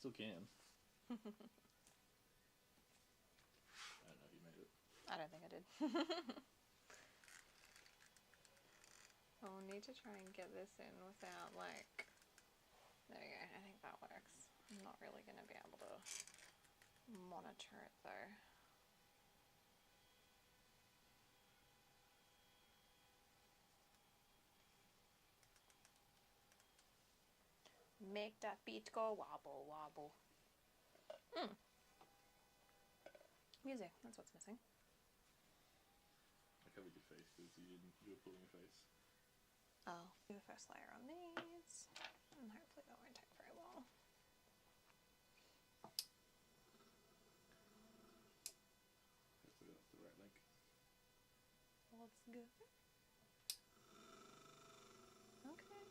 still can. I don't know if you made it. I don't think I did. I'll need to try and get this in without, like... There we go, I think that works. I'm not really going to be able to monitor it, though. Make that beat go wobble, wobble. Music, that's what's missing. I covered your face because you were pulling your face. Oh. Do the first layer on these, and hopefully that won't take very long. Hopefully that's the right link. Let's go. Okay.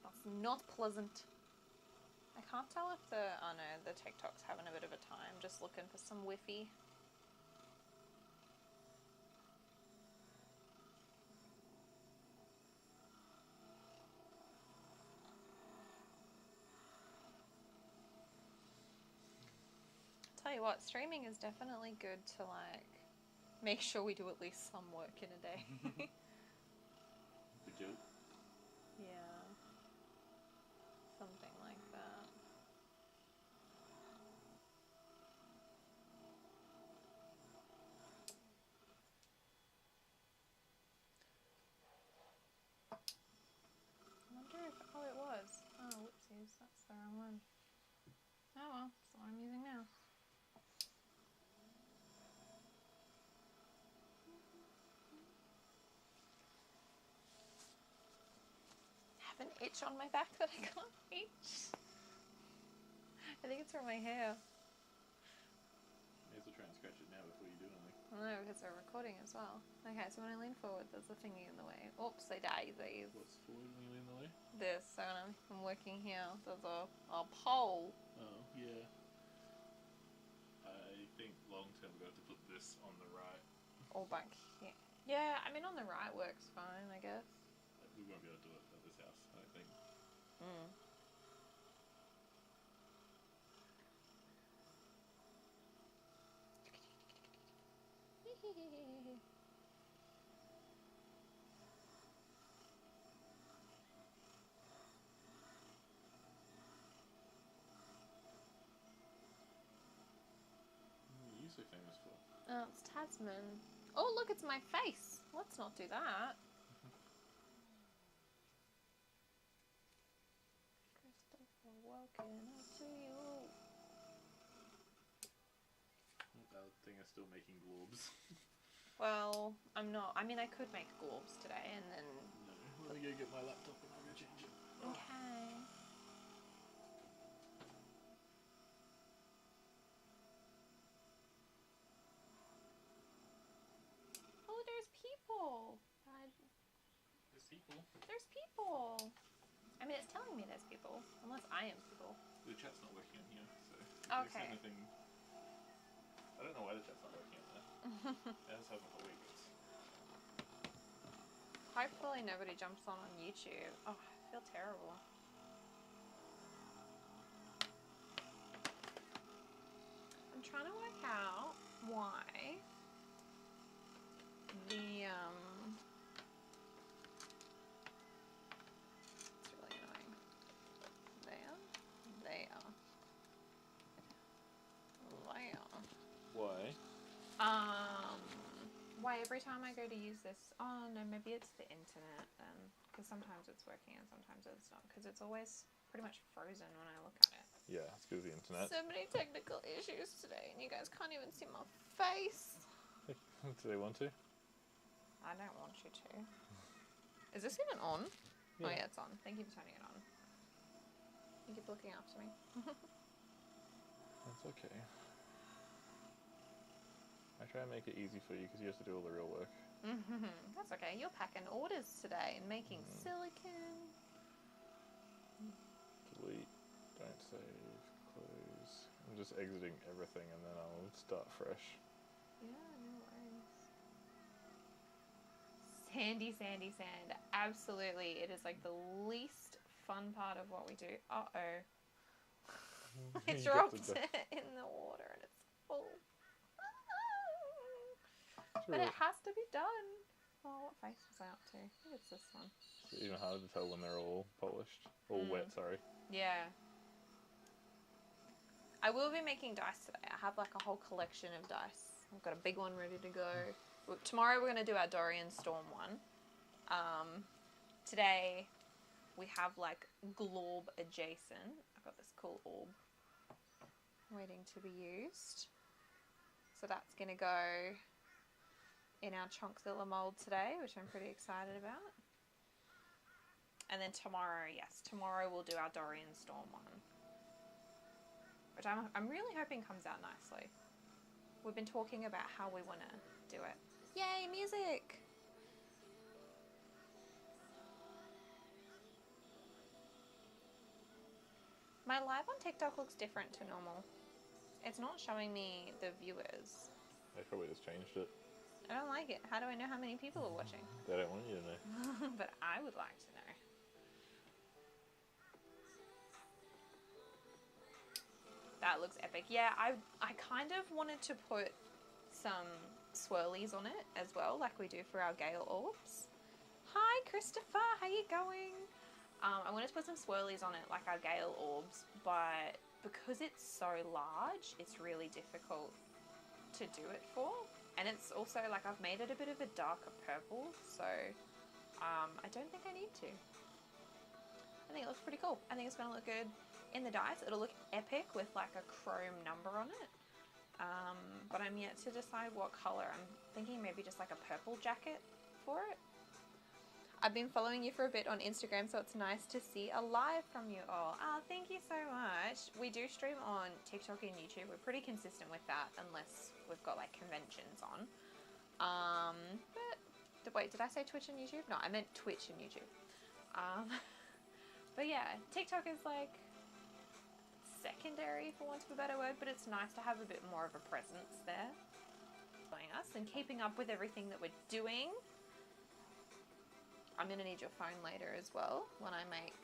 That's not pleasant. I can't tell if the, oh no, the TikTok's having a bit of a time, just looking for some whiffy. Tell you what, streaming is definitely good to like make sure we do at least some work in a day. We do? Yeah. Something like that. I wonder if, oh it was. Oh whoopsies, that's the wrong one. Oh well, that's the one I'm using now. I have an itch on my back that I can't reach. I think it's from my hair. May as well try and scratch it now before you do anything. Well, no, because we're recording as well. Okay, so when I lean forward, there's a thingy in the way. Oops, they daisies. What's forward when you lean the way? This, so when I'm working here, there's a pole. Oh, yeah. I think long term we're going to have to put this on the right. Or back here. Yeah, I mean on the right works fine, I guess. We won't be able to do it at this house, I don't think. What are you so famous for? Oh, it's Tasman. Oh, look, it's my face. Let's not do that. Christopher, welcome up to you. That thing is still making globs. Well, I'm not. I mean, I could make Gorbs today and then... No, let me go get my laptop and I'll go change it. Okay. Oh, there's people. There's people. There's people. I mean, it's telling me there's people, unless I am people. The chat's not working on here, so... Okay. Anything... I don't know why the chat's not working on there. It has happened for weeks. Hopefully nobody jumps on YouTube. Oh, I feel terrible. I'm trying to work out why the, it's really annoying. There. Why? Why every time I go to use this, oh no, maybe it's the internet then, because sometimes it's working and sometimes it's not, because it's always pretty much frozen when I look at it. Yeah, it's because of the internet. So many technical issues today, and you guys can't even see my face. Do they want to? I don't want you to. Is this even on? Yeah. Oh yeah, it's on. Thank you for turning it on. You keep looking after me. That's okay. I try and make it easy for you because you have to do all the real work. That's okay. You're packing orders today and making silicone. Delete, don't save, close. I'm just exiting everything and then I'll start fresh. Yeah, no worries. sandy sand. Absolutely. It is like the least fun part of what we do. Uh-oh. I dropped it in the water and it's full. But it has to be done. Oh, what face was I up to? I think it's this one. It's even harder to tell when they're all polished. All wet, sorry. Yeah. I will be making dice today. I have like a whole collection of dice. I've got a big one ready to go. Tomorrow we're going to do our Dorian Storm one. Today we have like Glorb adjacent. I've got this cool orb waiting to be used. So that's going to go in our Chonkzilla mold today, which I'm pretty excited about. And then tomorrow, tomorrow we'll do our Dorian Storm one, which I'm really hoping comes out nicely. We've been talking about how we want to do it. Yay, music! My live on TikTok looks different to normal. It's not showing me the viewers. They probably just changed it. I don't like it. How do I know how many people are watching? They don't want you to know. But I would like to know. That looks epic. Yeah, I kind of wanted to put some swirlies on it as well, like we do for our Gale orbs. Hi, Christopher. How you going? I wanted to put some swirlies on it, like our Gale orbs, but because it's so large, it's really difficult to do it for. And it's also, like, I've made it a bit of a darker purple, so I don't think I need to. I think it looks pretty cool. I think it's going to look good in the dice. It'll look epic with, like, a chrome number on it. But I'm yet to decide what colour. I'm thinking maybe just, like, a purple jacket for it. I've been following you for a bit on Instagram, so it's nice to see a live from you all. Oh, thank you so much. We do stream on TikTok and YouTube. We're pretty consistent with that, unless we've got like conventions on. But wait, did I say Twitch and YouTube? No, I meant Twitch and YouTube. But yeah, TikTok is like secondary, for want of a better word, but it's nice to have a bit more of a presence there. Following us and keeping up with everything that we're doing. I'm going to need your phone later as well when I make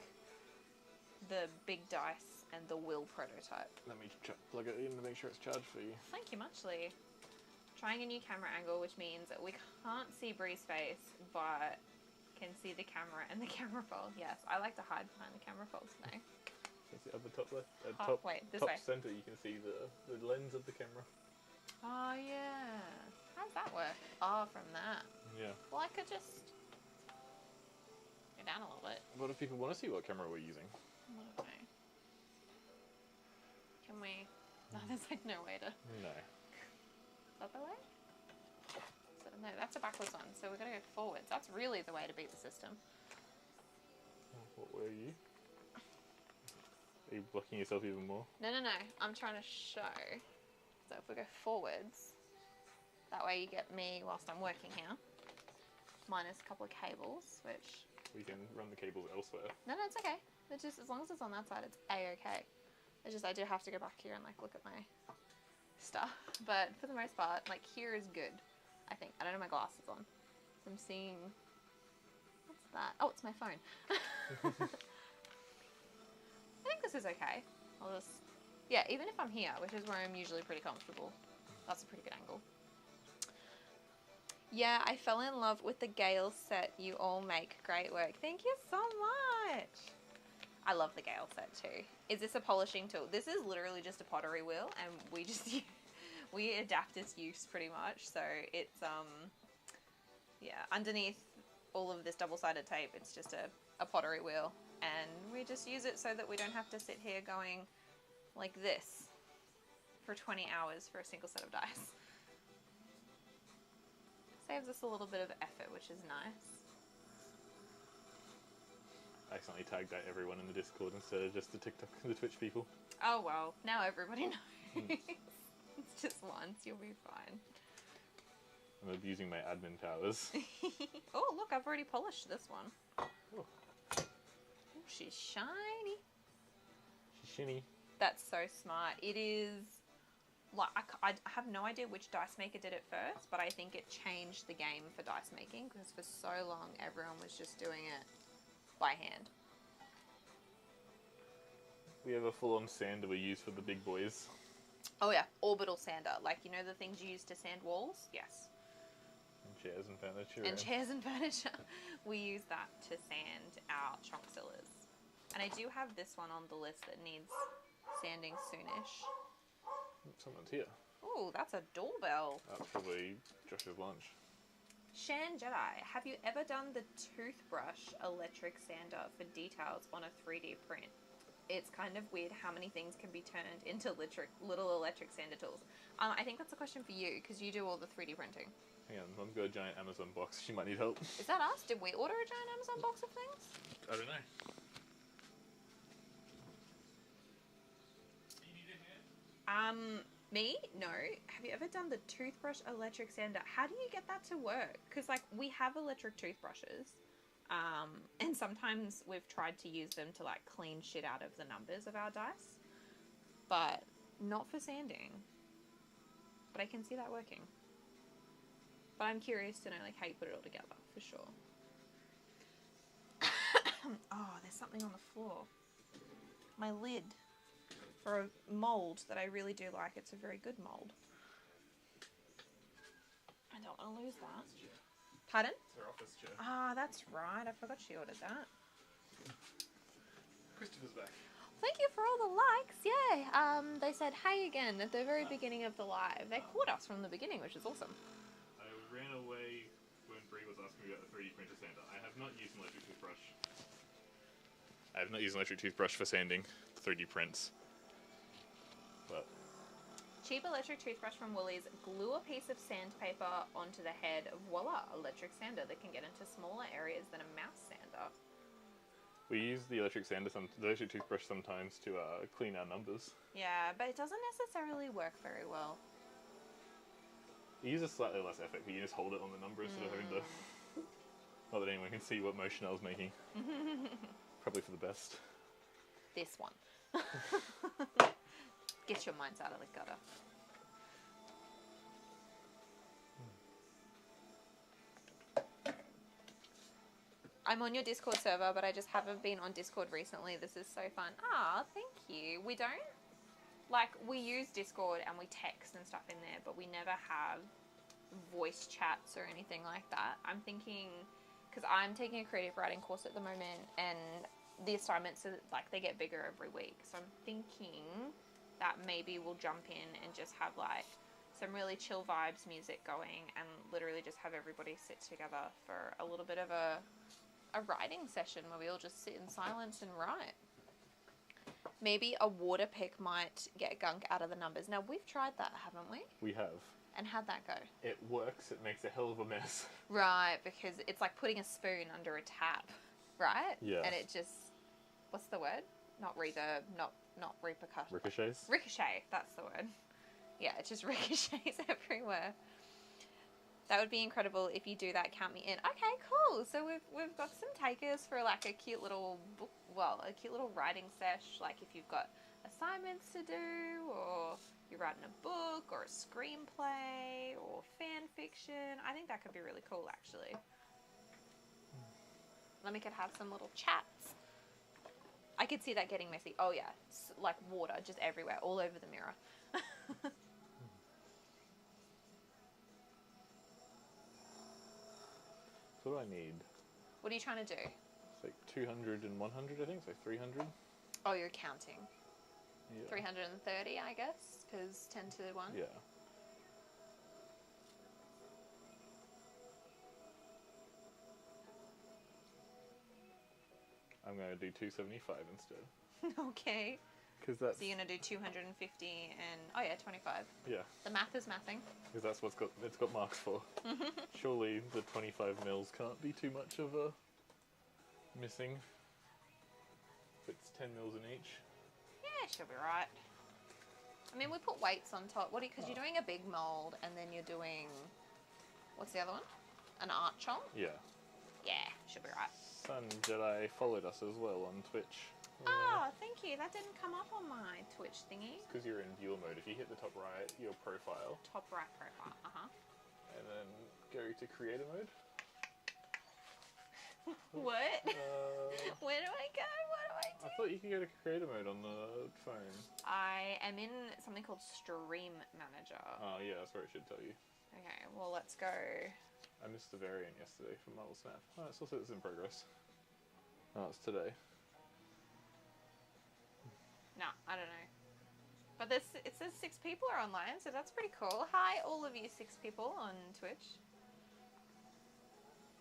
the big dice and the will prototype. Let me plug it in to make sure it's charged for you. Thank you muchly. Trying a new camera angle, which means that we can't see Bree's face, but can see the camera and the camera fold. Yes, I like to hide behind the camera folds now. Can you see at the top left? Wait, this top way. centre, you can see the lens of the camera. Oh, yeah. How does that work? Oh, from that. Yeah. Well, I could just go down a little bit. What if people want to see what camera we're using? I don't know. Can we... No, there's like no way to... No. Is that the way? So, no, that's a backwards one, so we're going to go forwards. That's really the way to beat the system. What were you? Are you blocking yourself even more? No. I'm trying to show. So if we go forwards, that way you get me whilst I'm working here. Minus a couple of cables, which... We can run the cables elsewhere. No, it's okay. It's just, as long as it's on that side, it's a-okay. It's just, I do have to go back here and, like, look at my stuff. But for the most part, like, here is good, I think. I don't have my glasses on. So I'm seeing... What's that? Oh, it's my phone. I think this is okay. I'll just... Yeah, even if I'm here, which is where I'm usually pretty comfortable, that's a pretty good angle. Yeah, I fell in love with the Gale set. You all make great work. Thank you so much. I love the Gale set too. Is this a polishing tool? This is literally just a pottery wheel, and we just we adapt its use pretty much. So it's yeah, underneath all of this double-sided tape, it's just a pottery wheel, and we just use it so that we don't have to sit here going like this for 20 hours for a single set of dice. Saves us a little bit of effort, which is nice. I accidentally tagged out everyone in the Discord instead of just the TikTok and the Twitch people. Oh well, now everybody knows. It's just once, you'll be fine. I'm abusing my admin powers. Oh look, I've already polished this one. Oh. Oh, she's shiny. She's shiny. That's so smart. It is like, I have no idea which dice maker did it first, but I think it changed the game for dice making, because for so long everyone was just doing it by hand. We have a full-on sander we use for the big boys. Oh yeah, orbital sander. Like, you know the things you use to sand walls? Yes. And chairs and furniture. And chairs and furniture. We use that to sand our chonkzillas. And I do have this one on the list that needs sanding soonish. Someone's here. Ooh, that's a doorbell. That's probably Josh's lunch. Shan Jedi, have you ever done the toothbrush electric sander for details on a 3D print? It's kind of weird how many things can be turned into little electric sander tools. I think that's a question for you, because you do all the 3D printing. Hang on, Mum's got a giant Amazon box. She might need help. Is that us? Did we order a giant Amazon box of things? I don't know. Me? No. Have you ever done the toothbrush electric sander? How do you get that to work? Because, like, we have electric toothbrushes. And sometimes we've tried to use them to, like, clean shit out of the numbers of our dice. But not for sanding. But I can see that working. But I'm curious to know, like, how you put it all together, for sure. Oh, there's something on the floor. My lid. For a mould that I really do like. It's a very good mould. I don't want to lose that. Pardon? It's her office chair. Ah, that's right. I forgot she ordered that. Christopher's back. Thank you for all the likes. Yay. They said hey again at the very beginning of the live. They caught us from the beginning, which is awesome. I ran away when Bree was asking me about the 3D printer sander. I have not used an electric toothbrush. I have not used an electric toothbrush for sanding 3D prints. But Cheap electric toothbrush from Woolies. Glue a piece of sandpaper onto the head. Voila, electric sander that can get into smaller areas than a mouse sander. we use the electric toothbrush sometimes to clean our numbers. Yeah, but it doesn't necessarily work very well. It uses slightly less effort, but you just hold it on the number instead of having to... Not that anyone can see what motion I was making. Probably for the best. This one. Get your minds out of the gutter. I'm on your Discord server, but I just haven't been on Discord recently. This is so fun. Ah, thank you. We don't, like, we use Discord and we text and stuff in there, but we never have voice chats or anything like that. I'm thinking, because I'm taking a creative writing course at the moment, and the assignments are, like, they get bigger every week. So I'm thinking that maybe we'll jump in and just have, like, some really chill vibes music going and literally just have everybody sit together for a little bit of a writing session where we all just sit in silence and write. Maybe a water pick might get gunk out of the numbers. Now, we've tried that, haven't we? We have. And how'd that go? It works, it makes a hell of a mess. Right, because it's like putting a spoon under a tap, right? Yeah. And it just, what's the word? Not reverb, not repercussion. Ricochets? Ricochet, that's the word. Yeah, it just ricochets everywhere. That would be incredible if you do that. Count me in. Okay, cool. So we've got some takers for like a cute little book, well, a cute little writing sesh. Like if you've got assignments to do, or you're writing a book, or a screenplay, or fan fiction. I think that could be really cool, actually. Then we could have some little chats. I could see that getting messy. Oh yeah, like water just everywhere, all over the mirror. So what do I need? What are you trying to do? It's like 200 and 100, I think. So 300. Oh, you're counting. Yeah. 330, I guess, because 10 to 1. Yeah. I'm going to do 275 instead. Okay. Because that's... So you're going to do 250 and... Oh, yeah, 25. Yeah. The math is mathing. Because that's what it's got marks for. Surely the 25 mils can't be too much of a missing. If it's 10 mils in each. Yeah, she'll be right. I mean, we put weights on top. What? Because you're doing a big mold, and then you're doing... What's the other one? An art chonk? Yeah. Yeah, she'll be right. Sun Jedi followed us as well on Twitch. Oh, thank you. That didn't come up on my Twitch thingy. It's because you're in viewer mode. If you hit the top right, your profile. Top right profile. And then go to creator mode. What? Where do I go? What do I do? I thought you could go to creator mode on the phone. I am in something called Stream Manager. Oh yeah, that's where it should tell you. Okay, well let's go. I missed the variant yesterday for Marvel Snap. Oh, it still says it's in progress. Oh, it's today. No, I don't know. But it says 6 people are online, so that's pretty cool. Hi, all of you 6 people on Twitch.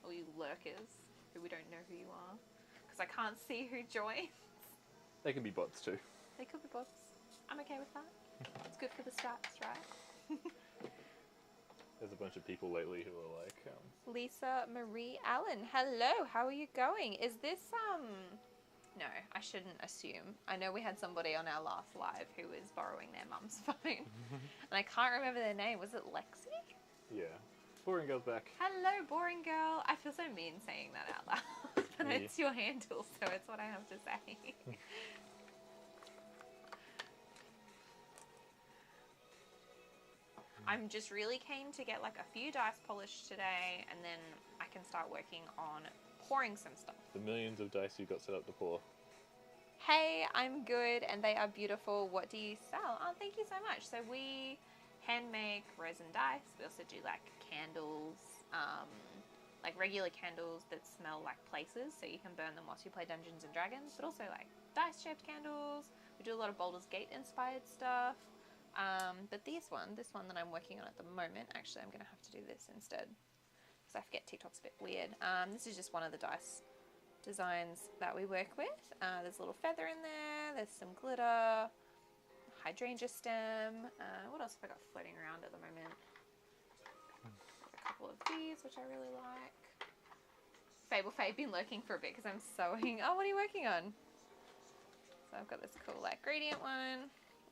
All you lurkers who we don't know who you are. Because I can't see who joins. They can be bots too. They could be bots. I'm okay with that. It's good for the stats, right? There's a bunch of people lately who are like... Lisa Marie Allen. Hello, how are you going? Is this, No, I shouldn't assume. I know we had somebody on our last live who was borrowing their mum's phone. And I can't remember their name. Was it Lexi? Yeah. Boring Girl's back. Hello, Boring Girl. I feel so mean saying that out loud. But Yeah. it's your handle, so it's what I have to say. I'm just really keen to get like a few dice polished today, and then I can start working on pouring some stuff. The millions of dice you got set up to pour. Hey, I'm good and they are beautiful. What do you sell? Oh, thank you so much. So we hand make resin dice. We also do like candles, like regular candles that smell like places, so you can burn them whilst you play Dungeons and Dragons, but also like dice shaped candles. We do a lot of Baldur's Gate inspired stuff. But this one that I'm working on at the moment, actually I'm going to have to do this instead because I forget TikTok's a bit weird. This is just one of the dice designs that we work with. There's a little feather in there, there's some glitter, hydrangea stem. What else have I got floating around at the moment? A couple of these, which I really like. Fable Faye been lurking for a bit because I'm sewing. Oh, what are you working on? So I've got this cool like gradient one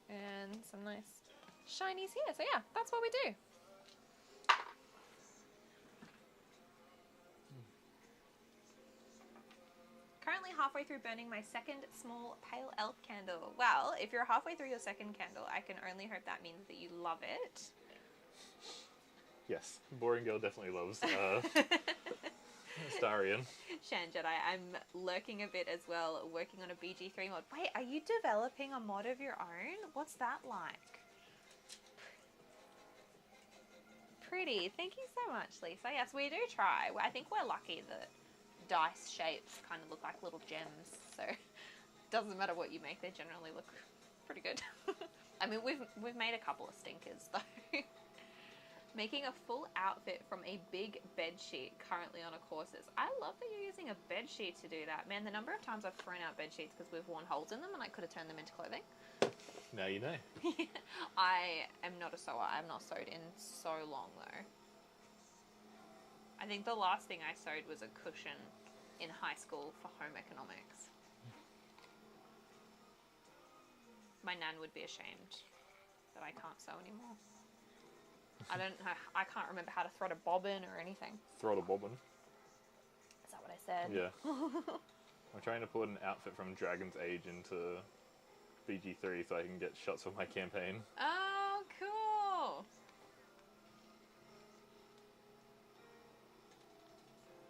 and some nice shinies here. So yeah, that's what we do. Currently halfway through burning my second small pale elf candle. Well, if you're halfway through your second candle, I can only hope that means that you love it. Yes, Boring Girl definitely loves Starion. Shan Jedi, I'm lurking a bit as well, working on a BG3 mod. Wait, are you developing a mod of your own? What's that like? Pretty. Thank you so much, Lisa. Yes, we do try. I think we're lucky that dice shapes kind of look like little gems, so it doesn't matter what you make, they generally look pretty good. I mean, we've made a couple of stinkers though. Making a full outfit from a big bed sheet currently on a courses. I love that you're using a bed sheet to do that. Man, the number of times I've thrown out bed sheets because we've worn holes in them and I could have turned them into clothing. Now you know. I am not a sewer. I have not sewed in so long though. I think the last thing I sewed was a cushion in high school for home economics. My nan would be ashamed that I can't sew anymore. I don't know. I can't remember how to thread a bobbin or anything. Throw a bobbin. Is that what I said? Yeah. I'm trying to put an outfit from Dragon's Age into BG3 so I can get shots of my campaign. Oh, cool.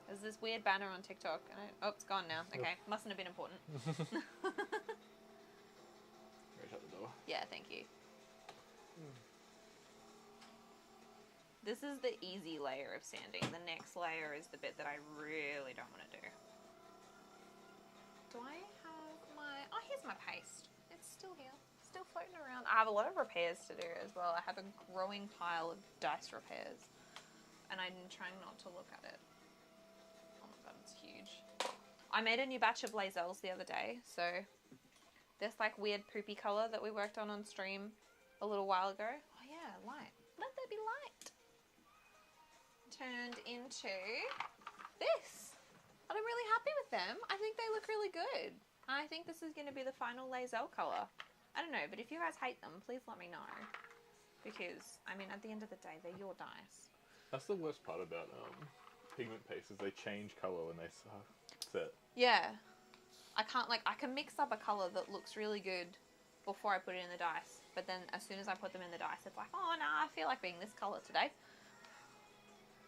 There's this weird banner on TikTok. Oh, it's gone now. Okay, mustn't have been important. Shut the door. Yeah, thank you. This is the easy layer of sanding. The next layer is the bit that I really don't want to do. Do I have my... Oh, here's my paste. It's still here. Still floating around. I have a lot of repairs to do as well. I have a growing pile of dice repairs. And I'm trying not to look at it. Oh my god, it's huge. I made a new batch of Blazels the other day. So this like weird poopy colour that we worked on stream a little while ago. Oh yeah, light. Let there be light. Turned into this. And I'm really happy with them. I think they look really good. I think this is going to be the final Lae'zel colour. I don't know, but if you guys hate them, please let me know. Because, I mean, at the end of the day, they're your dice. That's the worst part about pigment pastes is they change colour when they set. Yeah. I can't, like, I can mix up a colour that looks really good before I put it in the dice. But then as soon as I put them in the dice, it's like, oh, nah, I feel like being this colour today.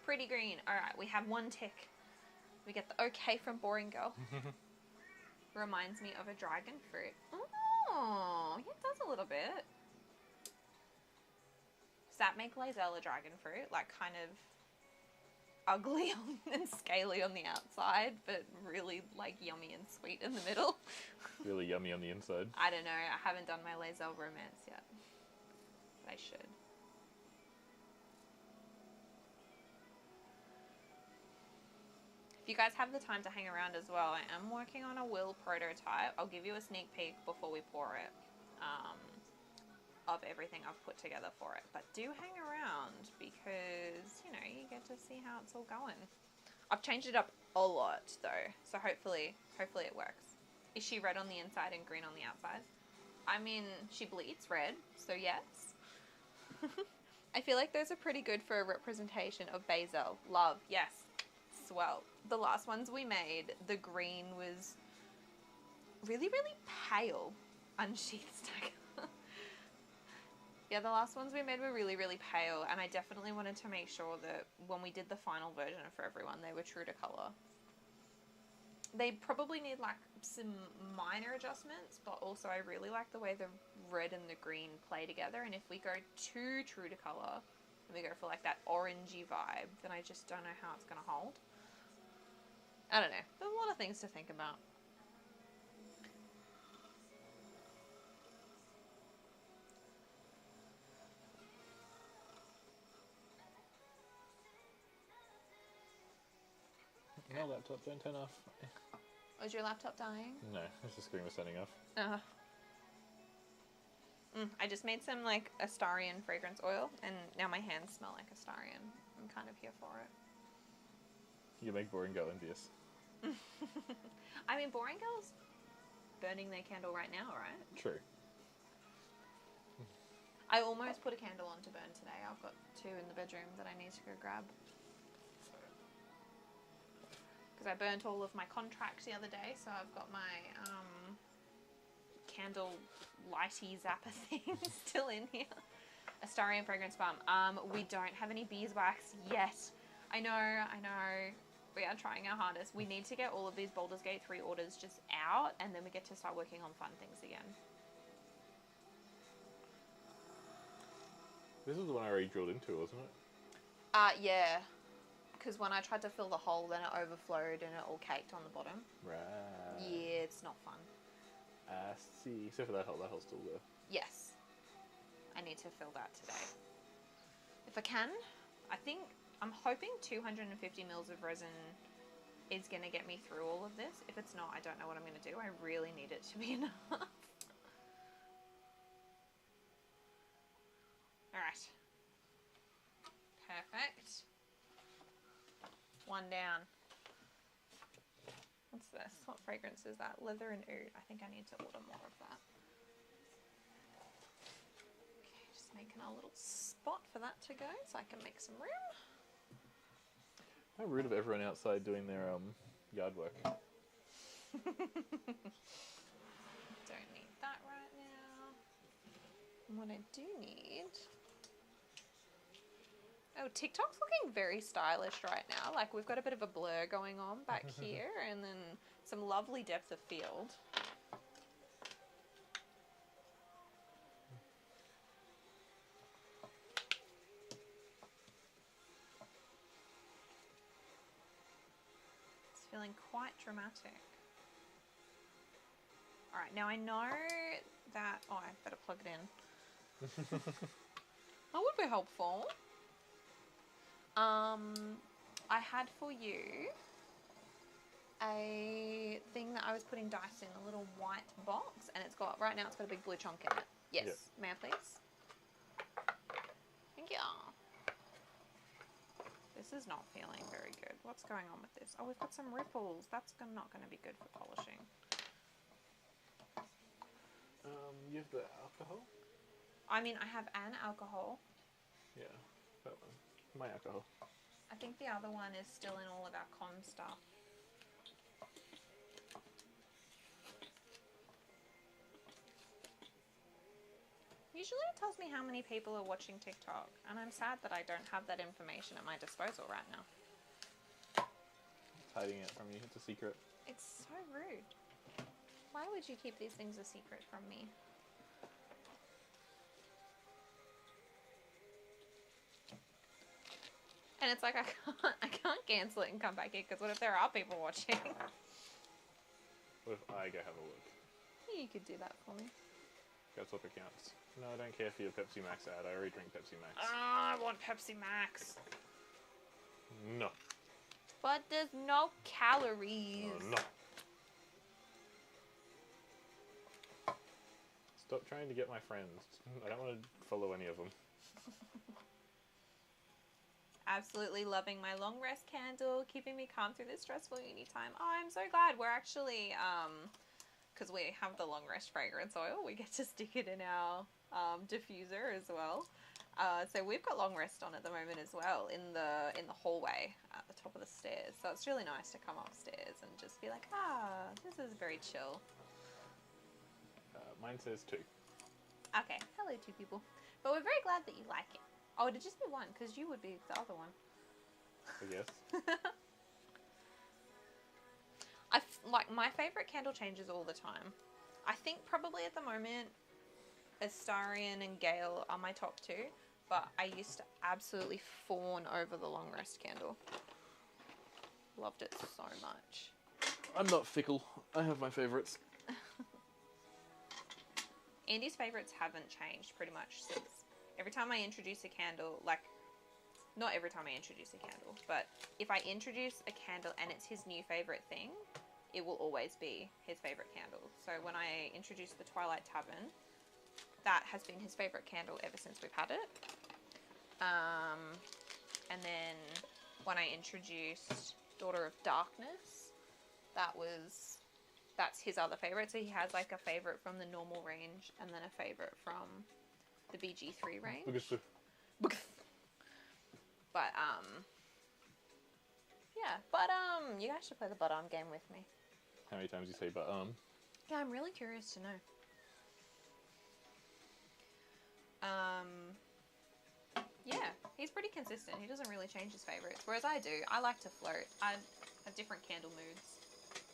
Pretty green. Alright, we have one tick. We get the okay from Boring Girl. Reminds me of a dragon fruit. Oh, yeah, it does a little bit. Does that make Lae'zel a dragon fruit? Like, kind of ugly and scaly on the outside, but really, like, yummy and sweet in the middle? Really yummy on the inside. I don't know. I haven't done my Lae'zel romance yet. But I should. If you guys have the time to hang around as well, I am working on a will prototype. I'll give you a sneak peek before we pour it of everything I've put together for it. But do hang around because, you know, you get to see how it's all going. I've changed it up a lot though, so hopefully it works. Is she red on the inside and green on the outside? I mean, she bleeds red, so yes. I feel like those are pretty good for a representation of Basil. Love, yes. Swell. The last ones we made, the green was really, really pale. Unsheathed stack. Yeah, the last ones we made were really, really pale, and I definitely wanted to make sure that when we did the final version for everyone, they were true to colour. They probably need, like, some minor adjustments, but also I really like the way the red and the green play together, and if we go too true to colour, and we go for, like, that orangey vibe, then I just don't know how it's going to hold. I don't know. There's a lot of things to think about. My laptop don't turn off. Was your laptop dying? No, it's the screen was turning off. I just made some, like, Astarian fragrance oil, and now my hands smell like Astarian. I'm kind of here for it. You make Boring Girl envious. I mean, Boring Girl's burning their candle right now, right? True. I almost put a candle on to burn today. I've got 2 in the bedroom that I need to go grab. Because I burnt all of my contracts the other day, so I've got my candle lighty zapper thing still in here. Astarian fragrance balm. We don't have any beeswax yet. I know. We are trying our hardest. We need to get all of these Baldur's Gate 3 orders just out, and then we get to start working on fun things again. This is the one I already drilled into, wasn't it? Yeah. Because when I tried to fill the hole, then it overflowed and it all caked on the bottom. Right. Yeah, it's not fun. I see. Except for that hole's still there. Yes. I need to fill that today. If I can, I'm hoping 250 mils of resin is going to get me through all of this. If it's not, I don't know what I'm going to do. I really need it to be enough. Alright. Perfect. One down. What's this? What fragrance is that? Leather and oud. I think I need to order more of that. Okay, just making a little spot for that to go so I can make some room. How rude of everyone outside doing their yard work. Don't need that right now. And what I do need... Oh, TikTok's looking very stylish right now. Like, we've got a bit of a blur going on back here, and then some lovely depth of field. It's feeling quite dramatic. Alright, now I know that... Oh, I better plug it in. That would be helpful. I had for you a thing that I was putting dice in, a little white box, and it's got, right now it's got a big blue chunk in it. Yes, yep. May I please? Thank you. This is not feeling very good. What's going on with this? Oh, we've got some ripples. That's not going to be good for polishing. You have the alcohol? I mean, I have an alcohol. Yeah, that one. My alcohol. I think the other one is still in all of our comm stuff. Usually it tells me how many people are watching TikTok, and I'm sad that I don't have that information at my disposal right now. It's hiding it from you. It's a secret. It's so rude. Why would you keep these things a secret from me? And it's like I can't cancel it and come back here because what if there are people watching? What if I go have a look? You could do that for me. That's what counts. No, I don't care for your Pepsi Max ad. I already drink Pepsi Max. I want Pepsi Max. No. But there's no calories. No. Stop trying to get my friends. I don't want to follow any of them. Absolutely loving my long rest candle, keeping me calm through this stressful uni time. Oh, I'm so glad. We're actually, because we have the long rest fragrance oil, we get to stick it in our diffuser as well. So we've got long rest on at the moment as well in the hallway at the top of the stairs. So it's really nice to come upstairs and just be like, this is very chill. Mine says 2. Okay, hello 2 people. But we're very glad that you like it. Oh, it'd just be 1, because you would be the other one. I guess. Like, my favourite candle changes all the time. I think probably at the moment, Astarian and Gale are my top 2. But I used to absolutely fawn over the long rest candle. Loved it so much. I'm not fickle. I have my favourites. Andy's favourites haven't changed pretty much since. Every time I introduce a candle, like, not every time I introduce a candle, but if I introduce a candle and it's his new favourite thing, it will always be his favourite candle. So when I introduced the Twilight Tavern, that has been his favourite candle ever since we've had it. And then when I introduced Daughter of Darkness, that's his other favourite. So he has like a favourite from the normal range and then a favourite from the BG3 range. But yeah, but you guys should play the but game with me. How many times you say but Yeah, I'm really curious to know. Yeah, he's pretty consistent. He doesn't really change his favourites, whereas I do. I like to float. I have different candle moods.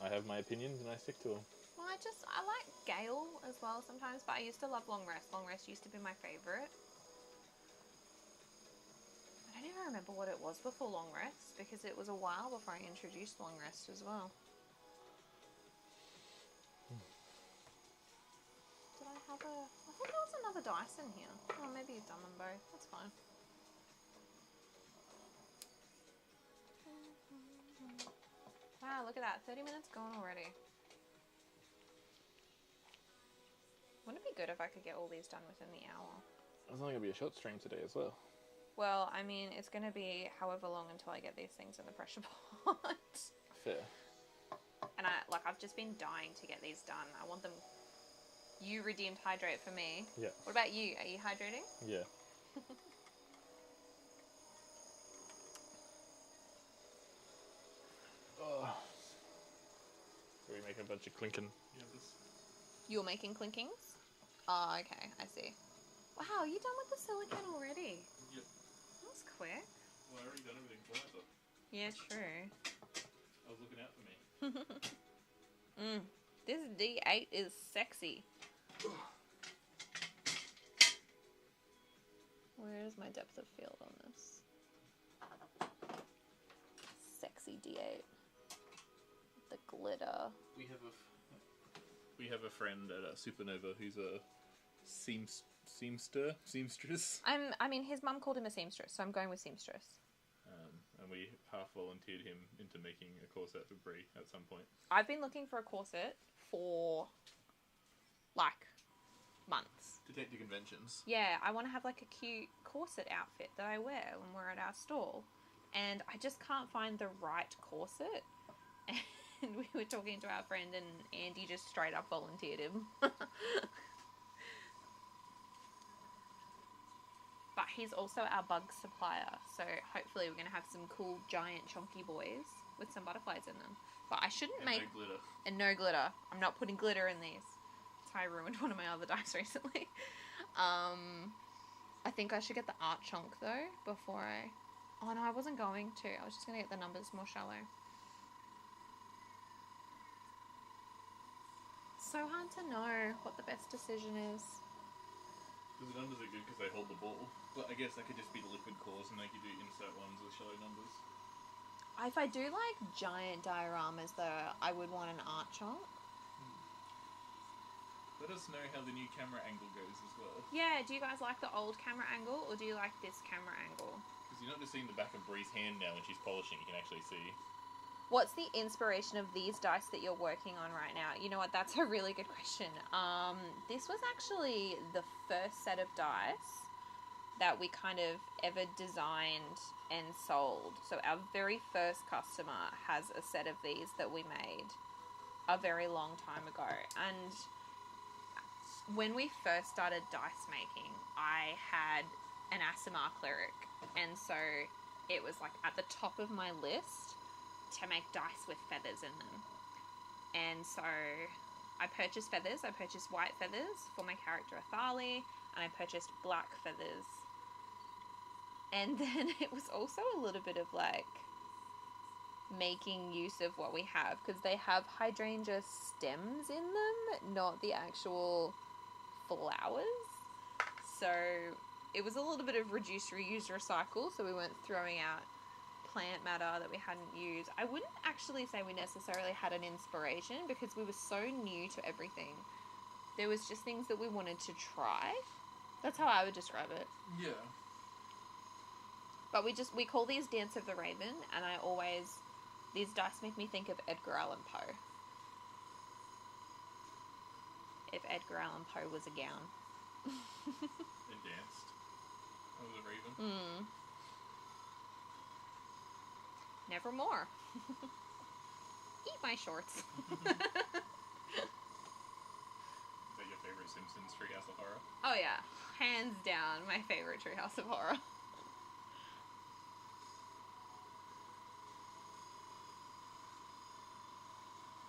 I have my opinions and I stick to them. Well, I like Gale as well sometimes, but I used to love Long Rest. Long Rest used to be my favourite. I don't even remember what it was before Long Rest, because it was a while before I introduced Long Rest as well. Did I have a... I thought there was another dice in here. Oh, maybe you've done them both. That's fine. Wow, look at that. 30 minutes gone already. Wouldn't it be good if I could get all these done within the hour? It's only going to be a short stream today as well. Well, I mean, it's going to be however long until I get these things in the pressure pot. Fair. And I've just been dying to get these done. I want them... You redeemed hydrate for me. Yeah. What about you? Are you hydrating? Yeah. Oh. So we make a bunch of clinking. Yeah, You're making clinkings? Oh, okay. I see. Wow, you done with the silicone already? Yep. That was quick. Well, I already done everything for myself. Yeah, true. I was looking out for me. This D8 is sexy. Where is my depth of field on this? Sexy D8. The glitter. We have a friend at Supernova who's a seamstress. I mean, his mum called him a seamstress, so I'm going with seamstress. And we half volunteered him into making a corset for Brie at some point. I've been looking for a corset for, like, months. To take to conventions. Yeah, I want to have, like, a cute corset outfit that I wear when we're at our stall. And I just can't find the right corset. And we were talking to our friend and Andy just straight up volunteered him. But he's also our bug supplier, so hopefully we're going to have some cool giant chunky boys with some butterflies in them. But I shouldn't make... no glitter. And no glitter. I'm not putting glitter in these. That's how I ruined one of my other dice recently. I think I should get the art chunk though before I... Oh no, I wasn't going to. I was just going to get the numbers more shallow. So hard to know what the best decision is. The numbers are good because they hold the ball. But I guess that could just be the liquid cores and they could do insert ones with shallow numbers. If I do like giant dioramas though, I would want an art chunk. Let us know how the new camera angle goes as well. Yeah, do you guys like the old camera angle or do you like this camera angle? Because you're not just seeing the back of Bree's hand now when she's polishing, you can actually see. What's the inspiration of these dice that you're working on right now? You know what, that's a really good question. This was actually the first set of dice that we kind of ever designed and sold. So our very first customer has a set of these that we made a very long time ago. And when we first started dice making, I had an ASMR cleric, and so it was like at the top of my list to make dice with feathers in them. And so I purchased feathers. I purchased white feathers for my character Athali, and I purchased black feathers. And then it was also a little bit of like making use of what we have, because they have hydrangea stems in them, not the actual flowers. So it was a little bit of reduce, reuse, recycle, so we weren't throwing out plant matter that we hadn't used. I wouldn't actually say we necessarily had an inspiration because we were so new to everything. There was just things that we wanted to try. That's how I would describe it. Yeah. But we call these Dance of the Raven, and these dice make me think of Edgar Allan Poe. If Edgar Allan Poe was a gown. And danced. That was a raven. Nevermore. Eat my shorts. Is that your favourite Simpsons Treehouse of Horror? Oh yeah, hands down my favourite Treehouse of Horror.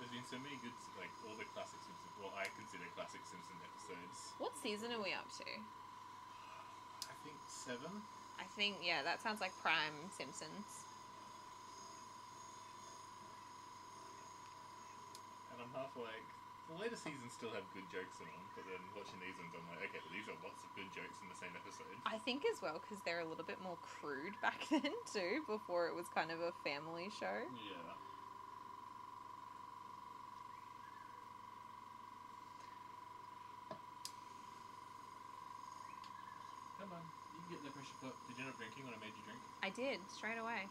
There's been so many good, like, all the classic Simpsons, well, I consider classic Simpsons episodes. What season are we up to? I think 7? I think, yeah, that sounds like prime Simpsons. And I'm half like, the later seasons still have good jokes in them, but then watching these ones, I'm like, okay, well, these are lots of good jokes in the same episode. I think as well, because they're a little bit more crude back then too, before it was kind of a family show. Yeah. Come on, you can get the pressure pot. Did you end up drinking when I made you drink? I did, straight away.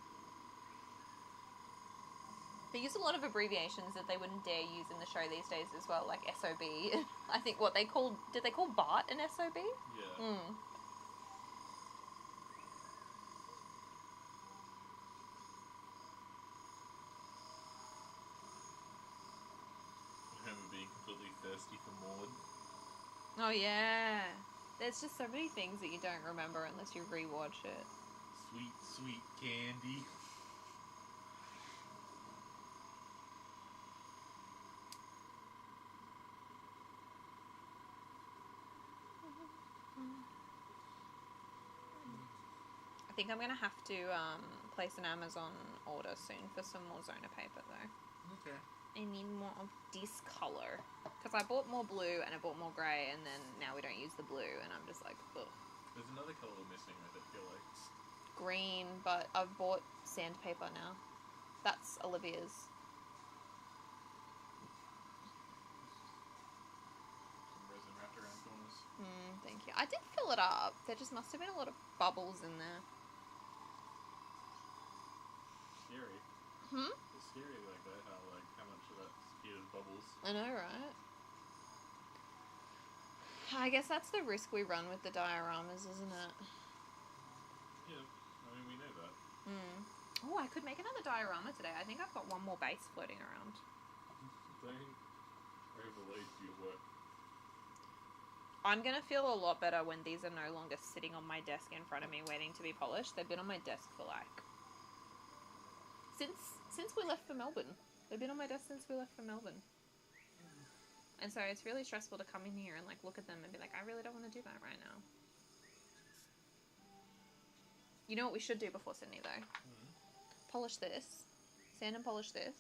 They use a lot of abbreviations that they wouldn't dare use in the show these days as well, like SOB. I think did they call Bart an SOB? Yeah. I remember being completely thirsty for Maud. Oh yeah. There's just so many things that you don't remember unless you rewatch it. Sweet, sweet candy. I think I'm gonna have to place an Amazon order soon for some more Zona paper though. Okay. I need more of this colour. Because I bought more blue and I bought more grey, and then now we don't use the blue, and I'm just like, ugh. There's another colour we're missing, I feel like. Green, but I've bought sandpaper now. That's Olivia's. Some resin wrapped around corners. Thank you. I did fill it up. There just must have been a lot of bubbles in there. Scary. It's scary like that, how much of that is bubbles. I know, right? I guess that's the risk we run with the dioramas, isn't it? Yeah, I mean, we know that. Oh, I could make another diorama today. I think I've got one more base floating around. Don't overload your work. I'm going to feel a lot better when these are no longer sitting on my desk in front of me waiting to be polished. They've been on my desk for like... Since we left for Melbourne. They've been on my desk since we left for Melbourne. And so it's really stressful to come in here and like look at them and be like, I really don't want to do that right now. You know what we should do before Sydney though? Polish this, sand and polish this,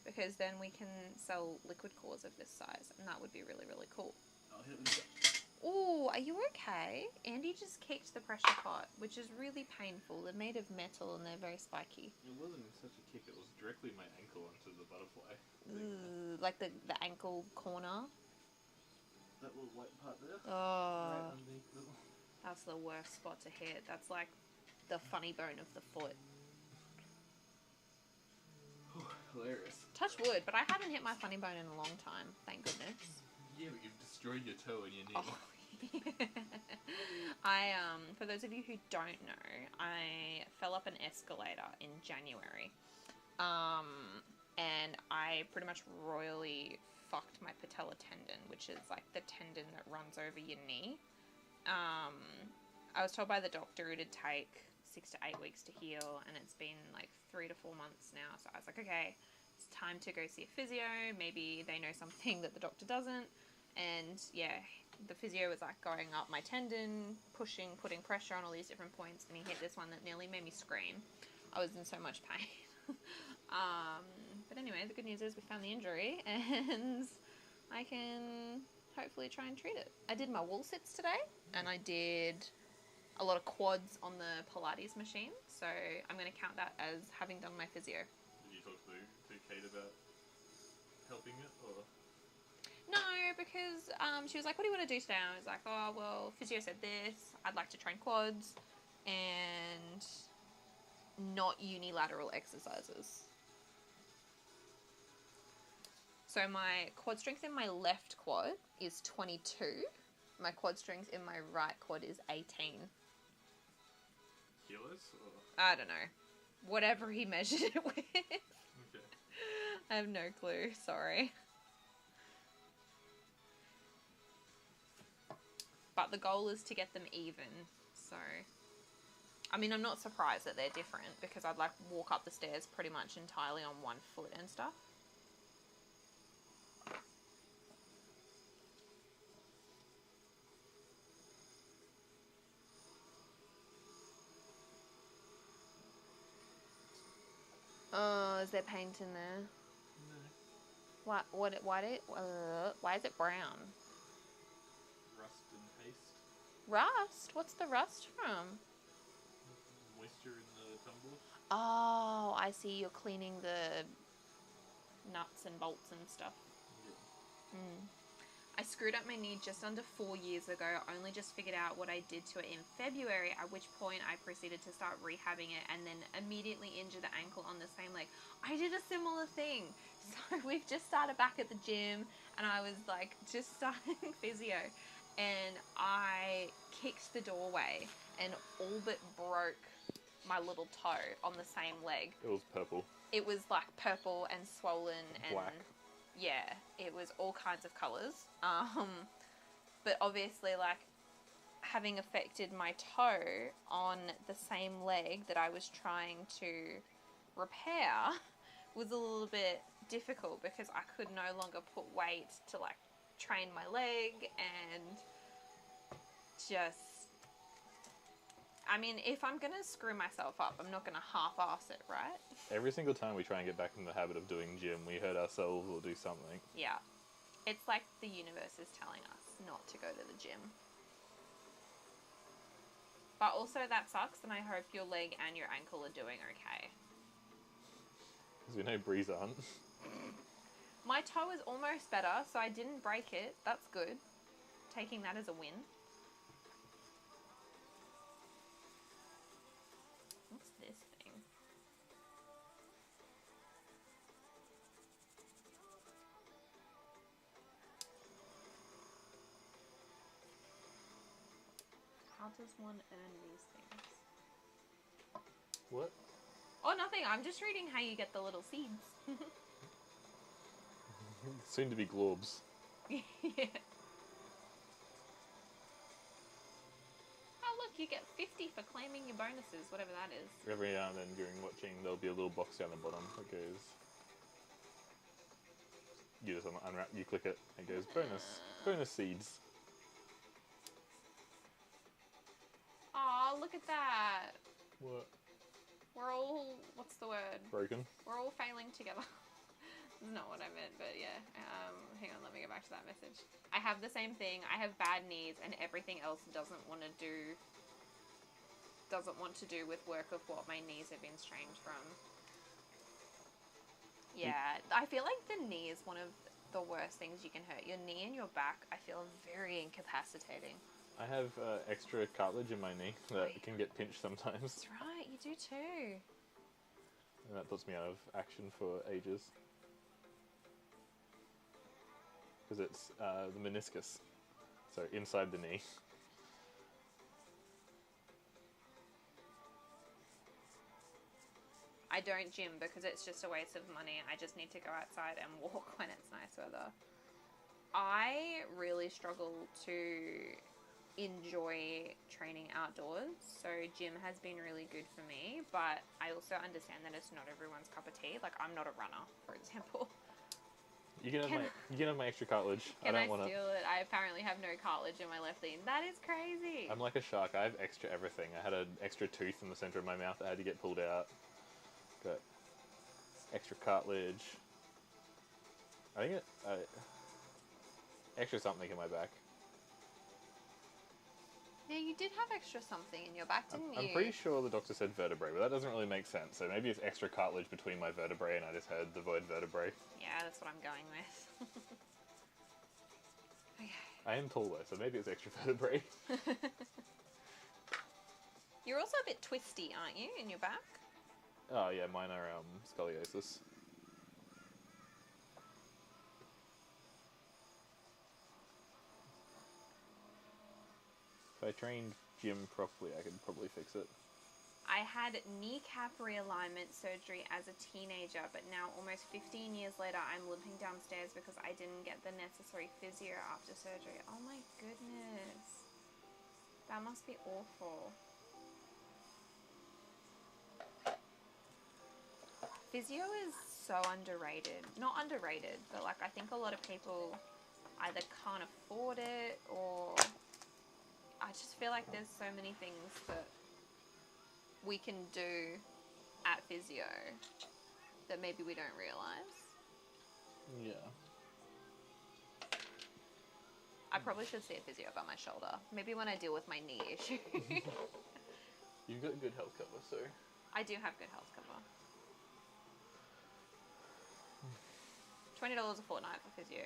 because then we can sell liquid cores of this size, and that would be really, really cool. I'll hit it. Ooh, are you okay? Andy just kicked the pressure pot, which is really painful. They're made of metal and they're very spiky. It wasn't such a kick, it was directly my ankle onto the butterfly. Ooh, like the ankle corner. That little white part there? Oh, Right underneath the... that's the worst spot to hit. That's like the funny bone of the foot. Hilarious. Touch wood, but I haven't hit my funny bone in a long time, thank goodness. Yeah, but you've destroyed your toe and your knee. Oh. For those of you who don't know, I fell up an escalator in January. And I pretty much royally fucked my patella tendon, which is like the tendon that runs over your knee. I was told by the doctor it'd take 6 to 8 weeks to heal, and it's been like 3 to 4 months now. So I was like, okay, it's time to go see a physio. Maybe they know something that the doctor doesn't. And yeah, the physio was like going up my tendon, pushing, putting pressure on all these different points, and he hit this one that nearly made me scream. I was in so much pain. But anyway, the good news is we found the injury, and I can hopefully try and treat it. I did my wall sits today, and I did a lot of quads on the Pilates machine, so I'm going to count that as having done my physio. Did you talk to Kate about helping it, or...? No, because she was like, what do you want to do today? And I was like, oh, well, physio said this. I'd like to train quads and not unilateral exercises. So my quad strength in my left quad is 22. My quad strength in my right quad is 18. Kilos? Or? I don't know. Whatever he measured it with. Okay. I have no clue. Sorry. But the goal is to get them even, so... I mean, I'm not surprised that they're different, because I'd, like, walk up the stairs pretty much entirely on one foot and stuff. Oh, is there paint in there? No. Why is it brown? Rust and paste. Rust? What's the rust from? Moisture in the tumble. Oh, I see. You're cleaning the nuts and bolts and stuff. Yeah. I screwed up my knee just under 4 years ago. Only just figured out what I did to it in February, at which point I proceeded to start rehabbing it and then immediately injured the ankle on the same leg. I did a similar thing. So we've just started back at the gym, and I was like just starting physio, and I kicked the doorway and all but broke my little toe on the same leg. It was purple. It was like purple and swollen and black. Yeah, it was all kinds of colours. But obviously, like, having affected my toe on the same leg that I was trying to repair was a little bit difficult, because I could no longer put weight to, like, train my leg, and just... I mean, if I'm going to screw myself up, I'm not going to half-ass it, right? Every single time we try and get back in the habit of doing gym, we hurt ourselves or do something. Yeah. It's like the universe is telling us not to go to the gym. But also that sucks, and I hope your leg and your ankle are doing okay. Because we know Breeze aren't. My toe is almost better, so I didn't break it. That's good. Taking that as a win. What's this thing? How does one earn these things? What? Oh, nothing. I'm just reading how you get the little seeds. Soon to be Gorbs. Yeah. Oh, look, you get 50 for claiming your bonuses, whatever that is. Every now and then during watching, there'll be a little box down the bottom that goes you just unwrap, you click it, and it goes bonus seeds. Oh, look at that. What? We're all, what's the word? Broken. We're all failing together. That's not what I meant, but yeah. Hang on, let me go back to that message. I have the same thing. I have bad knees, and everything else doesn't want to do with work of what my knees have been strained from. Yeah, I feel like the knee is one of the worst things you can hurt. Your knee and your back, I feel, very incapacitating. I have extra cartilage in my knee that can get pinched sometimes. That's right, you do too. And that puts me out of action for ages. Because it's the meniscus. So inside the knee. I don't gym because it's just a waste of money. I just need to go outside and walk when it's nice weather. I really struggle to enjoy training outdoors, so gym has been really good for me, but I also understand that it's not everyone's cup of tea. Like, I'm not a runner, for example. You can have my extra cartilage. Can I steal it? I apparently have no cartilage in my left knee. That is crazy. I'm like a shark. I have extra everything. I had an extra tooth in the center of my mouth that had to get pulled out. Got extra cartilage. I think extra something in my back. Yeah, you did have extra something in your back, didn't you? I'm pretty sure the doctor said vertebrae, but that doesn't really make sense. So maybe it's extra cartilage between my vertebrae and I just had the void vertebrae. Yeah, that's what I'm going with. Okay. I am tall though, so maybe it's extra vertebrae. You're also a bit twisty, aren't you, in your back? Oh yeah, mine are scoliosis. If I trained gym properly, I could probably fix it. I had kneecap realignment surgery as a teenager, but now almost 15 years later, I'm limping downstairs because I didn't get the necessary physio after surgery. Oh my goodness. That must be awful. Physio is so underrated. Not underrated, but like I think a lot of people either can't afford it or I just feel like there's so many things that we can do at physio that maybe we don't realise. Yeah. I probably should see a physio about my shoulder. Maybe when I deal with my knee issue. You've got good health cover, so... I do have good health cover. $20 a fortnight for physio.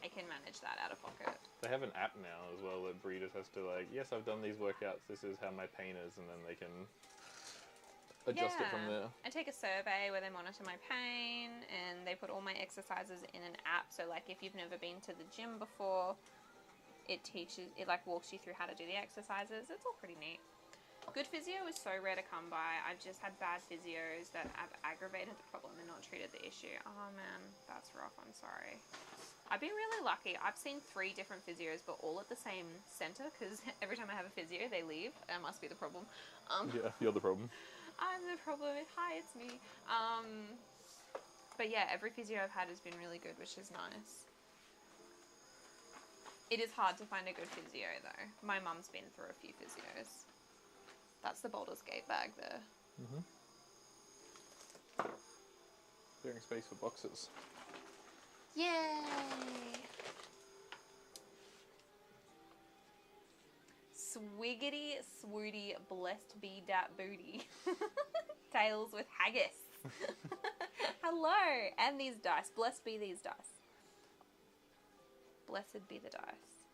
I can manage that out of pocket. They have an app now as well that breeders has to like, yes, I've done these workouts, this is how my pain is, and then they can adjust it from there. I take a survey where they monitor my pain and they put all my exercises in an app. So like if you've never been to the gym before, it like walks you through how to do the exercises. It's all pretty neat. Good physio is so rare to come by. I've just had bad physios that have aggravated the problem and not treated the issue. Oh man, that's rough. I'm sorry. I've been really lucky. I've seen 3 different physios, but all at the same centre, because every time I have a physio, they leave. That must be the problem. Yeah, you're the problem. I'm the problem. Hi, it's me. But yeah, every physio I've had has been really good, which is nice. It is hard to find a good physio, though. My mum's been through a few physios. That's the Baldur's Gate bag there. Clearing space for boxes. Yay! Swiggity swooty, blessed be dat booty. Tails with haggis. Hello! And these dice. Blessed be these dice. Blessed be the dice.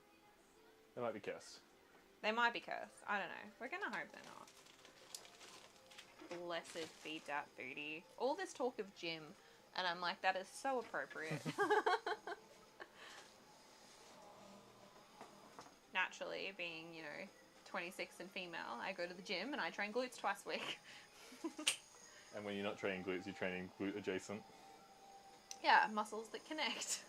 They might be cursed. They might be cursed. I don't know. We're gonna hope they're not. Blessed be dat booty. All this talk of gym, and I'm like, that is so appropriate. Naturally, being, 26 and female, I go to the gym and I train glutes twice a week. And when you're not training glutes, you're training glute adjacent. Yeah, muscles that connect.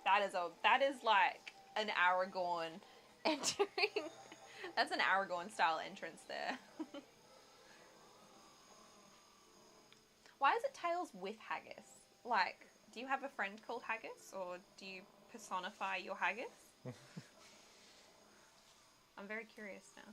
That is like an Aragorn entering. That's an Aragorn style entrance there. Why is it tails with haggis? Like, do you have a friend called Haggis, or do you personify your haggis? I'm very curious now.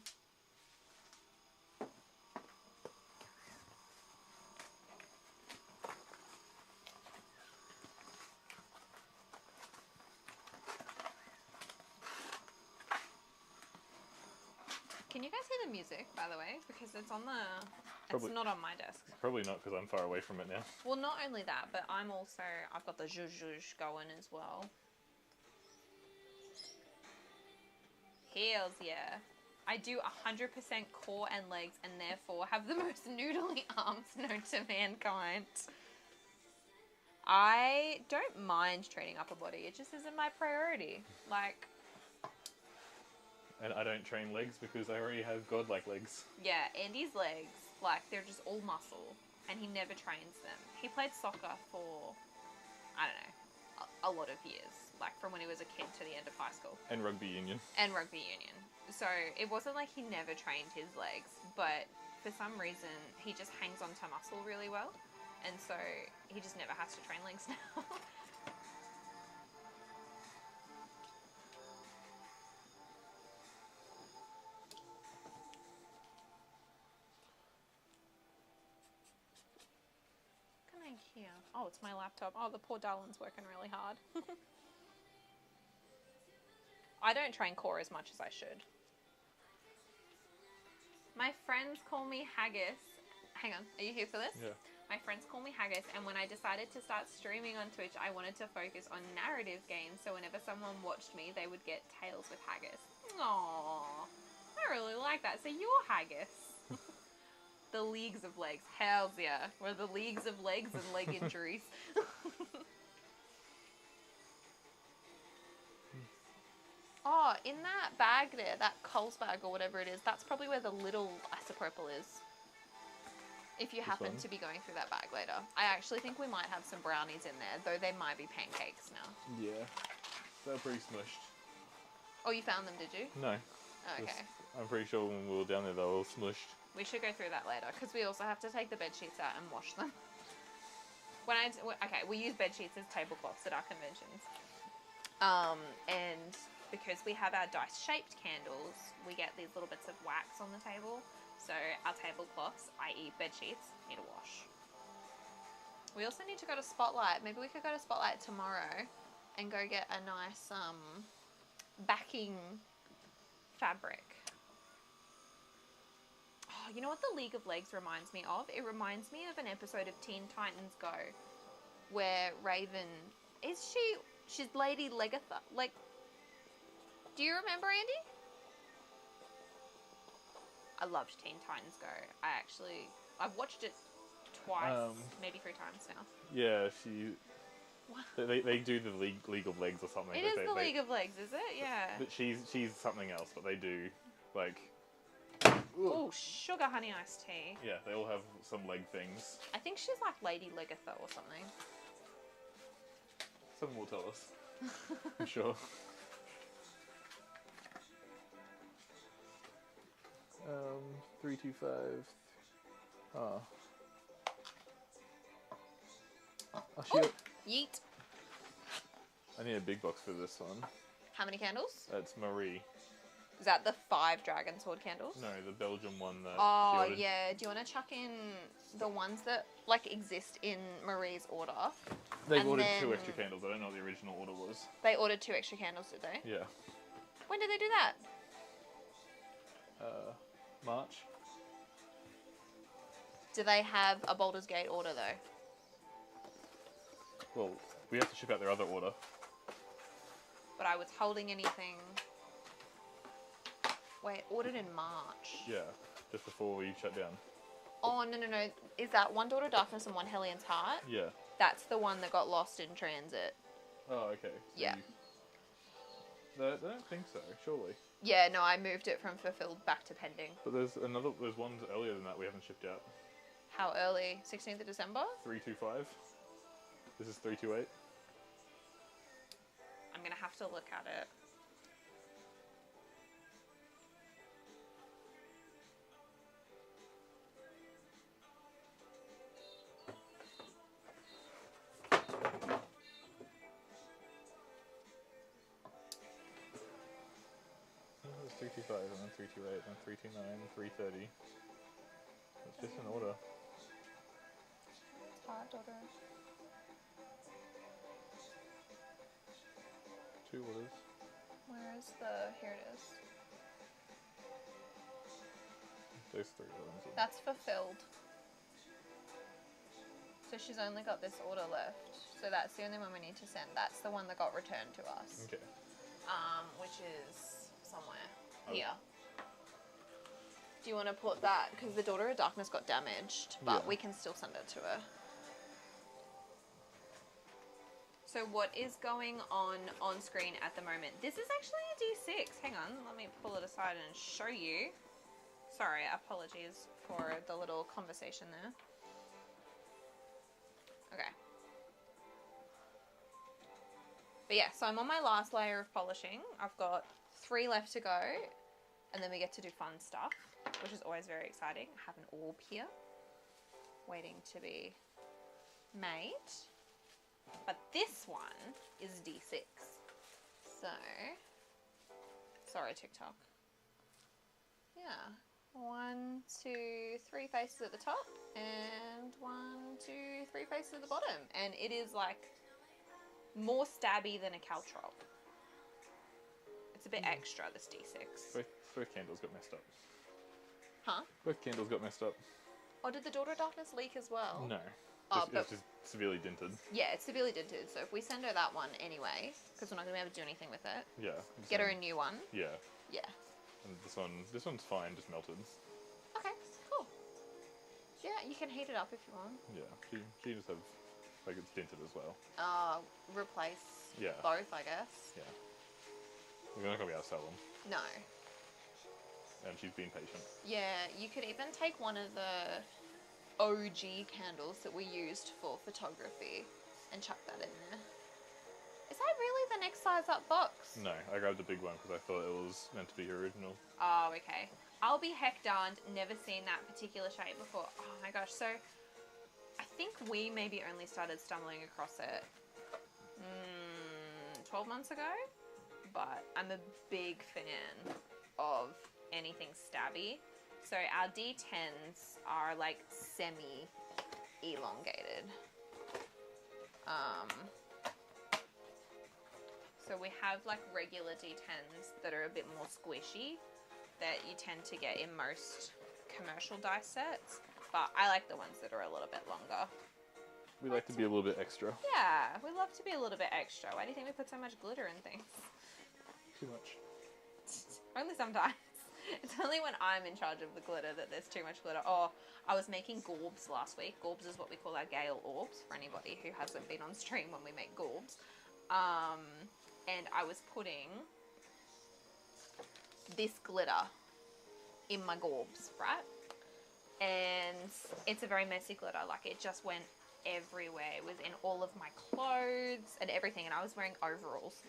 Can you guys hear the music, by the way? Because it's on the... Probably, it's not on my desk. Probably not, because I'm far away from it now. Well, not only that, but I'm also... I've got the zhuzh going as well. Hells yeah. I do 100% core and legs, and therefore have the most noodly arms known to mankind. I don't mind training upper body. It just isn't my priority. Like... And I don't train legs because I already have godlike legs. Yeah, Andy's legs, like, they're just all muscle, and he never trains them. He played soccer for, I don't know, a lot of years, like from when he was a kid to the end of high school. And rugby union. And rugby union. So it wasn't like he never trained his legs, but for some reason he just hangs onto muscle really well, and so he just never has to train legs now. Here. Oh, it's my laptop. Oh, the poor darling's working really hard. I don't train core as much as I should. My friends call me Haggis. Hang on, are you here for this? Yeah. My friends call me Haggis, and when I decided to start streaming on Twitch, I wanted to focus on narrative games, so whenever someone watched me, they would get Tales with Haggis. Aww, I really like that. So you're Haggis. The leagues of legs. Hells yeah. We're the leagues of legs and leg injuries. Oh, in that bag there, that Coles bag or whatever it is, that's probably where the little isopropyl is. If you happen to be going through that bag later. I actually think we might have some brownies in there, though they might be pancakes now. Yeah. They're pretty smushed. Oh, you found them, did you? No. Oh, okay. I'm pretty sure when we were down there they were all smushed. We should go through that later, because we also have to take the bed sheets out and wash them. Okay, we use bed sheets as tablecloths at our conventions. And because we have our dice-shaped candles, we get these little bits of wax on the table. So our tablecloths, i.e. bed sheets, need a wash. We also need to go to Spotlight. Maybe we could go to Spotlight tomorrow and go get a nice backing fabric. Oh, you know what the League of Legs reminds me of? It reminds me of an episode of Teen Titans Go where Raven... She's Lady Legatha. Like, do you remember, Andy? I loved Teen Titans Go. I've watched it twice, maybe 3 times now. Yeah, What? They do the League of Legs or something. It is the League of Legs, is it? Yeah. But she's something else, but they do, like... Oh, sugar honey iced tea. Yeah, they all have some leg things. I think she's like Lady Legatha or something. Someone will tell us. I'm sure. 325. Oh. Oh, shit. Yeet. I need a big box for this one. How many candles? That's Marie. Is that the 5 dragon sword candles? No, the Belgian one that Oh, she ordered. yeah. Do you want to chuck in the ones that, like, exist in Marie's order? They've ordered 2 extra candles. I don't know what the original order was. They ordered 2 extra candles, did they? Yeah. When did they do that? March. Do they have a Baldur's Gate order, though? Well, we have to ship out their other order. But I was holding anything... Wait, ordered in March. Yeah, just before we shut down. Oh, no. Is that One Daughter Darkness and One Hellions Heart? Yeah. That's the one that got lost in transit. Oh, okay. So yeah. I don't think so, surely. Yeah, no, I moved it from fulfilled back to pending. But there's ones earlier than that we haven't shipped out. How early? 16th of December? 325. This is 328. I'm going to have to look at it. 325, and then 328, then 329, 330. It's just an order. It's hard, daughter. 2 orders. Where is the... Here it is. Those 3 orders. That's fulfilled. So she's only got this order left. So that's the only one we need to send. That's the one that got returned to us. Okay. Which is somewhere here. Do you want to put that? Because the Daughter of Darkness got damaged, but we can still send it to her. So what is going on screen at the moment? This is actually a D6. Hang on, let me pull it aside and show you. Sorry, apologies for the little conversation there. Okay. But yeah, so I'm on my last layer of polishing. I've got 3 left to go, and then we get to do fun stuff, which is always very exciting. I have an orb here, waiting to be made. But this one is D6. So, sorry TikTok. Yeah. 1, 2, 3 faces at the top, and 1, 2, 3 faces at the bottom. And it is like more stabby than a caltrop. It's a bit extra, this D6. Both candles got messed up. Huh? Both candles got messed up. Oh, did the Daughter of Darkness leak as well? No. Oh, It's just severely dinted. Yeah, it's severely dinted. So if we send her that one anyway, because we're not going to be able to do anything with it. Yeah. Get her a new one. Yeah. Yeah. And this one's fine, just melted. Okay, cool. Yeah, you can heat it up if you want. Yeah, she just have, like, it's dinted as well. Replace Yeah. both, I guess. Yeah. We're not going to be able to sell them. No. And she's been patient. Yeah, you could even take one of the OG candles that we used for photography and chuck that in there. Is that really the next size up box? No, I grabbed the big one because I thought it was meant to be original. Oh, okay. I'll be heck darned, never seen that particular shape before. Oh my gosh, so I think we maybe only started stumbling across it 12 months ago, but I'm a big fan of anything stabby. So our D10s are like semi-elongated. So we have like regular D10s that are a bit more squishy that you tend to get in most commercial dice sets, but I like the ones that are a little bit longer. We like to be a little bit extra. Yeah, we love to be a little bit extra. Why do you think we put so much glitter in things? Too much. Only sometimes. It's only when I'm in charge of the glitter that there's too much glitter. Oh, I was making Gorbs last week. Gorbs is what we call our Gale orbs, for anybody who hasn't been on stream when we make Gorbs. And I was putting this glitter in my Gorbs, right? And it's a very messy glitter. Like, it just went everywhere. It was in all of my clothes and everything, and I was wearing overalls.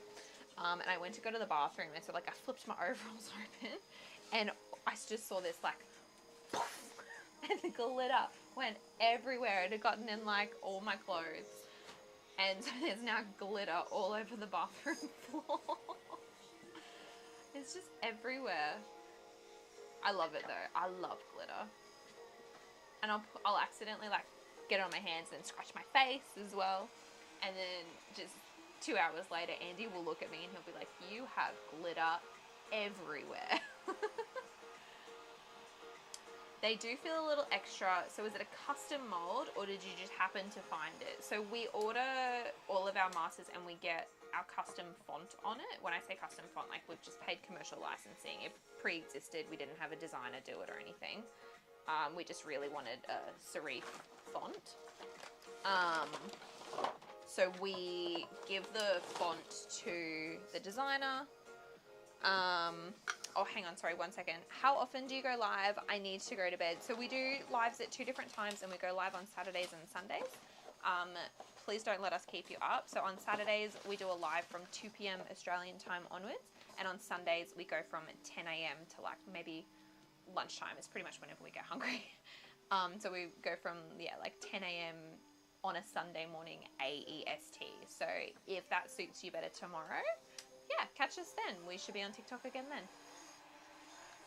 And I went to go to the bathroom, and so like I flipped my overalls open, and I just saw this like poof, and the glitter went everywhere. It had gotten in like all my clothes, and so there's now glitter all over the bathroom floor. It's just everywhere. I love it though. I love glitter, and I'll accidentally like get it on my hands and scratch my face as well, and then just 2 hours later, Andy will look at me and he'll be like, "You have glitter everywhere." They do feel a little extra. So is it a custom mold or did you just happen to find it? So we order all of our masters and we get our custom font on it. When I say custom font, like we've just paid commercial licensing. It pre-existed. We didn't have a designer do it or anything. We just really wanted a serif font. So we give the font to the designer. Oh, hang on, sorry, 1 second. How often do you go live? I need to go to bed. So we do lives at 2 different times and we go live on Saturdays and Sundays. Please don't let us keep you up. So on Saturdays, we do a live from 2 p.m. Australian time onwards. And on Sundays, we go from 10 a.m. to like maybe lunchtime. It's pretty much whenever we get hungry. So we go from, yeah, like 10 a.m. on a Sunday morning AEST. So if that suits you better tomorrow, yeah, catch us then. We should be on TikTok again then.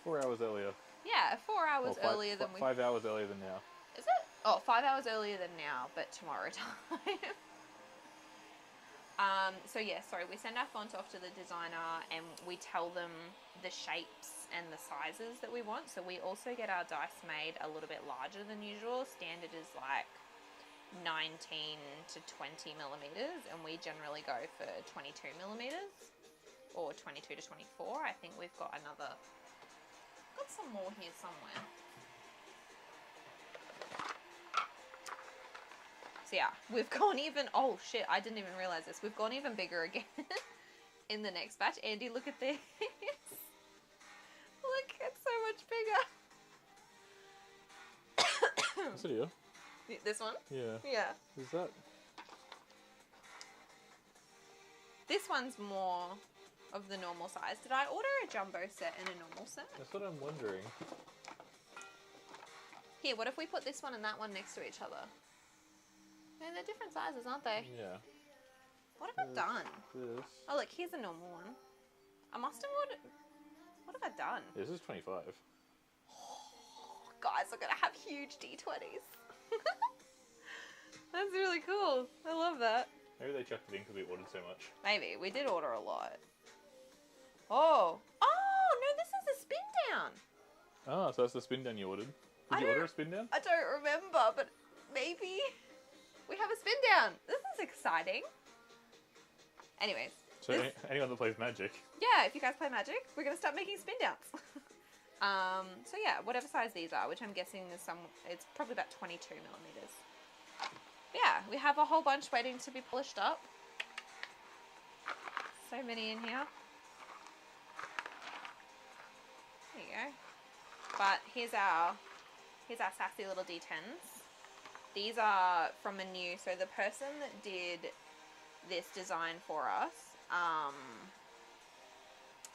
4 hours earlier. Yeah, 4 hours Or earlier than we... 5 hours earlier than now. Is it? Oh, 5 hours earlier than now, but tomorrow time. So yeah, sorry, we send our font off to the designer and we tell them the shapes and the sizes that we want. So we also get our dice made a little bit larger than usual. Standard is like 19 to 20 millimeters, and we generally go for 22 millimeters or 22 to 24. I think we've got some more here somewhere. So yeah, we've gone even, oh shit, I didn't even realize this. We've gone even bigger again in the next batch. Andy, look at this. Look, it's so much bigger. Is it here? This one? Yeah. Yeah. Is that? This one's more of the normal size. Did I order a jumbo set and a normal set? That's what I'm wondering. Here, what if we put this one and that one next to each other? Yeah, they're different sizes, aren't they? Yeah. What have I done? This. Oh, look, here's a normal one. I must have ordered... What have I done? This is 25. Guys, we're going to have huge D20s. That's really cool. I love that. Maybe they chucked it in because we ordered so much. Maybe. We did order a lot. Oh. Oh, no, this is a spin down. Ah, so that's the spin down you ordered. Did you order a spin down? I don't remember, but maybe we have a spin down. This is exciting. Anyways. So anyone that plays Magic. Yeah, if you guys play Magic, we're going to start making spin downs. So yeah, whatever size these are, which I'm guessing is it's probably about 22 millimeters. Yeah, we have a whole bunch waiting to be polished up. So many in here. There you go. But here's our sassy little D10s. These are from a new, so the person that did this design for us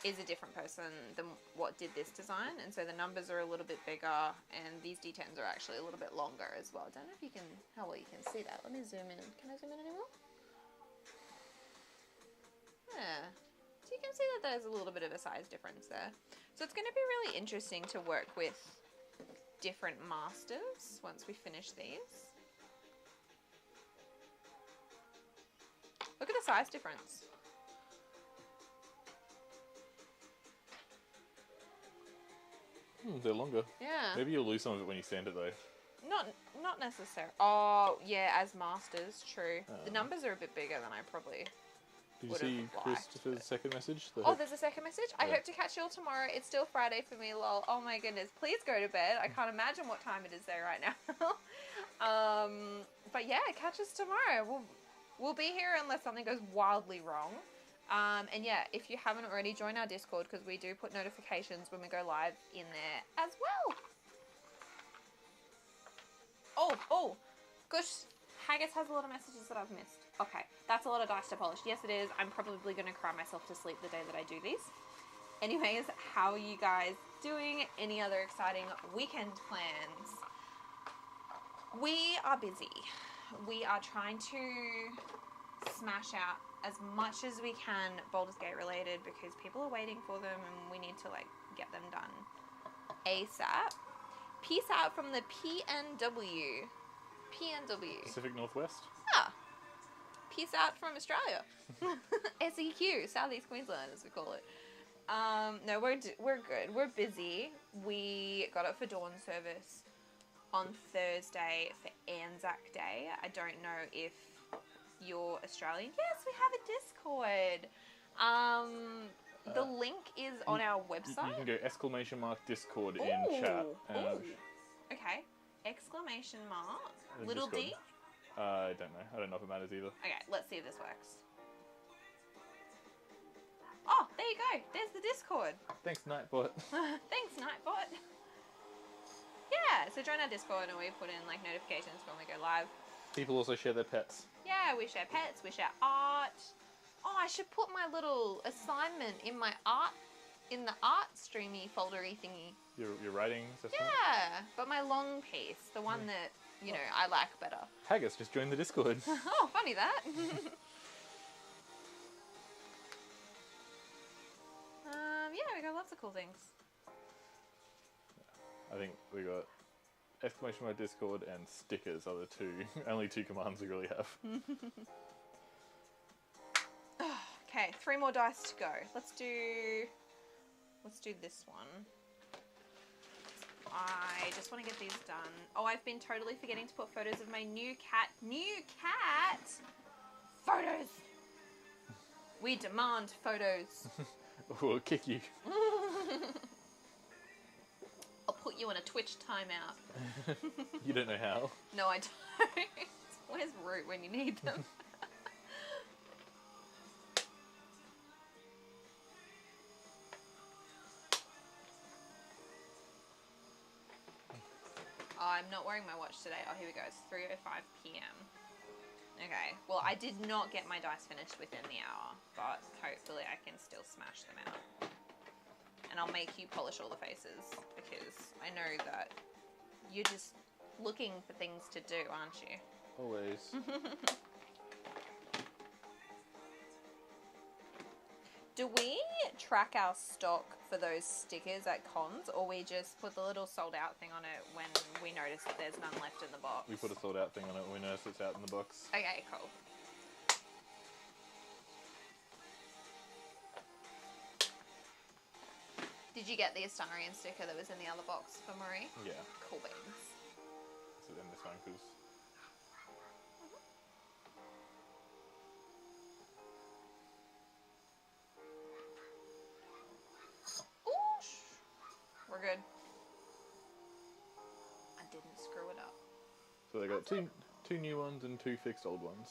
is a different person than what did this design, and so the numbers are a little bit bigger, and these D10s are actually a little bit longer as well. I don't know if you can, how well you can see that. Let me zoom in. Can I zoom in anymore? Yeah. So you can see that there's a little bit of a size difference there. So it's going to be really interesting to work with different masters once we finish these. Look at the size difference. They're longer. Yeah. Maybe you'll lose some of it when you sand it though. Not necessarily. Oh, yeah, as masters, true. The numbers are a bit bigger than I probably Did you would see have liked, Christopher's but... second message? Oh, there's a second message? I Yeah. hope to catch you all tomorrow. It's still Friday for me, lol. Oh my goodness. Please go to bed. I can't imagine what time it is there right now. But yeah, catch us tomorrow. We'll be here unless something goes wildly wrong. And yeah, if you haven't already, join our Discord because we do put notifications when we go live in there as well. Oh, gosh, Haggis has a lot of messages that I've missed. Okay, that's a lot of dice to polish. Yes, it is. I'm probably going to cry myself to sleep the day that I do these. Anyways, how are you guys doing? Any other exciting weekend plans? We are busy. We are trying to smash out as much as we can Baldur's Gate related because people are waiting for them and we need to like get them done ASAP. Peace out from the PNW. Pacific Northwest? Ah. Peace out from Australia. SEQ, Southeast Queensland as we call it. No, we're good. We're busy. We got it for dawn service on Thursday for Anzac Day. I don't know if you're Australian. Yes, we have a Discord. The link is on our website. You can go !Discord in chat. Okay. Exclamation mark. And Little Discord. D. I don't know. I don't know if it matters either. Okay, let's see if this works. Oh, there you go. There's the Discord. Thanks, Nightbot. Thanks, Nightbot. Yeah, so join our Discord and we put in like notifications when we go live. People also share their pets. Yeah, we share pets, we share art. Oh, I should put my little assignment in my art, in the art streamy foldery thingy. Your writing assessment? Yeah, but my long piece, the one that, you know, I like better. Haggis, just join the Discord. Oh, funny that. Yeah, we got lots of cool things. I think we got exclamation mark Discord and stickers are the two, only two commands we really have. Okay, 3 more dice to go. Let's do this one. I just want to get these done. Oh, I've been totally forgetting to put photos of my new cat. New cat? Photos! We demand photos. We'll kick you. I'll put you in a Twitch timeout. You don't know how. No, I don't. Where's Root when you need them? Oh, I'm not wearing my watch today. Oh, here we go. It's 3:05 p.m. Okay. Well, I did not get my dice finished within the hour, but hopefully I can still smash them out. And I'll make you polish all the faces because I know that you're just looking for things to do, aren't you? Always. Do we track our stock for those stickers at cons, or we just put the little sold out thing on it when we notice that there's none left in the box? We put a sold out thing on it when we notice it's out in the box. Okay, cool. Did you get the Astarian sticker that was in the other box for Marie? Yeah. Cool beans. So then this one, because We're good. I didn't screw it up. so they got two new ones and 2 fixed old ones.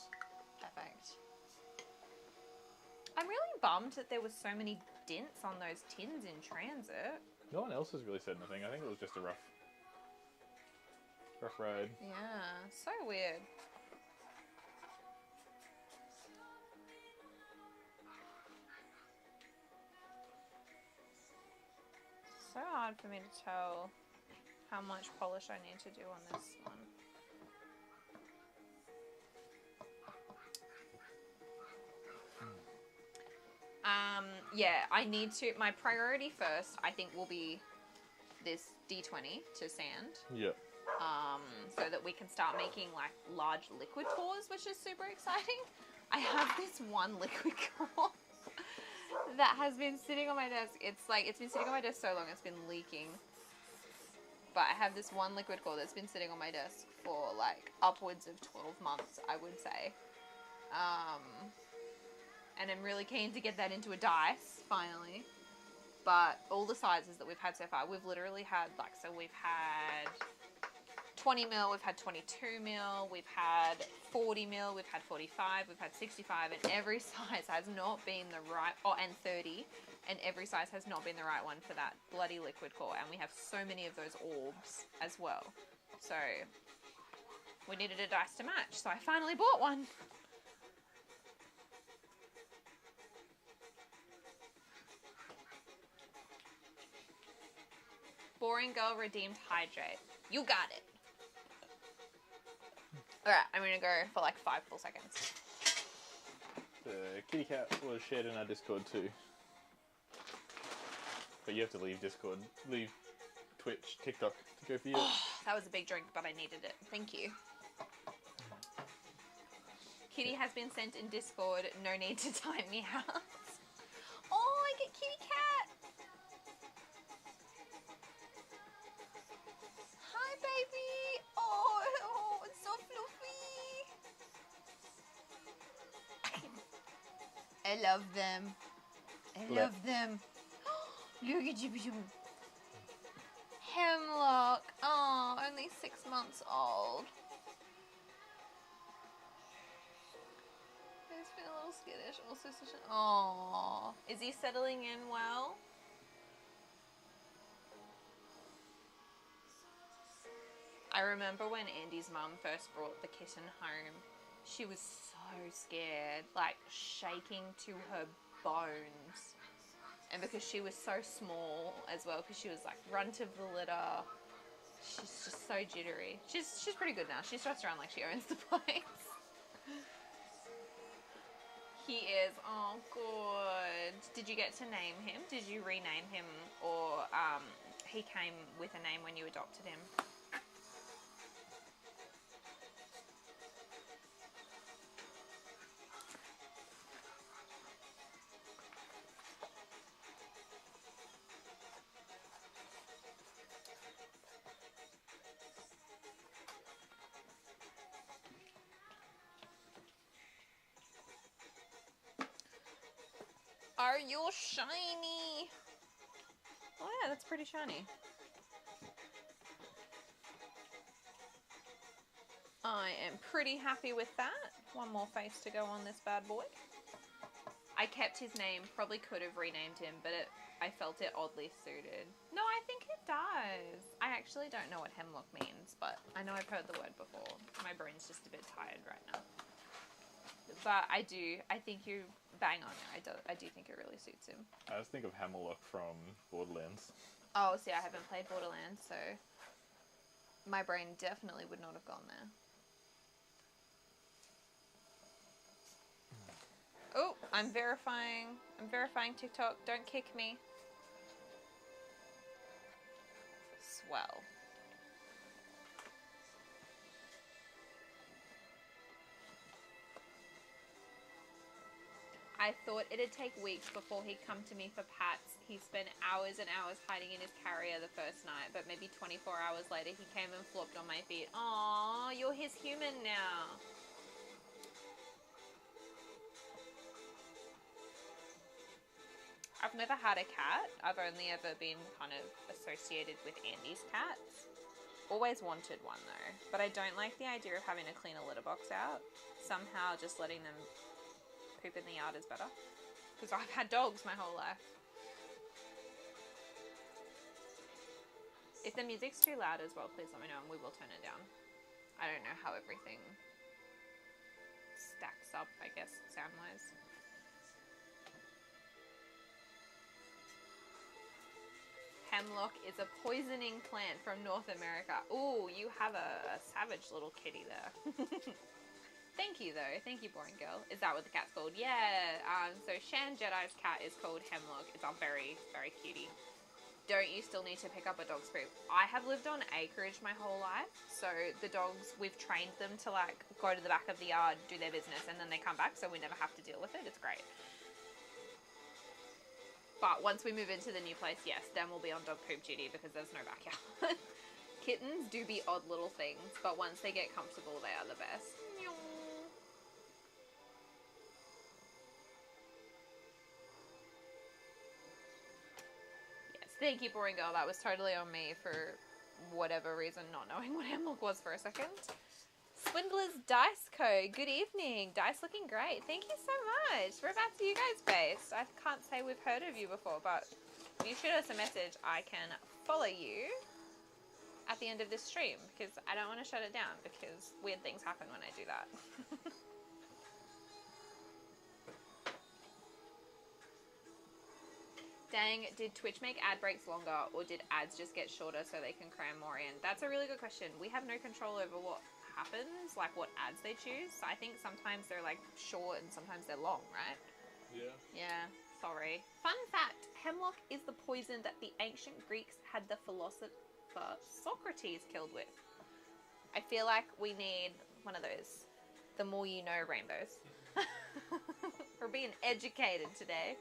Perfect. I'm really bummed that there was so many dents on those tins in transit. No one else has really said anything. I think it was just a rough ride. Yeah, so weird. So hard for me to tell how much polish I need to do on this one. Yeah, I need to, my priority first, I think, will be this D20 to sand. Yep. So that we can start making like large liquid cores, which is super exciting. I have this one liquid core that has been sitting on my desk. It's been sitting on my desk so long it's been leaking. But I have this one liquid core that's been sitting on my desk for like upwards of 12 months, I would say. And I'm really keen to get that into a dice, finally. But all the sizes that we've had so far, we've literally had, like, so we've had 20 mil, we've had 22 mil, we've had 40 mil, we've had 45, we've had 65, and every size has not been the right, and 30, and every size has not been the right one for that bloody liquid core. And we have so many of those orbs as well. So we needed a dice to match, so I finally bought one. Boring girl redeemed hydrate. You got it. Alright, I'm gonna go for like 5 full seconds. The kitty cat was shared in our Discord too. But you have to leave Discord, leave Twitch, TikTok to go for you. Oh, that was a big drink, but I needed it. Thank you. Kitty has been sent in Discord. No need to time me out. Oh, I get kitty cat. Hi, baby. Oh, it's so fluffy. I love them. I love them. Look at you. Hemlock. Oh, only 6 months old. He's been a little skittish. Also such an... Aww. Is he settling in well? I remember when Andy's mum first brought the kitten home, she was so scared, like shaking to her bones. And because she was so small as well, because she was like runt of the litter, she's just so jittery. She's pretty good now. She struts around like she owns the place. He is. Oh, good. Did you get to name him? Did you rename him? Or he came with a name when you adopted him. Are you shiny? Oh yeah, that's pretty shiny. I am pretty happy with that. One more face to go on this bad boy. I kept his name, probably could have renamed him, but I felt it oddly suited. No, I think it does. I actually don't know what hemlock means, but I know I've heard the word before. My brain's just a bit tired right now. But I think you bang on it. I do think it really suits him. I just think of Hammerlock from Borderlands. Oh, see, I haven't played Borderlands, so my brain definitely would not have gone there. Oh, I'm verifying TikTok. Don't kick me. Swell. I thought it'd take weeks before he'd come to me for pats. He spent hours and hours hiding in his carrier the first night, but maybe 24 hours later he came and flopped on my feet. Aww, you're his human now. I've never had a cat. I've only ever been kind of associated with Andy's cats. Always wanted one though, but I don't like the idea of having to clean a litter box out. Somehow just letting them poop in the yard is better. Because I've had dogs my whole life. If the music's too loud as well, please let me know and we will turn it down. I don't know how everything stacks up, I guess, sound-wise. Hemlock is a poisoning plant from North America. Ooh, you have a savage little kitty there. Thank you, though. Thank you, boring girl. Is that what the cat's called? Yeah. So Shan Jedi's cat is called Hemlock. It's a very, very cutie. Don't you still need to pick up a dog's poop? I have lived on acreage my whole life. So the dogs, we've trained them to like go to the back of the yard, do their business, and then they come back. So we never have to deal with it. It's great. But once we move into the new place, yes, then we'll be on dog poop duty because there's no backyard. Kittens do be odd little things, but once they get comfortable, they are the best. Yes, thank you, boring girl. That was totally on me for whatever reason, not knowing what Hemlock was for a second. Swindler's Dice Co. Good evening. Dice looking great. Thank you so much. Whereabouts are you guys based? I can't say we've heard of you before, but if you shoot us a message, I can follow you at the end of this stream because I don't want to shut it down because weird things happen when I do that. Dang, did Twitch make ad breaks longer or did ads just get shorter so they can cram more in? That's a really good question. We have no control over what happens, like what ads they choose. So I think sometimes they're like short and sometimes they're long, right? Yeah, sorry. Fun fact, hemlock is the poison that the ancient Greeks had the philosopher Socrates killed with. I feel like we need one of those the more you know rainbows. We're being educated today.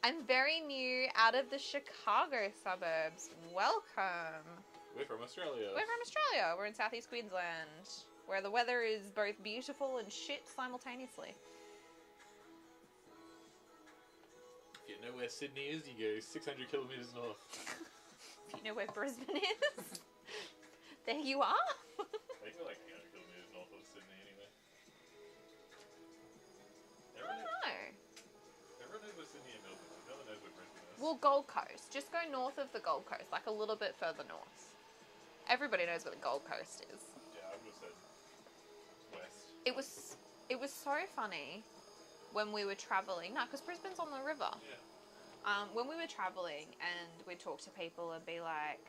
I'm very new out of the Chicago suburbs. Welcome. We're from Australia. We're from Australia. We're in southeast Queensland, where the weather is both beautiful and shit simultaneously. If you know where Sydney is, you go 600 kilometres north. If you know where Brisbane is, there you are. I think we're like 800 kilometres north of Sydney anyway. I don't know. Everyone knows where Sydney and Melbourne is. No one knows where Brisbane is. Well, Gold Coast. Just go north of the Gold Coast, like a little bit further north. Everybody knows where the Gold Coast is. Yeah, I would have said west. It was so funny when we were travelling. No, because Brisbane's on the river. Yeah. When we were travelling and we'd talk to people and be like,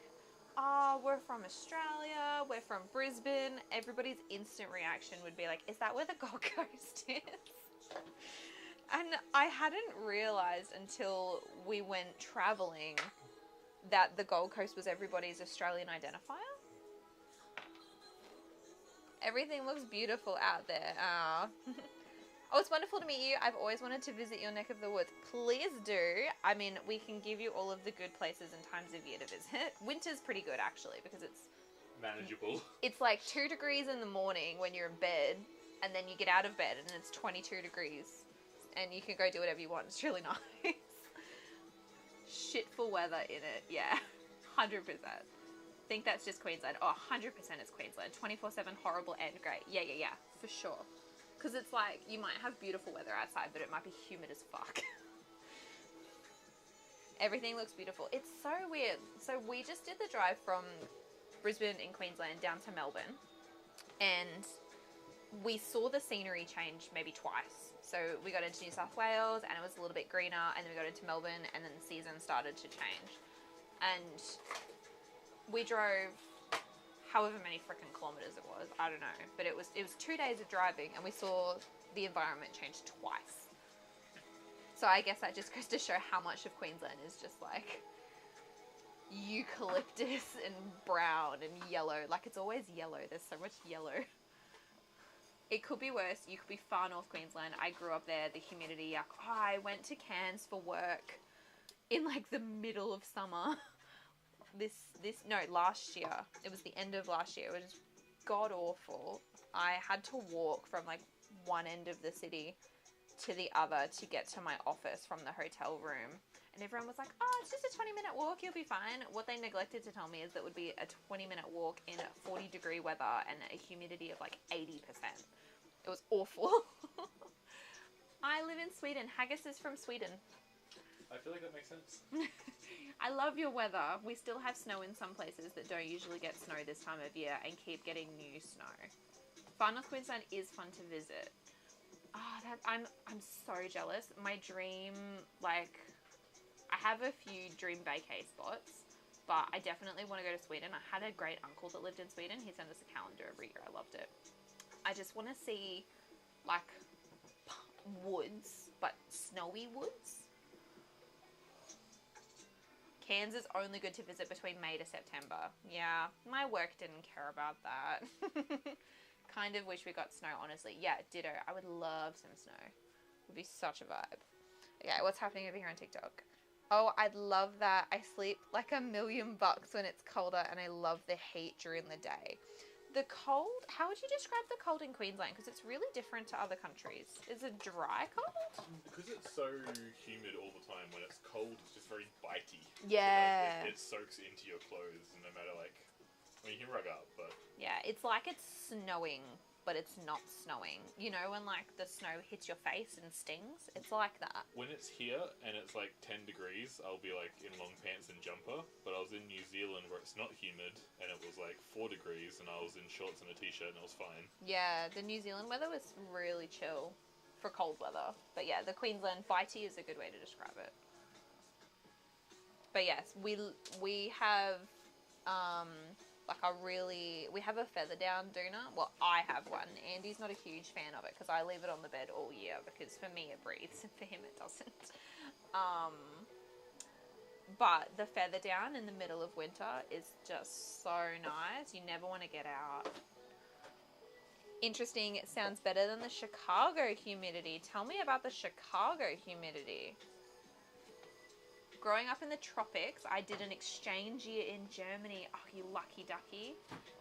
oh, we're from Australia, we're from Brisbane, everybody's instant reaction would be like, is that where the Gold Coast is? And I hadn't realised until we went travelling that the Gold Coast was everybody's Australian identifier. Everything looks beautiful out there. Oh, it's wonderful to meet you. I've always wanted to visit your neck of the woods. Please do. I mean, we can give you all of the good places and times of year to visit. Winter's pretty good, actually, because it's manageable. It's like 2 degrees in the morning when you're in bed, and then you get out of bed and it's 22 degrees, and you can go do whatever you want. It's really nice. Shitful weather in it, yeah. 100%. Think that's just Queensland. Oh, 100% it's Queensland. 24/7 horrible and great. Yeah, for sure. Because it's like, you might have beautiful weather outside, but it might be humid as fuck. Everything looks beautiful. It's so weird. So we just did the drive from Brisbane in Queensland down to Melbourne, and we saw the scenery change maybe twice. So we got into New South Wales and it was a little bit greener, and then we got into Melbourne and then the season started to change. And we drove however many freaking kilometers it was, I don't know, but it was 2 days of driving and we saw the environment change twice. So I guess that just goes to show how much of Queensland is just like eucalyptus and brown and yellow. Like, it's always yellow. There's so much yellow. It could be worse. You could be far north Queensland. I grew up there. The humidity. Like, I went to Cairns for work in like the middle of summer. Last year. It was the end of last year. It was god awful. I had to walk from like one end of the city to the other to get to my office from the hotel room. And everyone was like, oh, it's just a 20-minute walk, you'll be fine. What they neglected to tell me is that it would be a 20-minute walk in 40-degree weather and a humidity of like 80%. It was awful. I live in Sweden. Haggis is from Sweden. I feel like that makes sense. I love your weather. We still have snow in some places that don't usually get snow this time of year and keep getting new snow. Far North Queensland is fun to visit. I'm so jealous. My dream, like, I have a few dream vacay spots, but I definitely want to go to Sweden. I had a great uncle that lived in Sweden. He sent us a calendar every year. I loved it. I just want to see, like, woods, but snowy woods. Cairns is only good to visit between May to September. Yeah, my work didn't care about that. Kind of wish we got snow, honestly. Yeah, ditto. I would love some snow. It would be such a vibe. Okay, what's happening over here on TikTok? Oh, I'd love that. I sleep like $1,000,000 when it's colder, and I love the heat during the day. The cold, how would you describe the cold in Queensland? Because it's really different to other countries. Is it dry cold? Because it's so humid all the time, when it's cold, it's just very bitey. Yeah. It soaks into your clothes, no matter, like, I mean, you can rug up, but... Yeah, it's like it's snowing, but it's not snowing. You know, when, like, the snow hits your face and stings? It's like that. When it's here and it's, like, 10 degrees, I'll be, like, in long pants and jumper. But I was in New Zealand where it's not humid and it was, like, 4 degrees and I was in shorts and a t-shirt and it was fine. Yeah, the New Zealand weather was really chill for cold weather. But yeah, the Queensland bitey is a good way to describe it. But yes, we have... we have a feather down doona. Well, I have one. Andy's not a huge fan of it because I leave it on the bed all year because for me it breathes and for him it doesn't. But the feather down in the middle of winter is just so nice. You never want to get out. Interesting. It sounds better than the Chicago humidity. Tell me about the Chicago humidity. Growing up in the tropics, I did an exchange year in Germany. Oh, you lucky ducky.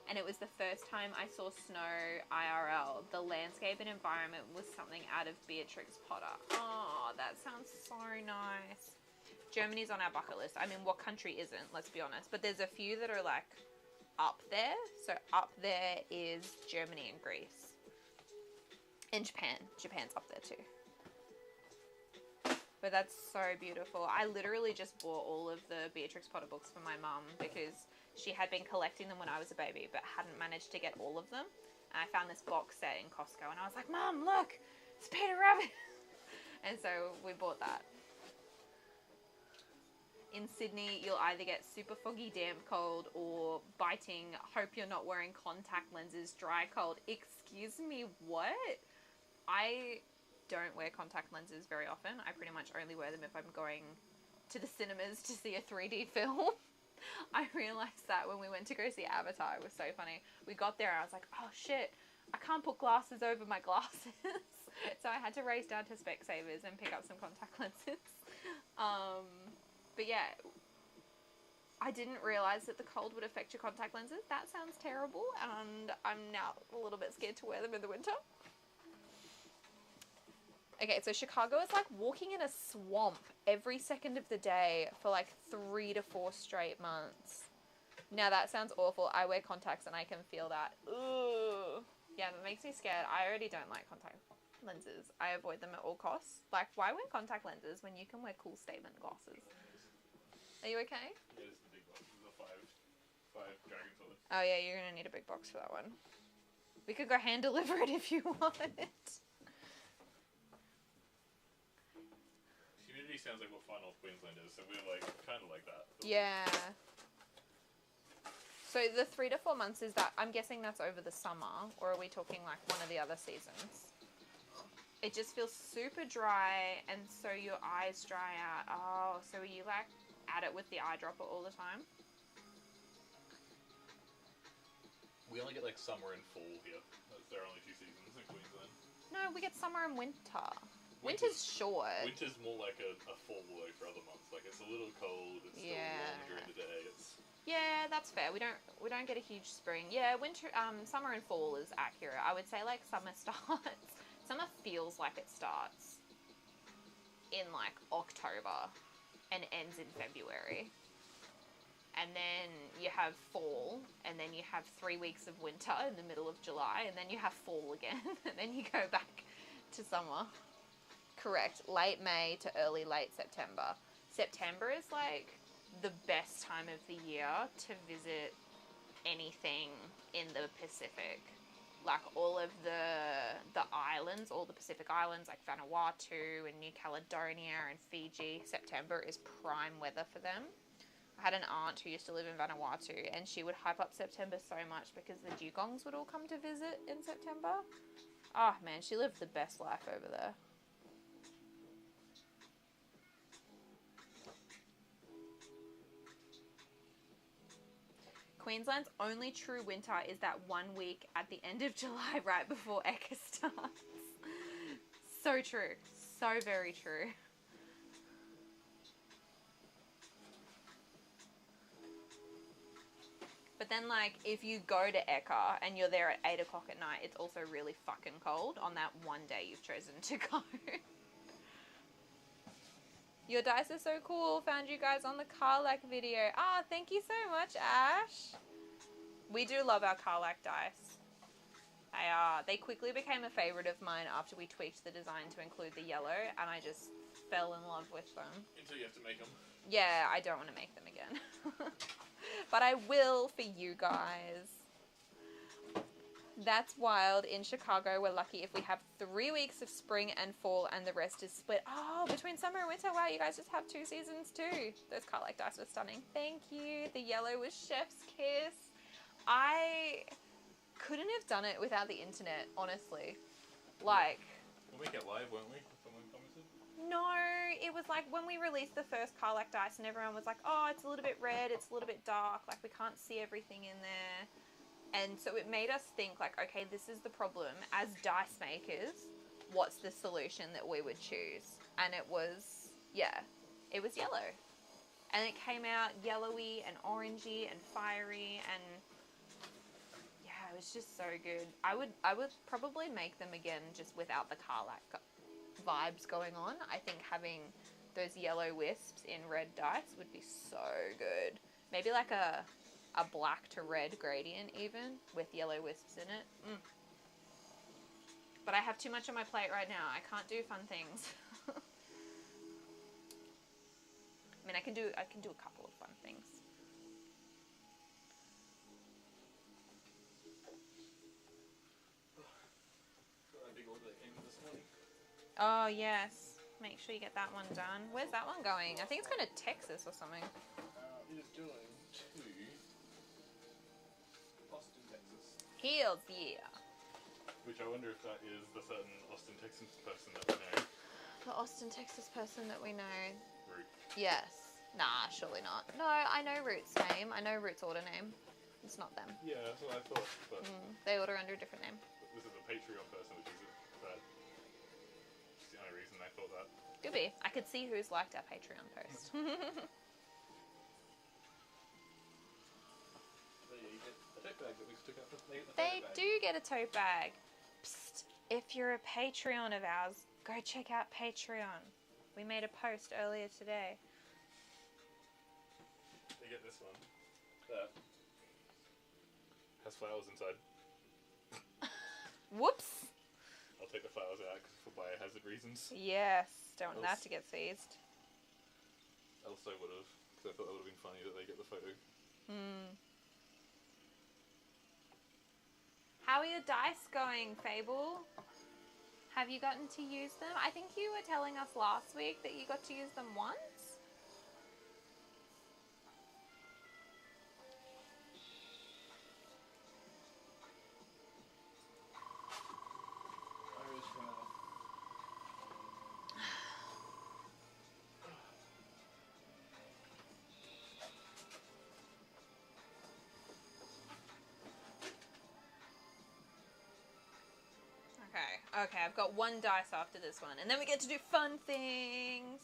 And it was the first time I saw snow IRL. The landscape and environment was something out of Beatrix Potter. Oh, that sounds so nice. Germany's on our bucket list. I mean, what country isn't, let's be honest. But there's a few that are like up there. So up there is Germany and Greece. And Japan. Japan's up there too. But that's so beautiful. I literally just bought all of the Beatrix Potter books for my mum because she had been collecting them when I was a baby but hadn't managed to get all of them. And I found this box set in Costco and I was like, Mum, look, it's Peter Rabbit. And so we bought that. In Sydney, you'll either get super foggy, damp cold or biting, hope you're not wearing contact lenses, dry cold. Excuse me, what? I don't wear contact lenses very often. I pretty much only wear them if I'm going to the cinemas to see a 3D film. I realised that when we went to go see Avatar. It was so funny. We got there and I was like, oh shit, I can't put glasses over my glasses. So I had to race down to Specsavers and pick up some contact lenses. But yeah, I didn't realise that the cold would affect your contact lenses. That sounds terrible, and I'm now a little bit scared to wear them in the winter. Okay, so Chicago is like walking in a swamp every second of the day for like 3 to 4 straight months. Now that sounds awful. I wear contacts and I can feel that. Ooh. Yeah, that makes me scared. I already don't like contact lenses. I avoid them at all costs. Like, why wear contact lenses when you can wear cool statement glasses? Are you okay? Yeah, it's the big box. This is a five dragon sword. Oh yeah, you're gonna need a big box for that one. We could go hand deliver it if you want. Humidity sounds like what Far North Queensland is, so we're like kind of like that. Yeah. So the 3 to 4 months, is that, I'm guessing that's over the summer, or are we talking like one of the other seasons? It just feels super dry, and so your eyes dry out. Oh, so are you like at it with the eyedropper all the time? We only get like summer and fall here. There are only 2 seasons in Queensland. No, we get summer and winter. Winter's short. Winter's more like a fall blow for other months. Like, it's a little cold, it's still warm during the day. Yeah, that's fair. We don't get a huge spring. Yeah, winter, summer and fall is accurate. I would say like summer starts. Summer feels like it starts in like October and ends in February. And then you have fall, and then you have 3 weeks of winter in the middle of July, and then you have fall again, and then you go back to summer. Correct. Late May to late September. September is like the best time of the year to visit anything in the Pacific. Like all of the islands, all the Pacific islands like Vanuatu and New Caledonia and Fiji. September is prime weather for them. I had an aunt who used to live in Vanuatu, and she would hype up September so much because the dugongs would all come to visit in September. Oh man, she lived the best life over there. Queensland's only true winter is that 1 week at the end of July right before Eka starts. So true. So very true. But then, like, if you go to Eka and you're there at 8 o'clock at night, it's also really fucking cold on that one day you've chosen to go. Your dice are so cool. Found you guys on the Carlac video. Ah, thank you so much, Ash. We do love our Carlac dice. They quickly became a favorite of mine after we tweaked the design to include the yellow, and I just fell in love with them. Until you have to make them. Yeah, I don't want to make them again. But I will for you guys. That's wild. In Chicago, we're lucky if we have 3 weeks of spring and fall and the rest is split. Oh, between summer and winter. Wow, you guys just have 2 seasons too. Those Carlac dice were stunning. Thank you. The yellow was Chef's Kiss. I couldn't have done it without the internet, honestly. Like... We'll make it live, won't we? Someone commented? No, it was like when we released the first Carlac dice and everyone was like, oh, it's a little bit red, it's a little bit dark, like we can't see everything in there. And so it made us think like, okay, this is the problem. As dice makers, what's the solution that we would choose? And it was, yeah, it was yellow. And it came out yellowy and orangey and fiery, and yeah, it was just so good. I would probably make them again just without the Carlac vibes going on. I think having those yellow wisps in red dice would be so good. Maybe like a black to red gradient even with yellow wisps in it. But I have too much on my plate right now. I can't do fun things. I mean, I can do a couple of fun things. Got a big order that came in this morning. Oh yes, make sure you get that one done. Where's that one going? I think it's going to Texas or something. It is going to Austin, Texas. Heels, yeah. Which I wonder if that is the certain Austin, Texas person that we know. The Austin, Texas person that we know. Rude. Yes. Nah, surely not. No, I know Root's name. I know Root's order name. It's not them. Yeah, that's what I thought. But They order under a different name. this is a Patreon person, which is that. That's the only reason I thought that. Could be. I could see who's liked our Patreon post. So yeah, you get a tote bag that we took out. They do get a tote bag. Psst. If you're a Patreon of ours, go check out Patreon. We made a post earlier today. They get this one. That has flowers inside. Whoops. I'll take the flowers out for biohazard reasons. Yes. Don't want that to get seized. Else I would have, because I thought that would have been funny that they get the photo. How are your dice going, Fable? Have you gotten to use them? I think you were telling us last week that you got to use them once. Okay, I've got one dice after this one, and then we get to do fun things.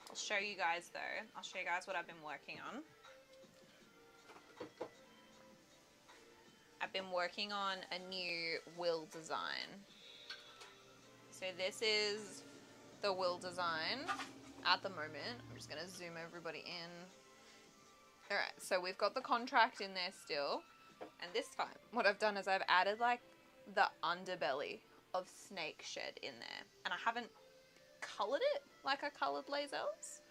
I'll show you guys though. I'll show you guys what I've been working on. I've been working on a new will design. So this is the will design at the moment. I'm just going to zoom everybody in. Alright, so we've got the contract in there still. And this time, what I've done is I've added like the underbelly of Snake Shed in there. And I haven't coloured it like I coloured lasers.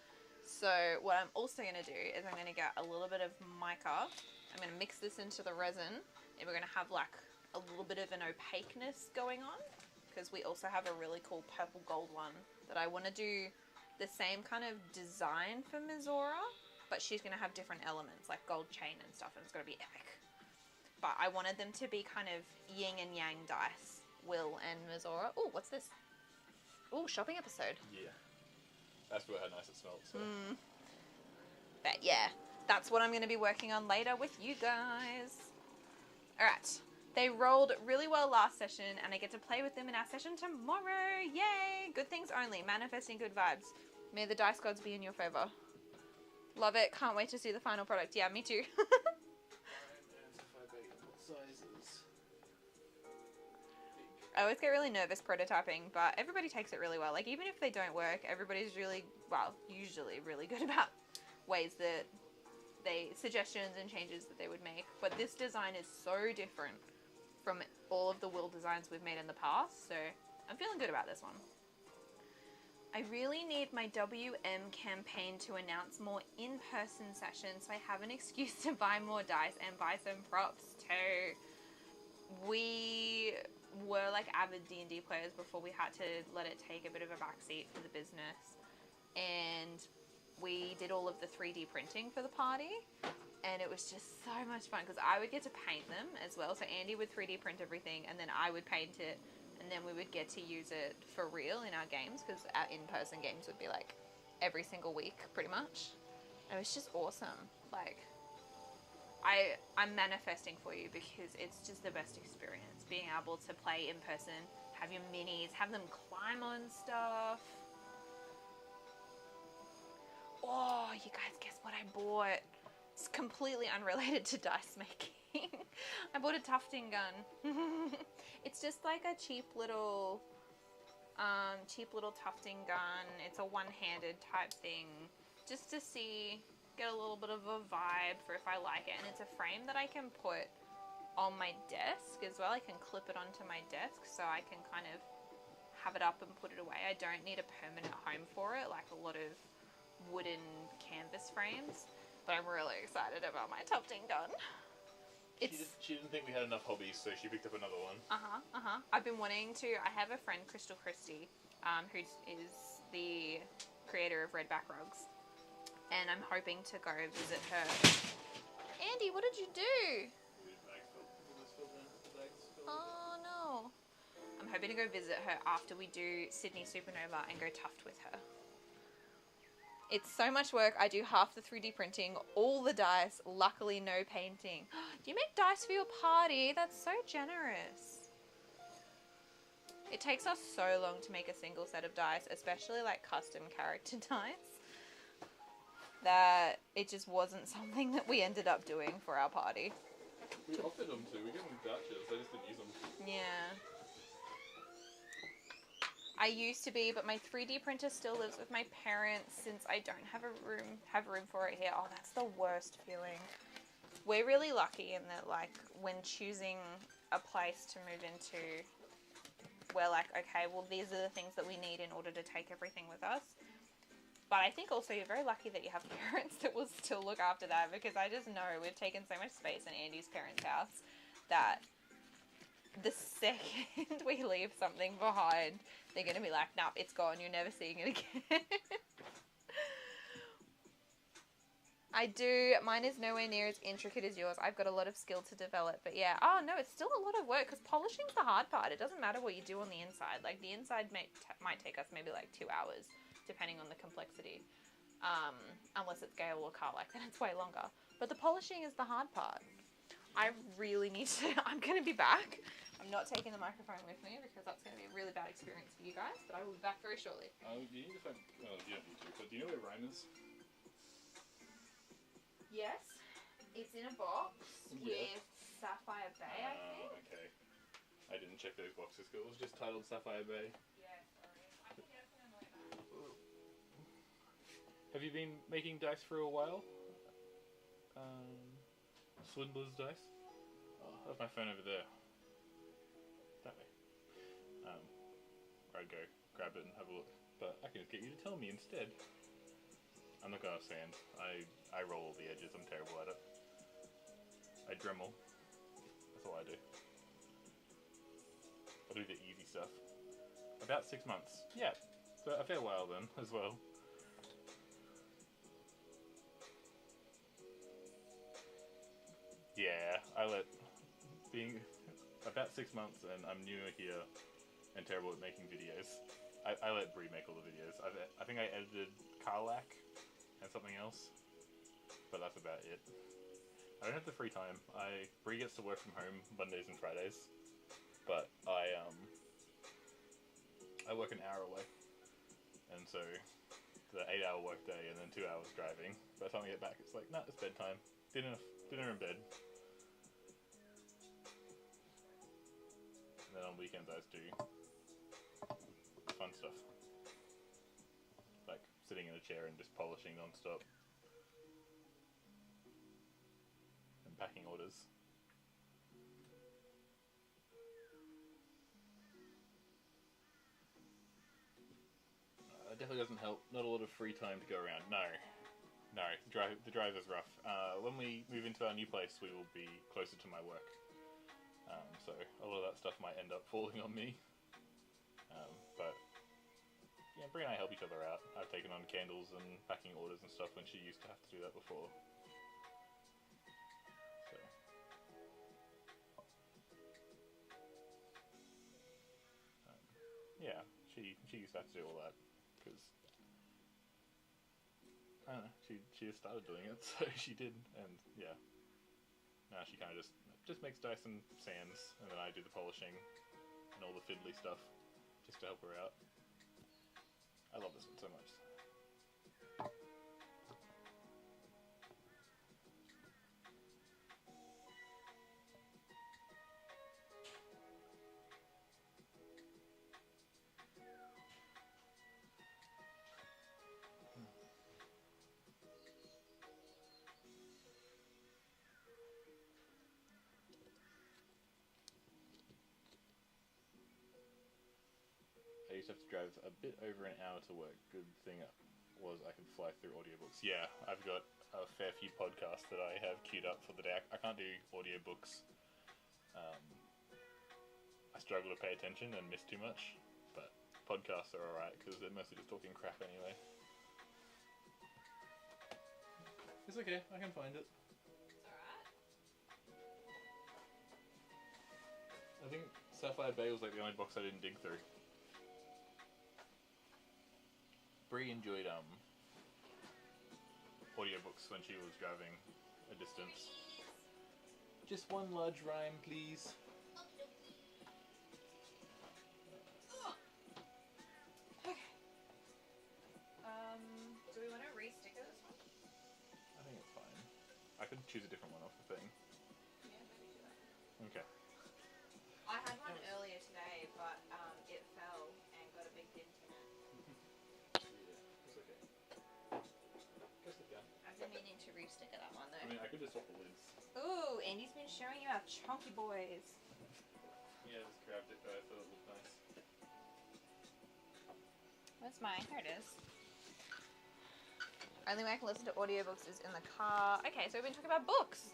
So what I'm also going to do is I'm going to get a little bit of mica. I'm going to mix this into the resin. And we're going to have like a little bit of an opaqueness going on. Because we also have a really cool purple gold one that I want to do the same kind of design for Mizora, but she's going to have different elements like gold chain and stuff, and it's going to be epic. But I wanted them to be kind of yin and yang dice, Will and Mizora. Oh, what's this? Oh, shopping episode. Yeah. That's how nice it smells. So. But yeah, that's what I'm going to be working on later with you guys. Alright. They rolled really well last session, and I get to play with them in our session tomorrow. Yay! Good things only. Manifesting good vibes. May the dice gods be in your favor. Love it. Can't wait to see the final product. Yeah, me too. I always get really nervous prototyping, but everybody takes it really well. Like, even if they don't work, everybody's really, well, usually really good about ways that suggestions and changes that they would make. But this design is so different from all of the will designs we've made in the past, so I'm feeling good about this one. I really need my WM campaign to announce more in-person sessions so I have an excuse to buy more dice and buy some props too. We were like avid D&D players before we had to let it take a bit of a backseat for the business, and we did all of the 3D printing for the party. And it was just so much fun because I would get to paint them as well. So Andy would 3D print everything and then I would paint it. And then we would get to use it for real in our games because our in-person games would be like every single week pretty much. And it was just awesome. Like, I'm manifesting for you because it's just the best experience. Being able to play in person, have your minis, have them climb on stuff. Oh, you guys, guess what I bought? It's completely unrelated to dice making. I bought a tufting gun. It's just like a cheap little tufting gun. It's a one-handed type thing, just to get a little bit of a vibe for if I like it. And it's a frame that I can put on my desk as well. I can clip it onto my desk so I can kind of have it up and put it away. I don't need a permanent home for it like a lot of wooden canvas frames. But I'm really excited about my tufting gun. She didn't think we had enough hobbies, so she picked up another one. I've been wanting to. I have a friend, Crystal Christie, who is the creator of Redback Rugs. and I'm hoping to go visit her. Andy, what did you do? Oh no. I'm hoping to go visit her after we do Sydney Supernova and go tuft with her. It's so much work. I do half the 3D printing, all the dice, luckily no painting. Do you make dice for your party? That's so generous. It takes us so long to make a single set of dice, especially like custom character dice, that it just wasn't something that we ended up doing for our party. We offered them to. We gave them vouchers. They just didn't use them. Yeah. I used to be, but my 3D printer still lives with my parents since I don't have room for it here. Oh, that's the worst feeling. We're really lucky in that, like, when choosing a place to move into, we're like, okay, well, these are the things that we need in order to take everything with us. But I think also you're very lucky that you have parents that will still look after that, because I just know we've taken so much space in Andy's parents' house that the second we leave something behind, they're going to be like, nah, it's gone, you're never seeing it again. I do. Mine is nowhere near as intricate as yours. I've got a lot of skill to develop, but yeah. Oh no, it's still a lot of work, because polishing's the hard part. It doesn't matter what you do on the inside. Like, the inside might take us maybe like 2 hours, depending on the complexity. Unless it's Gale or Carlac, then it's way longer. But the polishing is the hard part. I really need to... I'm going to be back. I'm not taking the microphone with me, because that's going to be a really bad experience for you guys, but I will be back very shortly. You need to find... Well, you don't need to, but do you know where Ryan is? Yes, it's in a box with Sapphire Bay, I think. Okay. I didn't check those boxes, because it was just titled Sapphire Bay. Yeah, sorry. I can get it from the way back. Have you been making dice for a while? Swindler's dice? Oh, I have my phone over there. That way. I'd go grab it and have a look. But I can just get you to tell me instead. I'm not gonna sand. I roll all the edges. I'm terrible at it. I Dremel. That's all I do. I do the easy stuff. About 6 months. Yeah. So a fair while then as well. Yeah, being about 6 months, and I'm newer here and terrible at making videos. I let Bree make all the videos. I think I edited Carlac and something else, but that's about it. I don't have the free time. Bree gets to work from home Mondays and Fridays, but I work an hour away, and so the 8-hour work day and then 2 hours driving. By the time I get back, it's like, nah, it's bedtime. Dinner in bed. And then on weekends I just do fun stuff. Like sitting in a chair and just polishing non-stop. And packing orders. It definitely doesn't help. Not a lot of free time to go around. No, the drive is rough. When we move into our new place, we will be closer to my work. So a lot of that stuff might end up falling on me. But yeah, Brie and I help each other out. I've taken on candles and packing orders and stuff when she used to have to do that before. So. Yeah, she used to have to do all that, because I don't know, she just started doing it, so she did, and yeah. Now she kind of just makes dice and sands, and then I do the polishing and all the fiddly stuff, just to help her out. I love this one so much. I used to have to drive a bit over an hour to work. Good thing was I could fly through audiobooks. Yeah, I've got a fair few podcasts that I have queued up for the day. I can't do audiobooks. I struggle to pay attention and miss too much, but podcasts are alright because they're mostly just talking crap anyway. It's okay, I can find it. It's alright. I think Sapphire Bay was like the only box I didn't dig through. Bree enjoyed audiobooks when she was driving a distance. Just one large rhyme, please. Okay. Do we want to re-sticker this one? I think it's fine. I could choose a different one off the thing. Yeah, maybe do that. Okay. I had one earlier today, but it fell and got a big dent in it. Yeah, it's okay. Just sit down. I've been meaning to re-sticker that one though. I mean, I could just swap the lids. Ooh, Andy's been showing you our chunky boys. Yeah, just grabbed it, but I thought it looked nice. Where's mine? Here it is. Only way I can listen to audiobooks is in the car. Okay, so we've been talking about books.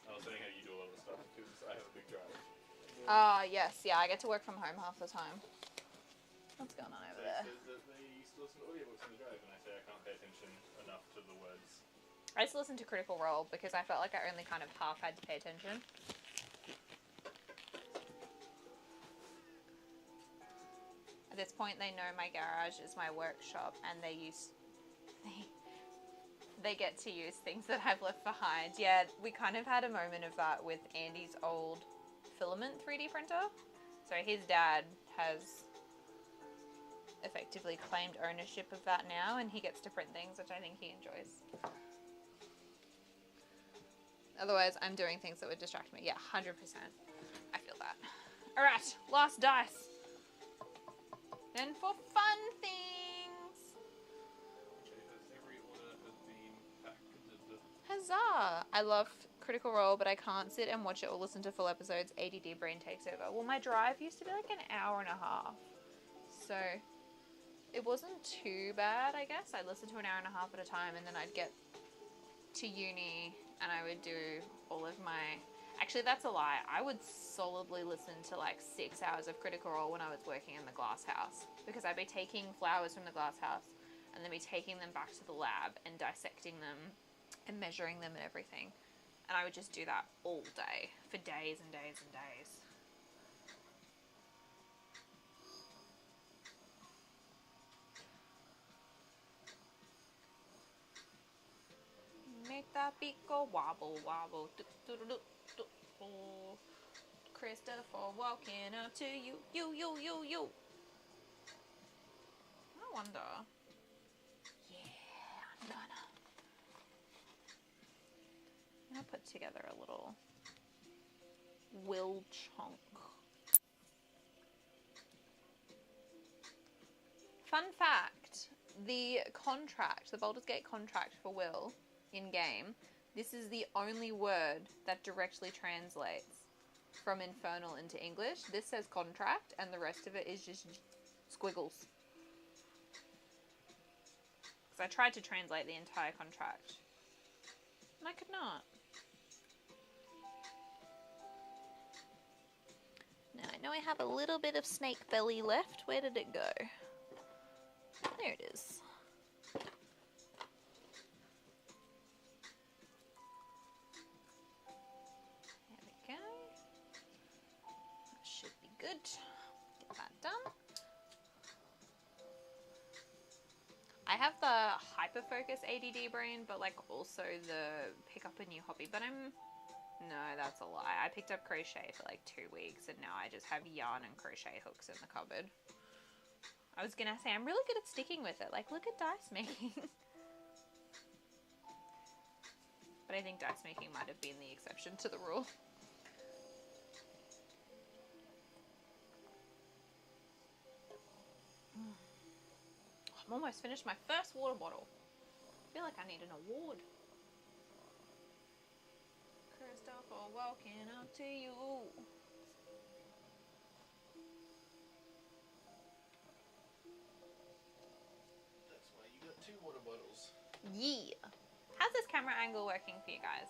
I was saying how you do a lot of stuff because I have a big drive. Yes, yeah, I get to work from home half the time. What's going on over there? They said that they used to listen to audiobooks on the drive, and I say I can't pay attention enough to the words. I used to listen to Critical Role because I felt like I only kind of half had to pay attention. At this point, they know my garage is my workshop, and they get to use things that I've left behind. Yeah, we kind of had a moment of that with Andy's old filament 3D printer. So his dad has effectively claimed ownership of that now, and he gets to print things, which I think he enjoys. Otherwise, I'm doing things that would distract me. Yeah, 100%. I feel that. Alright, last dice. Then for fun things. Every order has been packed. Huzzah! I love Critical Role, but I can't sit and watch it or listen to full episodes. ADD brain takes over. Well, my drive used to be like an hour and a half. So, it wasn't too bad, I guess. I'd listen to an hour and a half at a time, and then I'd get to uni and I would do all of my... Actually, that's a lie. I would solidly listen to like 6 hours of Critical Role when I was working in the glass house, because I'd be taking flowers from the glass house and then be taking them back to the lab and dissecting them and measuring them and everything. And I would just do that all day for days and days and days. Make that beat go wobble, wobble. Do, do, do, do, do. Oh, Christopher walking up to you. You. I wonder. Yeah, I'm gonna put together a little Will chunk. Fun fact, the Baldur's Gate contract for Will in game, this is the only word that directly translates from Infernal into English. This says contract and the rest of it is just squiggles. Because I tried to translate the entire contract and I could not. Now I know I have a little bit of snake belly left. Where did it go? There it is. There we go. That should be good. Get that done. I have the hyperfocus ADD brain, but like also the pick up a new hobby. But no, that's a lie. I picked up crochet for like 2 weeks and now I just have yarn and crochet hooks in the cupboard. I was gonna say, I'm really good at sticking with it. Like, look at dice making. But I think dice making might have been the exception to the rule. I'm almost finished my first water bottle. I feel like I need an award. Christopher walking up to you. That's why you got 2 water bottles. Yeah. How's this camera angle working for you guys?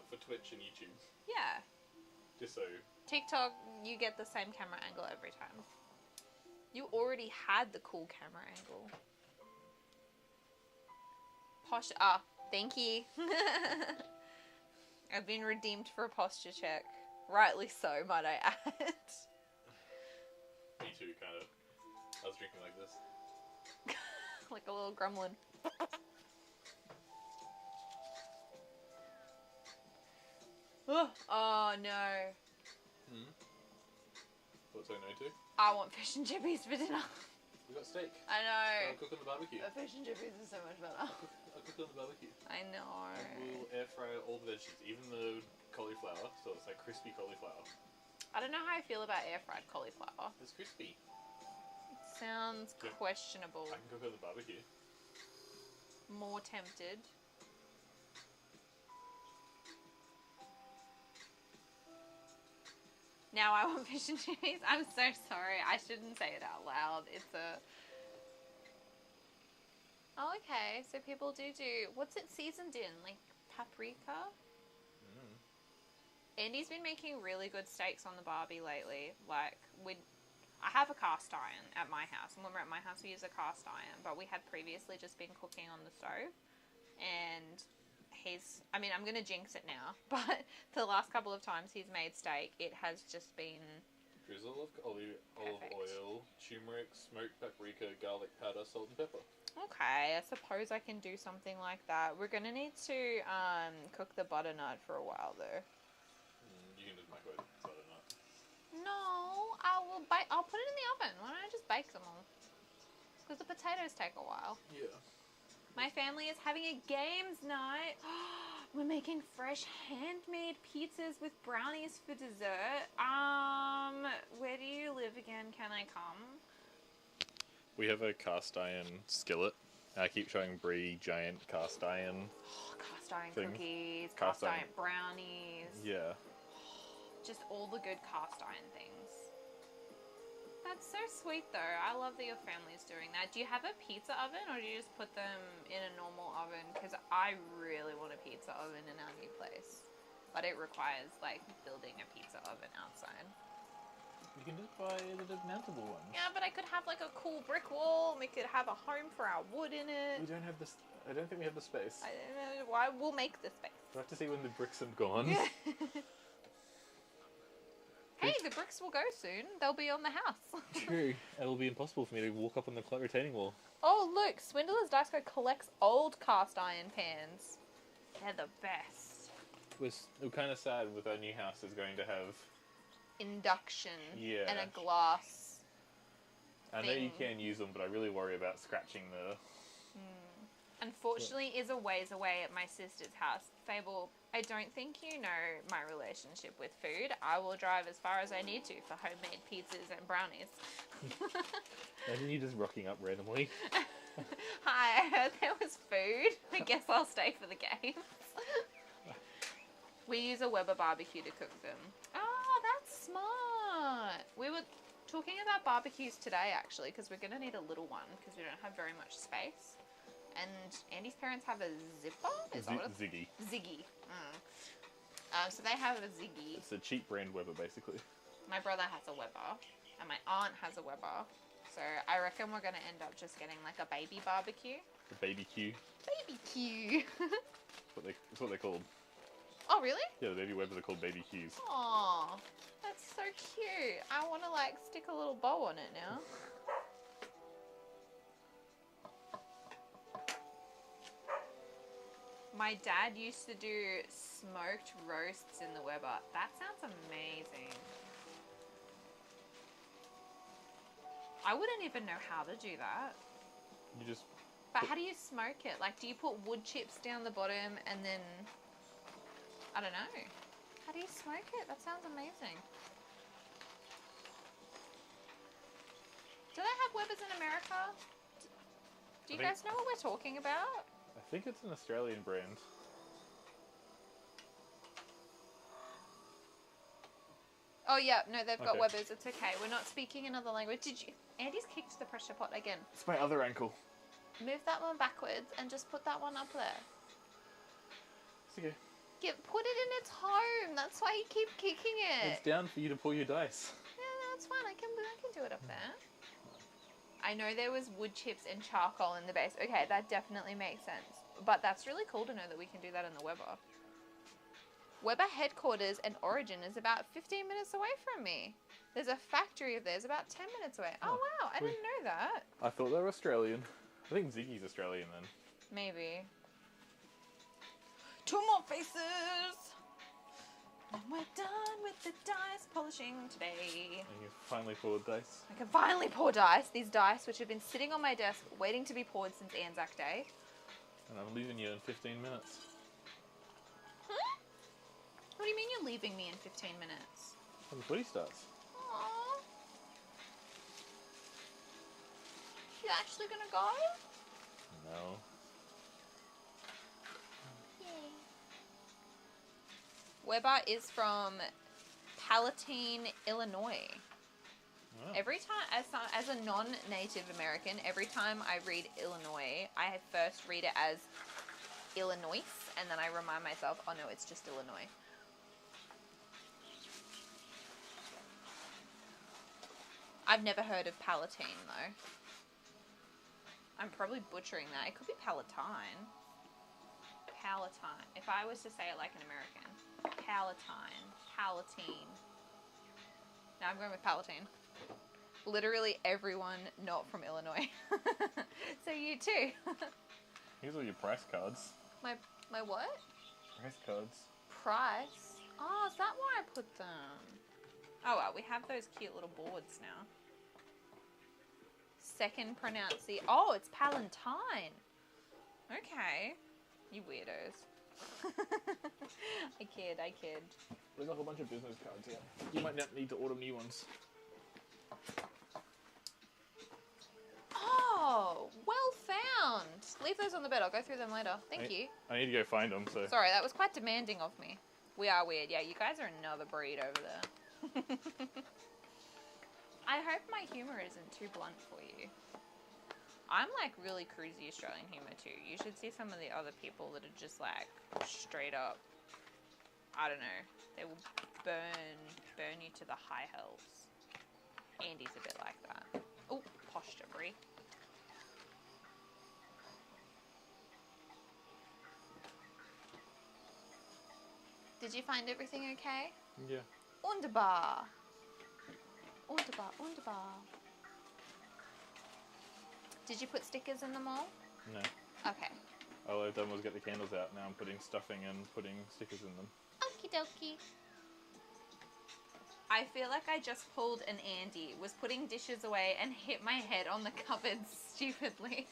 For Twitch and YouTube. Yeah. Just so. TikTok, you get the same camera angle every time. You already had the cool camera angle. Thank you. I've been redeemed for a posture check. Rightly so, might I add. Me too, kind of. I was drinking like this. Like a little gremlin. Oh no. What's I no to? I want fish and chippies for dinner. We got steak. I know. I'll cook on the barbecue. The fish and chippies is so much better. I'll cook on the barbecue. I know. We'll air fry all the veggies, even the cauliflower, so it's like crispy cauliflower. I don't know how I feel about air fried cauliflower. It's crispy. Sounds Yeah. questionable. I can cook on the barbecue. More tempted. Now I want fish and chippies. I'm so sorry. I shouldn't say it out loud. It's a... Oh, okay. So people do... What's it seasoned in? Like paprika? Andy's been making really good steaks on the barbie lately. Like, I have a cast iron at my house. And when we're at my house, we use a cast iron. But we had previously just been cooking on the stove. And I'm going to jinx it now. But the last couple of times he's made steak, it has just been... Drizzle of olive oil, turmeric, smoked paprika, garlic powder, salt and pepper. Okay, I suppose I can do something like that. We're going to need to cook the butternut for a while, though. You can just microwave butternut. No, I'll put it in the oven. Why don't I just bake them all? Because the potatoes take a while. Yeah. My family is having a games night. We're making fresh handmade pizzas with brownies for dessert. Where do you live again? Can I come? We have a cast iron skillet. I keep showing Brie giant cast iron. Cast iron things. Cookies, Cast cast iron iron. brownies. Yeah. Just all the good cast iron things. That's so sweet though. I love that your family's doing that. Do you have a pizza oven or do you just put them in a normal oven? Because I really want a pizza oven in our new place. But it requires like building a pizza oven outside. You can just buy the mountable one. Yeah, but I could have like a cool brick wall. We could have a home for our wood in it. We don't have this. I don't think we have the space. I don't know why. We'll make the space. We'll have to see when the bricks have gone. Hey, the bricks will go soon. They'll be on the house. True. It'll be impossible for me to walk up on the retaining wall. Oh, look. Swindler's Dice Co collects old cast iron pans. They're the best. We're kind of sad with our new house is going to have... Induction. Yeah. And a glass I know you thing. can use them, but I really worry about scratching the... Unfortunately, is a ways away at my sister's house. Fable, I don't think you know my relationship with food. I will drive as far as I need to for homemade pizzas and brownies. Imagine you just rocking up randomly. Hi, I heard there was food. I guess I'll stay for the games. We use a Weber barbecue to cook them. Oh, that's smart. We were talking about barbecues today, actually, because we're going to need a little one because we don't have very much space. And Andy's parents have a zipper? Is that what it's? Ziggy. Ziggy. So they have a Ziggy. It's a cheap brand Weber, basically. My brother has a Weber. And my aunt has a Weber. So I reckon we're going to end up just getting like a baby barbecue. The baby Q. Baby Q. That's what they're called. Oh, really? Yeah, the baby Webers are called baby Qs. Aw, that's so cute. I want to like stick a little bow on it now. My dad used to do smoked roasts in the Weber. That sounds amazing. I wouldn't even know how to do that. You just... But how do you smoke it? Like, do you put wood chips down the bottom and then... I don't know. How do you smoke it? That sounds amazing. Do they have Webers in America? Do you guys know what we're talking about? I think it's an Australian brand. Oh yeah, no, they've got Okay. Webers. It's okay. We're not speaking another language. Did you? Andy's kicked the pressure pot again. It's my other ankle. Move that one backwards and just put that one up there. It's okay. Put it in its home. That's why you keep kicking it. It's down for you to pull your dice. Yeah, no, it's fine. I can do it up there. I know there was wood chips and charcoal in the base. Okay, that definitely makes sense. But that's really cool to know that we can do that in the Weber. Weber headquarters and origin is about 15 minutes away from me. There's a factory of theirs about 10 minutes away. Oh, wow. I didn't know that. I thought they were Australian. I think Ziggy's Australian then. Maybe. 2 more faces! And we're done with the dice polishing today. And you finally poured dice. I can finally pour dice. These dice, which have been sitting on my desk waiting to be poured since Anzac Day. And I'm leaving you in 15 minutes. Hmm? What do you mean you're leaving me in 15 minutes? When the footy starts. Aww. You actually gonna go? No. Yay. Weber is from Palatine, Illinois. Oh. Every time, as a non-native American, every time I read Illinois, I first read it as Illinois, and then I remind myself, oh no, it's just Illinois. I've never heard of Palatine, though. I'm probably butchering that. It could be Palatine. Palatine. If I was to say it like an American. Palatine. Palatine. Now I'm going with Palatine. Literally everyone not from Illinois. So you too. Here's all your price cards. My what? Price cards. Price? Oh, is that why I put them? Oh well, we have those cute little boards now. Second pronunciation. Oh, it's Palantine. Okay. You weirdos. I kid. There's a whole bunch of business cards here. You might not need to order new ones. Oh, well found. Leave those on the bed. I'll go through them later. Thank you. I need to go find them, so... Sorry, that was quite demanding of me. We are weird. Yeah, you guys are another breed over there. I hope my humour isn't too blunt for you. I'm like really cruisy Australian humour too. You should see some of the other people that are just like straight up, I don't know, they will burn you to the high hells. Andy's a bit like that. Oh, posture, Brie. Did you find everything okay? Yeah. Wunderbar. Wunderbar. Did you put stickers in them all? No. Okay. All I've done was get the candles out. Now I'm putting stuffing and putting stickers in them. Okie dokie. I feel like I just pulled an Andy, was putting dishes away and hit my head on the cupboards stupidly.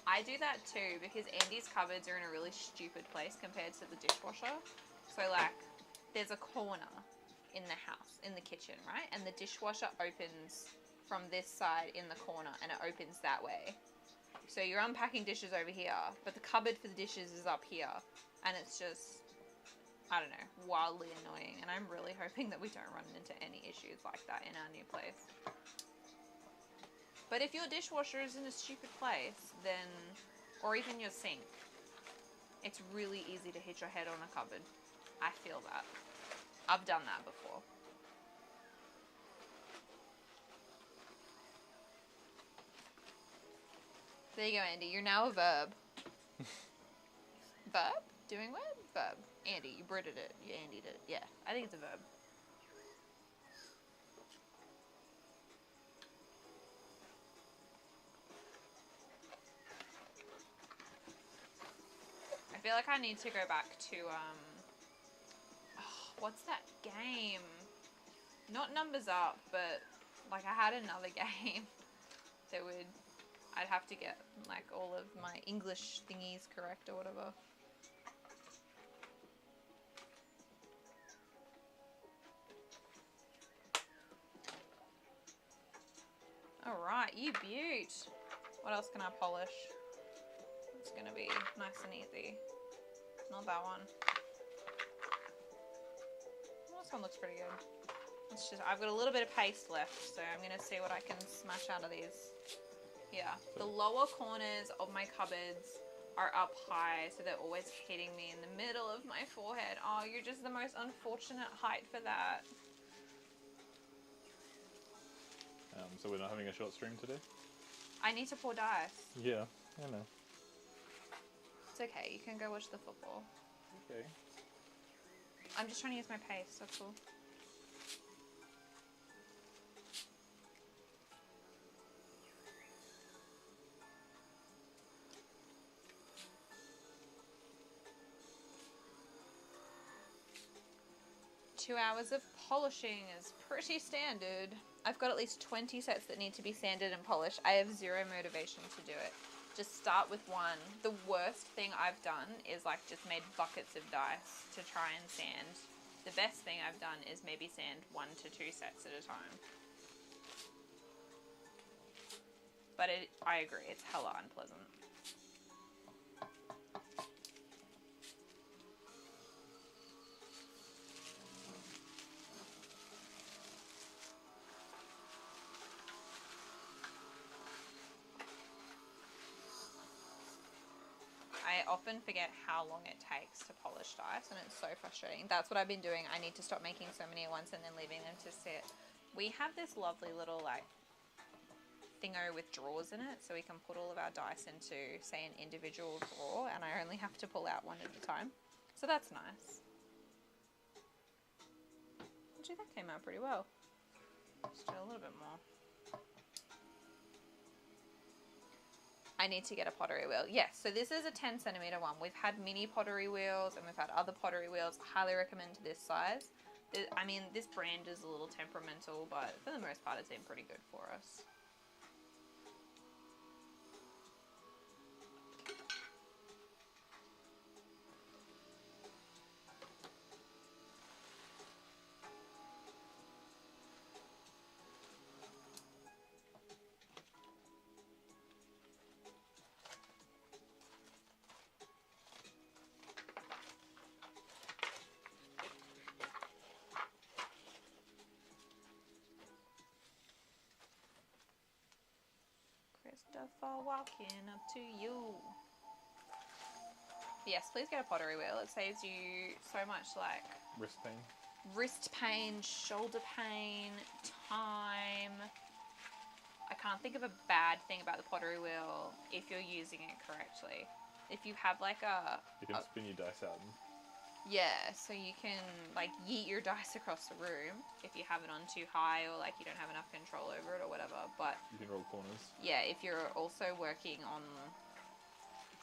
I do that too because Andy's cupboards are in a really stupid place compared to the dishwasher. So like, there's a corner in the house, in the kitchen, right? And the dishwasher opens from this side in the corner and it opens that way. So you're unpacking dishes over here, but the cupboard for the dishes is up here. And it's just, I don't know, wildly annoying. And I'm really hoping that we don't run into any issues like that in our new place. But if your dishwasher is in a stupid place, then, or even your sink, it's really easy to hit your head on a cupboard. I feel that. I've done that before. There you go, Andy. You're now a verb. Verb? Doing what? Verb. Andy, you Brited it. You Andy'd it. Yeah, I think it's a verb. I feel like I need to go back to, what's that game? Not Numbers Up, but, like, I had another game that would... I'd have to get, like, all of my English thingies correct or whatever. Alright, you beaut. What else can I polish? It's gonna be nice and easy. Not that one. This one looks pretty good. It's just, I've got a little bit of paste left, so I'm gonna see what I can smash out of these. Yeah, the lower corners of my cupboards are up high, so they're always hitting me in the middle of my forehead. Oh, you're just the most unfortunate height for that. So we're not having a short stream today? I need to pour dice. Yeah, I know. It's okay. You can go watch the football. Okay. I'm just trying to use my pace. That's all. Two hours of polishing is pretty standard. I've got at least 20 sets that need to be sanded and polished. I have zero motivation to do it. Just start with one. The worst thing I've done is like just made buckets of dice to try and sand. The best thing I've done is maybe sand 1 to 2 sets at a time. But I agree, it's hella unpleasant. I often forget how long it takes to polish dice, and it's so frustrating. That's what I've been doing. I need to stop making so many at once and then leaving them to sit. We have this lovely little like thingo with drawers in it, so we can put all of our dice into, say, an individual drawer, and I only have to pull out one at a time. So that's nice. Actually, that came out pretty well. Just do a little bit more. I need to get a pottery wheel. Yes, so this is a 10 centimeter one. We've had mini pottery wheels and we've had other pottery wheels. Highly recommend this size. I mean, this brand is a little temperamental, but for the most part, it's been pretty good for us. Christopher walking up to you. Yes, please get a pottery wheel. It saves you so much like wrist pain, shoulder pain, time. I can't think of a bad thing about the pottery wheel if you're using it correctly. If you have like you can spin your dice out. Yeah, so you can like yeet your dice across the room if you have it on too high or like you don't have enough control over it or whatever. But you can roll corners. Yeah, if you're also working on,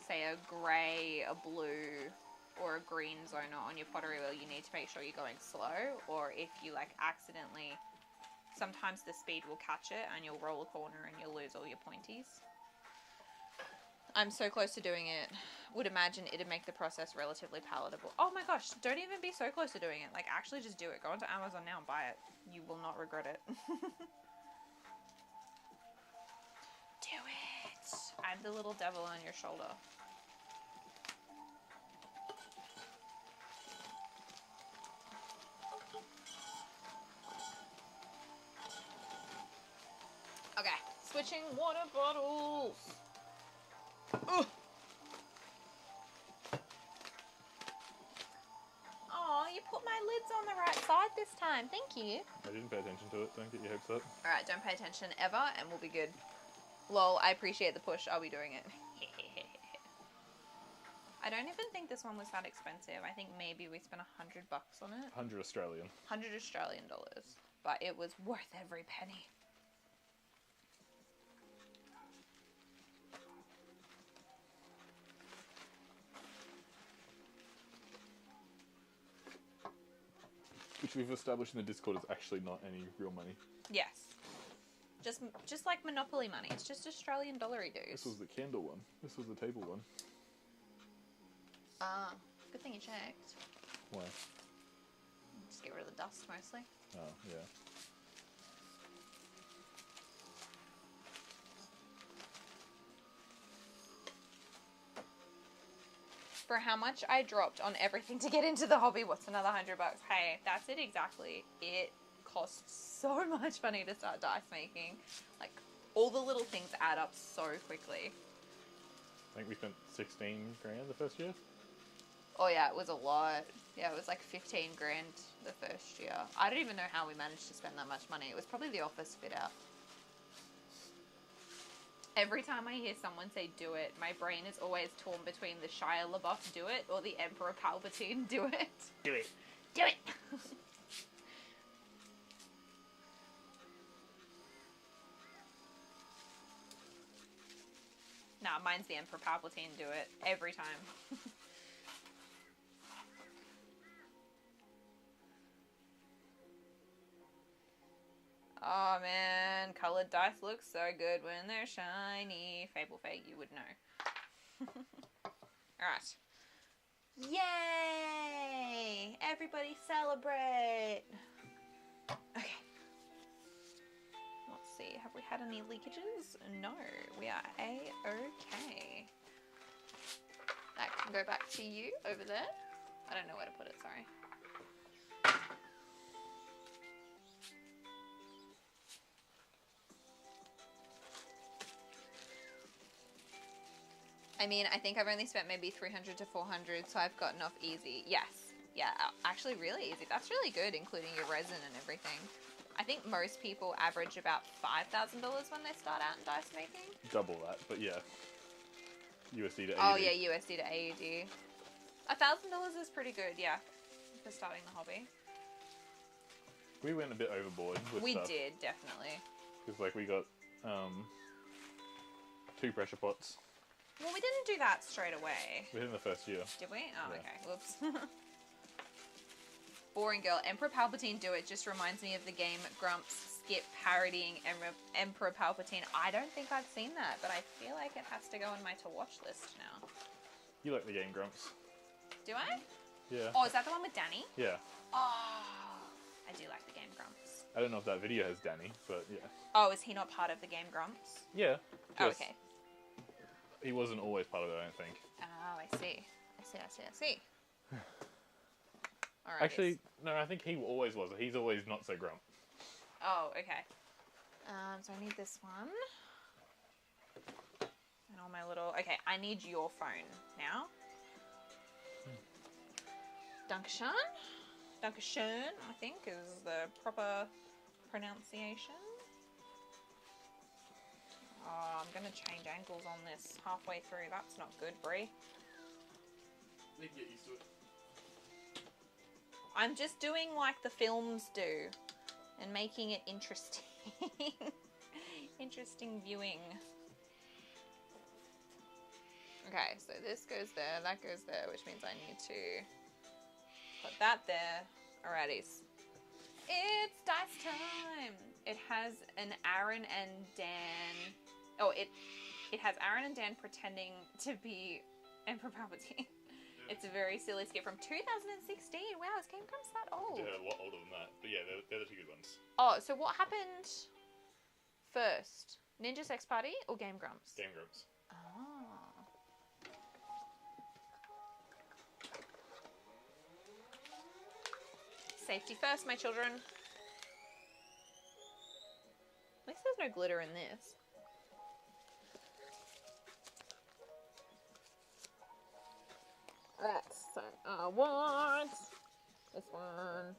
say, a grey, a blue, or a green zone on your pottery wheel, you need to make sure you're going slow. Or if you like accidentally, sometimes the speed will catch it and you'll roll a corner and you'll lose all your pointies. I'm so close to doing it. Would imagine it'd make the process relatively palatable. Oh my gosh, don't even be so close to doing it. Like, actually just do it. Go onto Amazon now and buy it. You will not regret it. Do it! Add the little devil on your shoulder. Okay, switching water bottles. Ugh. Oh, you put my lids on the right side this time. Thank you. I didn't pay attention to it. Don't get your hopes up. Alright, don't pay attention ever and we'll be good. Lol, I appreciate the push. I'll be doing it. I don't even think this one was that expensive. I think maybe we spent $100 on it. 100 Australian. 100 Australian dollars. But it was worth every penny. Which we've established in the Discord is actually not any real money. Yes. Just like Monopoly money. It's just Australian dollary dues. This was the candle one. This was the table one. Ah, good thing you checked. Why? Just get rid of the dust mostly. Oh, yeah. For how much I dropped on everything to get into the hobby, what's another $100? Hey, that's it exactly. It costs so much money to start dice making. Like, all the little things add up so quickly. I think we spent 16 grand the first year. Oh yeah, it was a lot. Yeah, it was like 15 grand the first year. I don't even know how we managed to spend that much money. It was probably the office fit out. Every time I hear someone say do it, my brain is always torn between the Shia LaBeouf do it or the Emperor Palpatine do it. Do it. Do it! Nah, mine's the Emperor Palpatine do it. Every time. Oh man, colored dice look so good when they're shiny. Fable Fate, you would know. Alright. Yay! Everybody celebrate! Okay. Let's see, have we had any leakages? No, we are A-okay. That can go back to you over there. I don't know where to put it, sorry. I mean, I think I've only spent maybe 300 to 400, so I've gotten off easy. Yes. Yeah, actually really easy. That's really good, including your resin and everything. I think most people average about $5,000 when they start out in dice making. Double that, but yeah. USD to AUD. Oh yeah, USD to AUD. $1,000 is pretty good, yeah, for starting the hobby. We went a bit overboard with We stuff. did, definitely. Because like we got 2 pressure pots Well, we didn't do that straight away. within the first year. Did we? Oh, Yeah. okay. Whoops. Boring girl. Emperor Palpatine do it just reminds me of the game Grumps Skip parodying Emperor Palpatine. I don't think I've seen that, but I feel like it has to go on my to-watch list now. You like the game Grumps? Do I? Yeah. Oh, is that the one with Danny? Yeah. Oh, I do like the game Grumps. I don't know if that video has Danny, but yeah. Oh, is he not part of the game Grumps? Yeah. Oh, just- okay. He wasn't always part of it, I don't think. Oh, I see. I see. Alright. Actually, no, I think he always was. He's always not so grump. Oh, okay. So I need this one. And all my little... Okay, I need your phone now. Dankeschön. Dankeschön, I think, is the proper pronunciation. Oh, I'm going to change angles on this halfway through. That's not good, Brie. They can get used to it. I'm just doing like the films do and making it interesting. Interesting viewing. Okay, so this goes there, that goes there, which means I need to put that there. Alrighties. It's dice time! It has an Aaron and Dan... Oh, it has Aaron and Dan pretending to be Emperor Palpatine. It's a very silly skit from 2016. Wow, is Game Grumps that old? They're a lot older than that, but yeah, they're the 2 good ones. Oh, so what happened first? Ninja Sex Party or Game Grumps? Game Grumps. Oh. Safety first, my children. At least there's no glitter in this. Alright, so I want this one,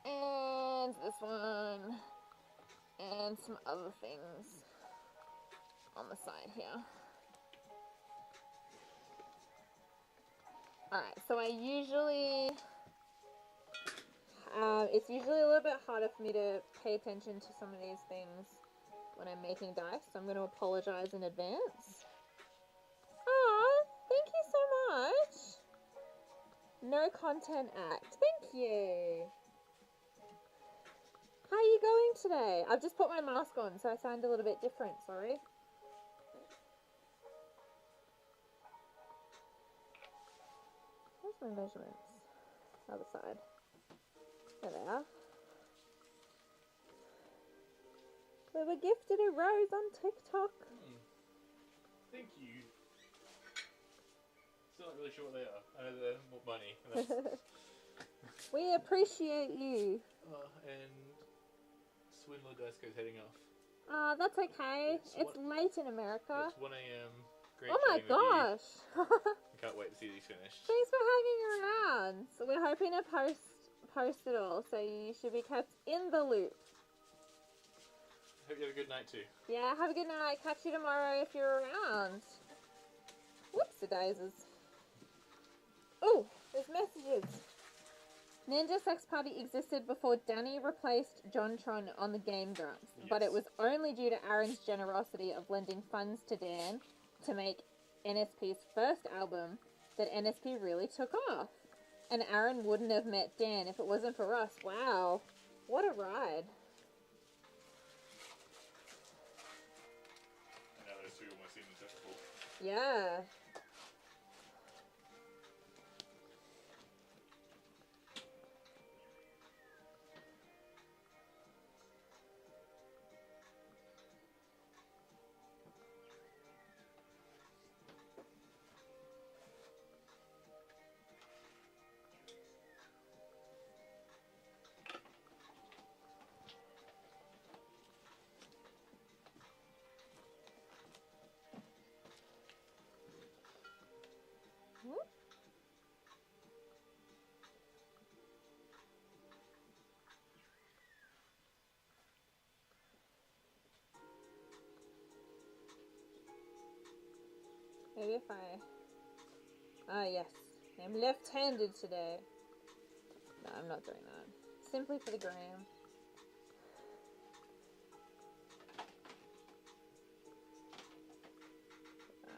and this one, and some other things on the side here. Alright, so I usually, it's usually a little bit harder for me to pay attention to some of these things when I'm making dice, so I'm going to apologize in advance. Aw, thank you so much. No content act. Thank you. How are you going today? I've just put my mask on, so I sound a little bit different, sorry. Where's my measurements? Other side. There they are. We were gifted a rose on TikTok. Thank you. Still not really sure what they are. I know they're more money. We appreciate you. And Swindler Disco's heading off. That's okay. It's It's late in America. It's 1 a.m. Great Oh my chatting with you. gosh. I can't wait to see these finished. Thanks for hanging around. So we're hoping to post it all, so you should be kept in the loop. Hope you have a good night too. Yeah, have a good night. Catch you tomorrow if you're around. Whoopsie-daisies. Oh, there's messages. Ninja Sex Party existed before Danny replaced JonTron on the Game Grumps, but it was only due to Aaron's generosity of lending funds to Dan to make NSP's first album that NSP really took off. And Aaron wouldn't have met Dan if it wasn't for us. Wow. What a ride. And now those two almost seem inseparable. Yeah. Maybe if I... Ah, yes. I'm left-handed today. No, I'm not doing that. Simply for the gram.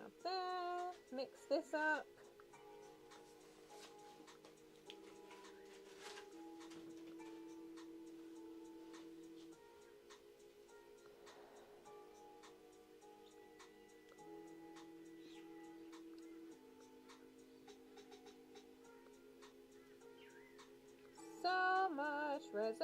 Up there. Mix this up. So much resin.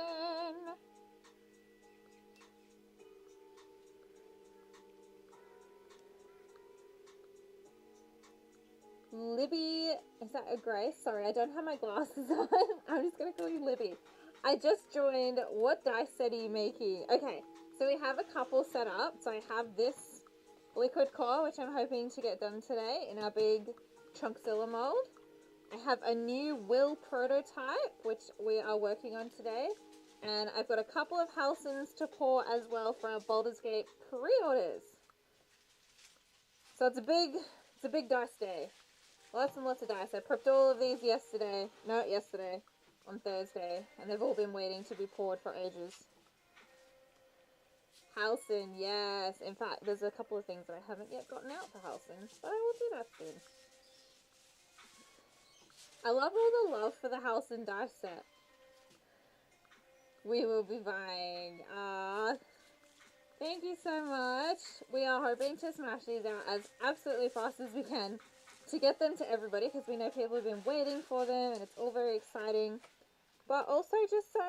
Libby, is that a Grace? Sorry, I don't have my glasses on. I'm just gonna call you Libby. I just joined. What dice set are you making? Okay, so we have a couple set up. So I have this liquid core, which I'm hoping to get done today in our big Chunkzilla mold. I have a new Will prototype, which we are working on today. And I've got a couple of Halcyons to pour as well for our Baldur's Gate pre-orders. So it's a big dice day. Lots and lots of dice. I prepped all of these yesterday. No, yesterday. On Thursday. And they've all been waiting to be poured for ages. Halcyon, yes. In fact, there's a couple of things that I haven't yet gotten out for Halcyon. But I will do that soon. I love all the love for the Halcyon dice set. We will be buying. Thank you so much. We are hoping to smash these out as absolutely fast as we can to get them to everybody, because we know people have been waiting for them and it's all very exciting. But also just so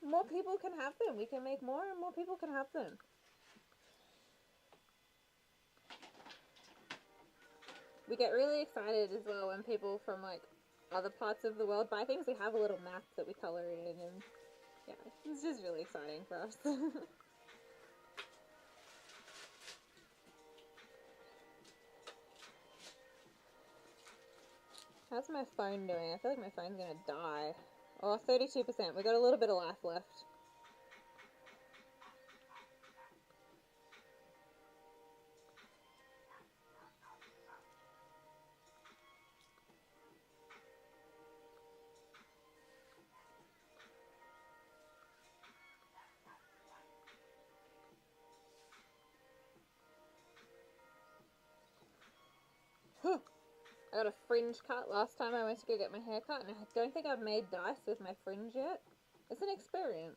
more people can have them. We can make more and more people can have them. We get really excited as well when people from like other parts of the world buy things. We have a little map that we color in, and yeah, it's just really exciting for us. How's my phone doing? I feel like my phone's gonna die. Oh, 32%. We got a little bit of life left. I got a fringe cut last time I went to go get my hair cut, and I don't think I've made dice with my fringe yet. It's an experience.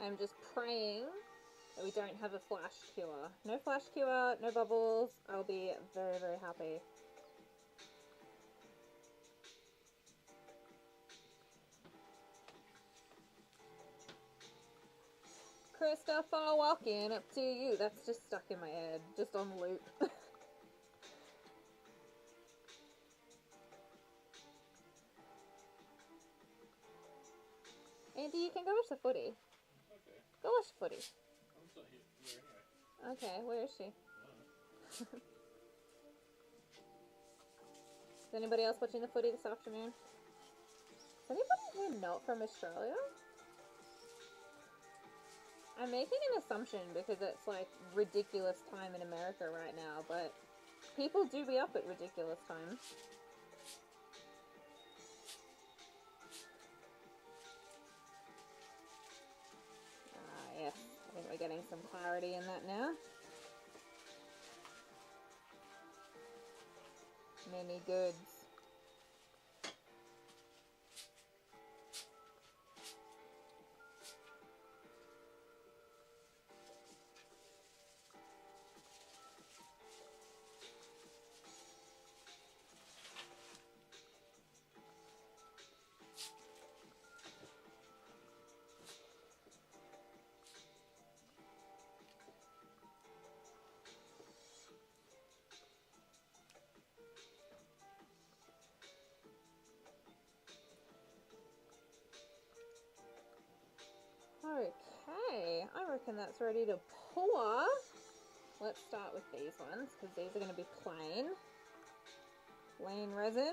I'm just praying that we don't have a flash cure. No flash cure, no bubbles. I'll be very, very happy. Christopher, walking up to you. That's just stuck in my head, just on loop. Andy, you can go watch the footy. Okay. Go watch the footy. I'm not here anyway. Okay, where is she? Is anybody else watching the footy this afternoon? Is anybody here not from Australia? I'm making an assumption because it's like ridiculous time in America right now, but people do be up at ridiculous times. Ah, yes. I think we're getting some clarity in that now. Many goods. Okay, I reckon that's ready to pour. Let's start with these ones, because these are going to be plain. Plain resin.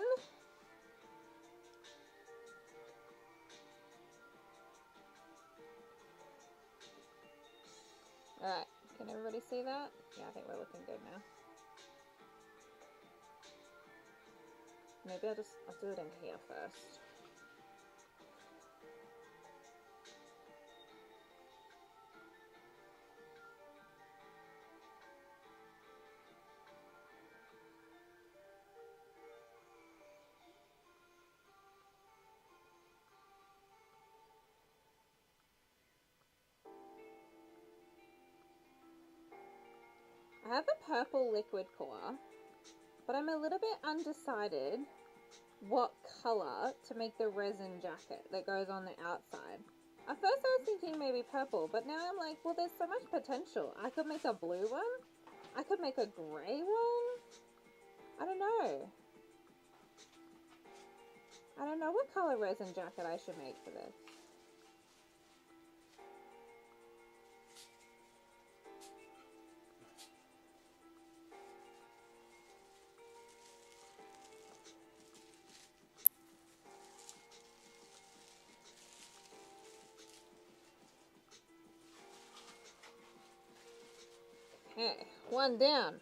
Alright, can everybody see that? Yeah, I think we're looking good now. Maybe I'll do it in here first. I have a purple liquid core, but I'm a little bit undecided what colour to make the resin jacket that goes on the outside. At first I was thinking maybe purple, but now I'm like, well, there's so much potential. I could make a blue one. I could make a grey one. I don't know. I don't know what colour resin jacket I should make for this. Okay, one down.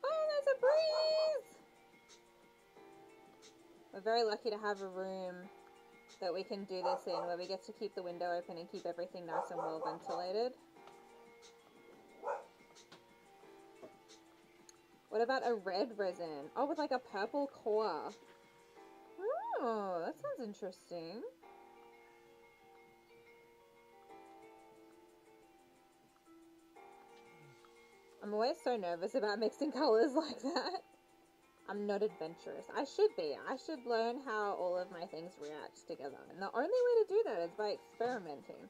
Oh, there's a breeze! We're very lucky to have a room that we can do this in, where we get to keep the window open and keep everything nice and well ventilated. What about a red resin? Oh, with like a purple core. Oh, that sounds interesting. I'm always so nervous about mixing colors like that. I'm not adventurous. I should be. I should learn how all of my things react together. And the only way to do that is by experimenting.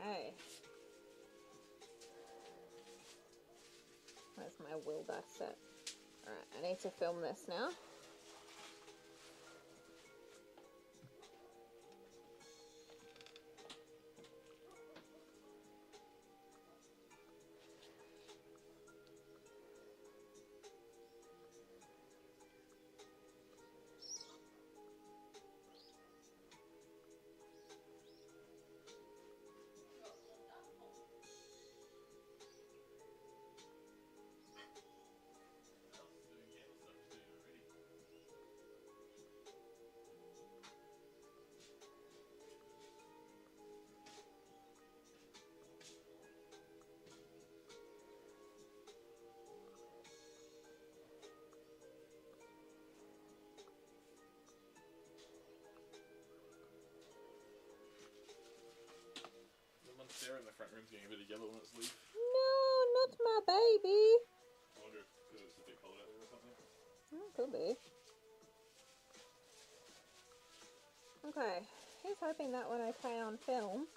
Okay. Where's my will dice set? Alright, I need to film this now. there in the front room's getting a bit of yellow on its leaf. No, not my baby. I wonder if it's a bit cold out there or something. Could be. Okay, he's hoping that went okay on film.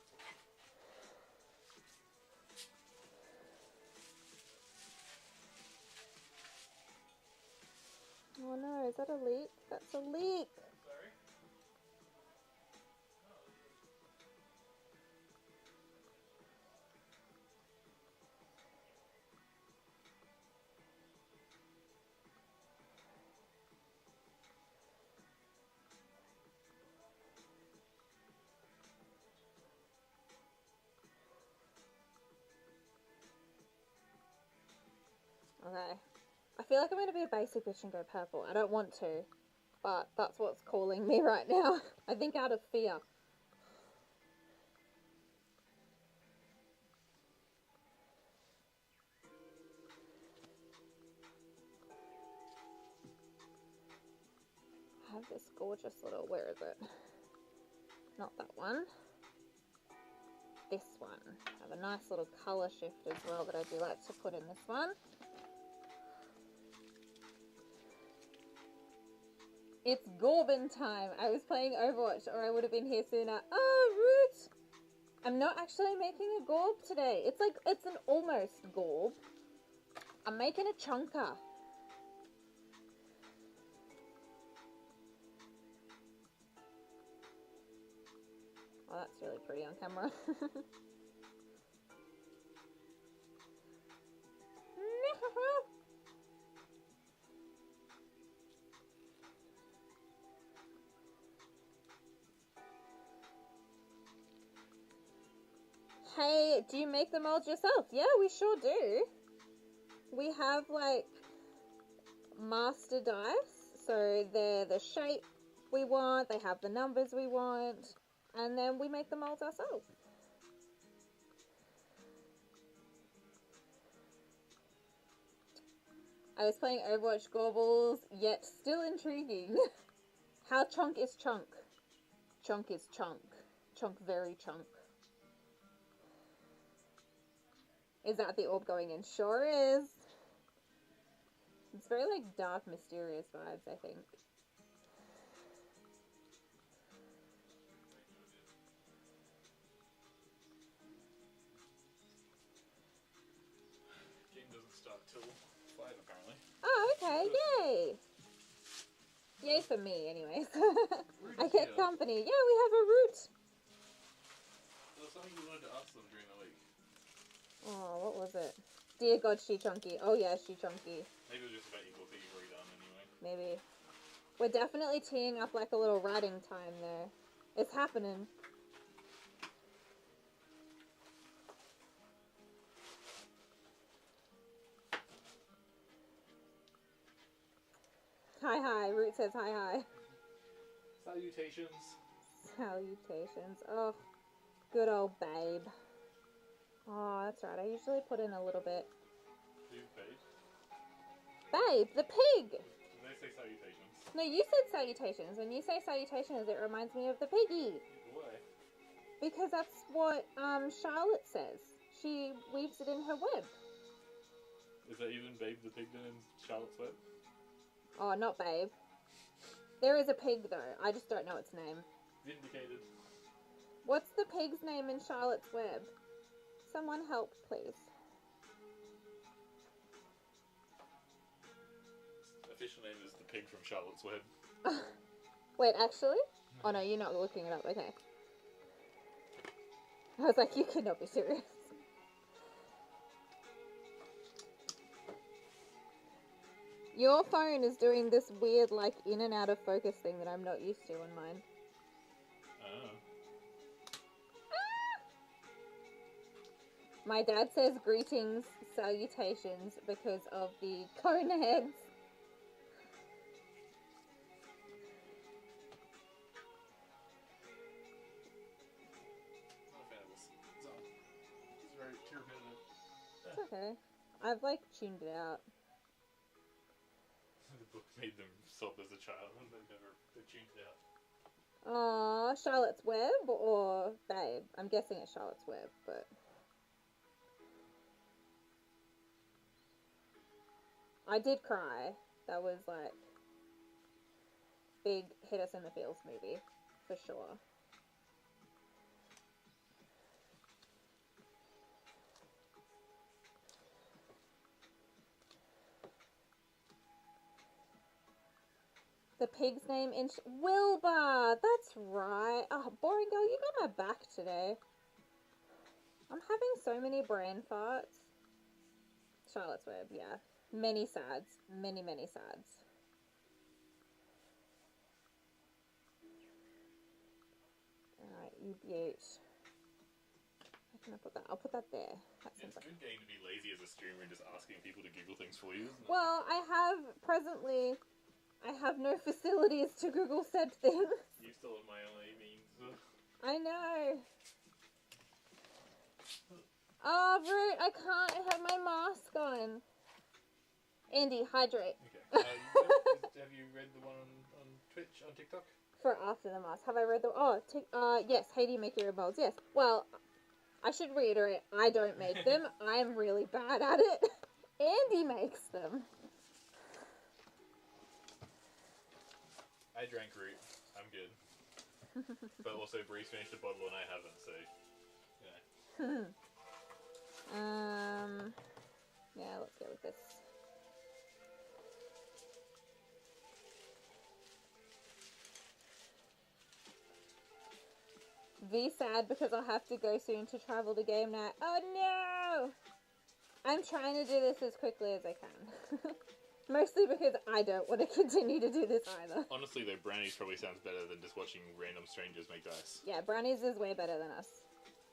Oh no, is that a leak? That's a leak! Sorry? Okay. I feel like I'm going to be a basic bitch and go purple. I don't want to, but that's what's calling me right now. I think out of fear. I have this gorgeous little, where is it? Not that one. This one. I have a nice little colour shift as well that I do like to put in this one. It's Gorbin time. I was playing Overwatch or I would have been here sooner. Oh, Root! I'm not actually making a Gorb today. It's like, it's an almost Gorb. I'm making a chunker. Oh, that's really pretty on camera. Hey, do you make the molds yourself? Yeah, we sure do. We have like master dice, so they're the shape we want, they have the numbers we want, and then we make the molds ourselves. I was playing Overwatch Gorbs, yet still intriguing. How chunk is chunk? Chunk is chunk. Chunk very chunk. Is that the orb going in? Sure is. It's very like dark, mysterious vibes, I think. Game doesn't start till 5 apparently. Oh, okay, yay! Yay for me, anyways. I get company. Yeah, we have a root. There was something you wanted to ask them during the week. Oh, what was it? Dear God, she chunky. Oh yeah, she chunky. Maybe it was just about equal that you've already done anyway. Maybe. We're definitely teeing up like a little writing time there. It's happening. Hi hi, Root says hi hi. Salutations. Salutations. Oh, good old babe. Oh, that's right. I usually put in a little bit. Who's babe? Babe, the pig! Did they say salutations? No, you said salutations. When you say salutations, it reminds me of the piggy. Why? Because that's what Charlotte says. She weaves it in her web. Is that even Babe the pig then in Charlotte's Web? Oh, not Babe. There is a pig though. I just don't know its name. Vindicated. What's the pig's name in Charlotte's Web? Someone help, please. Official name is the pig from Charlotte's Web. Wait, actually? Oh no, you're not looking it up. Okay. I was like, you cannot be serious. Your phone is doing this weird, like, in and out of focus thing that I'm not used to on mine. Oh. My dad says greetings, salutations, because of the cone heads. Not a fan of this song. It's very too repetitive. It's okay. I've, like, tuned it out. The book made them sob as a child and they tuned it out. Aww, Charlotte's Web or Babe? I'm guessing it's Charlotte's Web, but... I did cry. That was like big hit us in the feels movie, for sure. The pig's name in Wilbur. That's right. Oh, boring girl, you got my back today. I'm having so many brain farts. Charlotte's Web, yeah. Many sads. Many, many sads. Alright, you beaut. How can I put that? I'll put that there. That It's like... good getting to be lazy as a streamer and just asking people to Google things for you, isn't it? Well, I have no facilities to Google said things. You still have my LA means. I know. Oh, rude. I can't have my mask on. Andy, hydrate. Okay. Have you read the one on Twitch, on TikTok? For after the mask. Have I read the... Oh, yes. How do you make your earbuds? Yes. Well, I should reiterate, I don't make them. I'm really bad at it. Andy makes them. I drank root. I'm good. But also, Bree's finished a bottle and I haven't, so... Yeah. Yeah, let's go with this. V sad because I'll have to go soon to travel to game night. Oh no! I'm trying to do this as quickly as I can. Mostly because I don't want to continue to do this either. Honestly though, Brownies probably sounds better than just watching random strangers make dice. Yeah, Brownies is way better than us.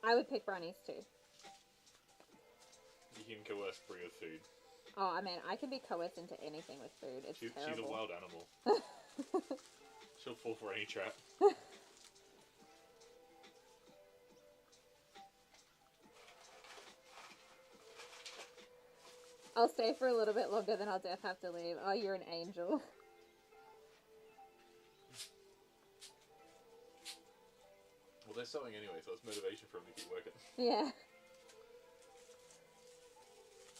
I would pick Brownies too. You can coerce Bree with food. Oh, I mean, I can be coerced into anything with food. It's terrible. She's a wild animal. She'll fall for any trap. I'll stay for a little bit longer, then I'll definitely have to leave. Oh, you're an angel. Well, they're selling anyway, so it's motivation for them to keep working. Yeah.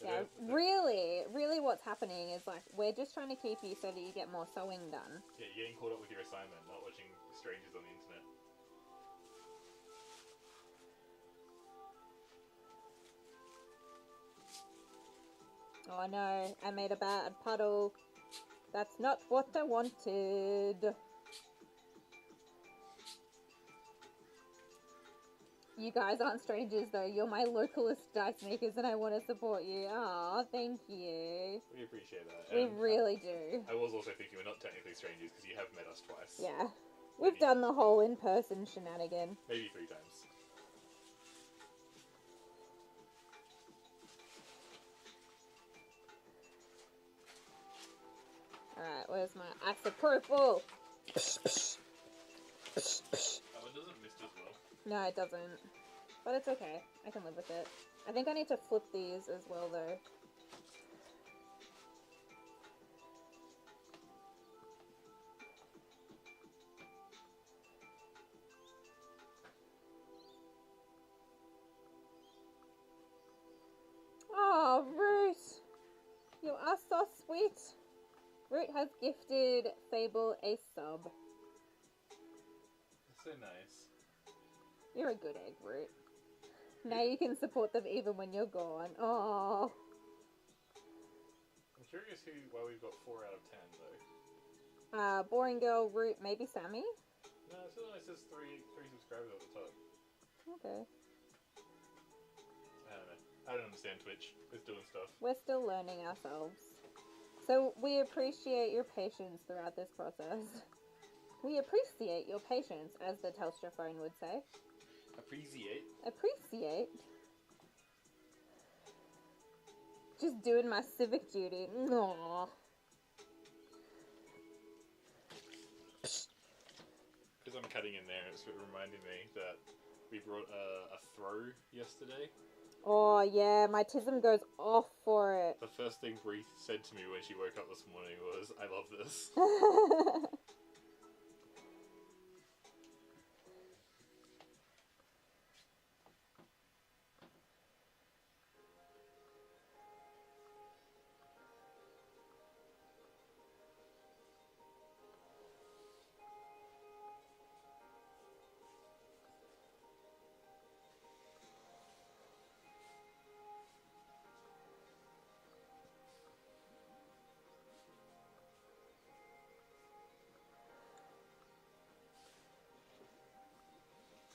Yeah, really what's happening is, like, we're just trying to keep you so that you get more sewing done. Yeah, you're getting caught up with your assignment, not watching strangers on the internet. Oh no, I made a bad puddle. That's not what I wanted. You guys aren't strangers though, you're my localist dice makers and I want to support you. Aw, thank you. We appreciate that. We really do. I was also thinking we're not technically strangers because you have met us twice. Yeah. We've done the whole in-person shenanigan. Maybe 3 times. Alright, where's my isopropyl? Oh, it doesn't mist as well. No, it doesn't. But it's okay. I can live with it. I think I need to flip these as well, though. Oh, Root! You are so sweet! Root has gifted Fable a sub. It's so nice. You're a good egg, Root. Now you can support them even when you're gone. Oh. I'm curious why we've got 4 out of 10 though. Boring Girl, Root, maybe Sammy? No, it still only says 3 subscribers at the top. Okay. I don't know. I don't understand Twitch. It's doing stuff. We're still learning ourselves. So we appreciate your patience throughout this process. We appreciate your patience, as the Telstra phone would say. Appreciate. Appreciate. Just doing my civic duty. Aww. Because I'm cutting in there, it's reminding me that we brought a throw yesterday. Oh yeah, my tism goes off for it. The first thing Bree said to me when she woke up this morning was, "I love this."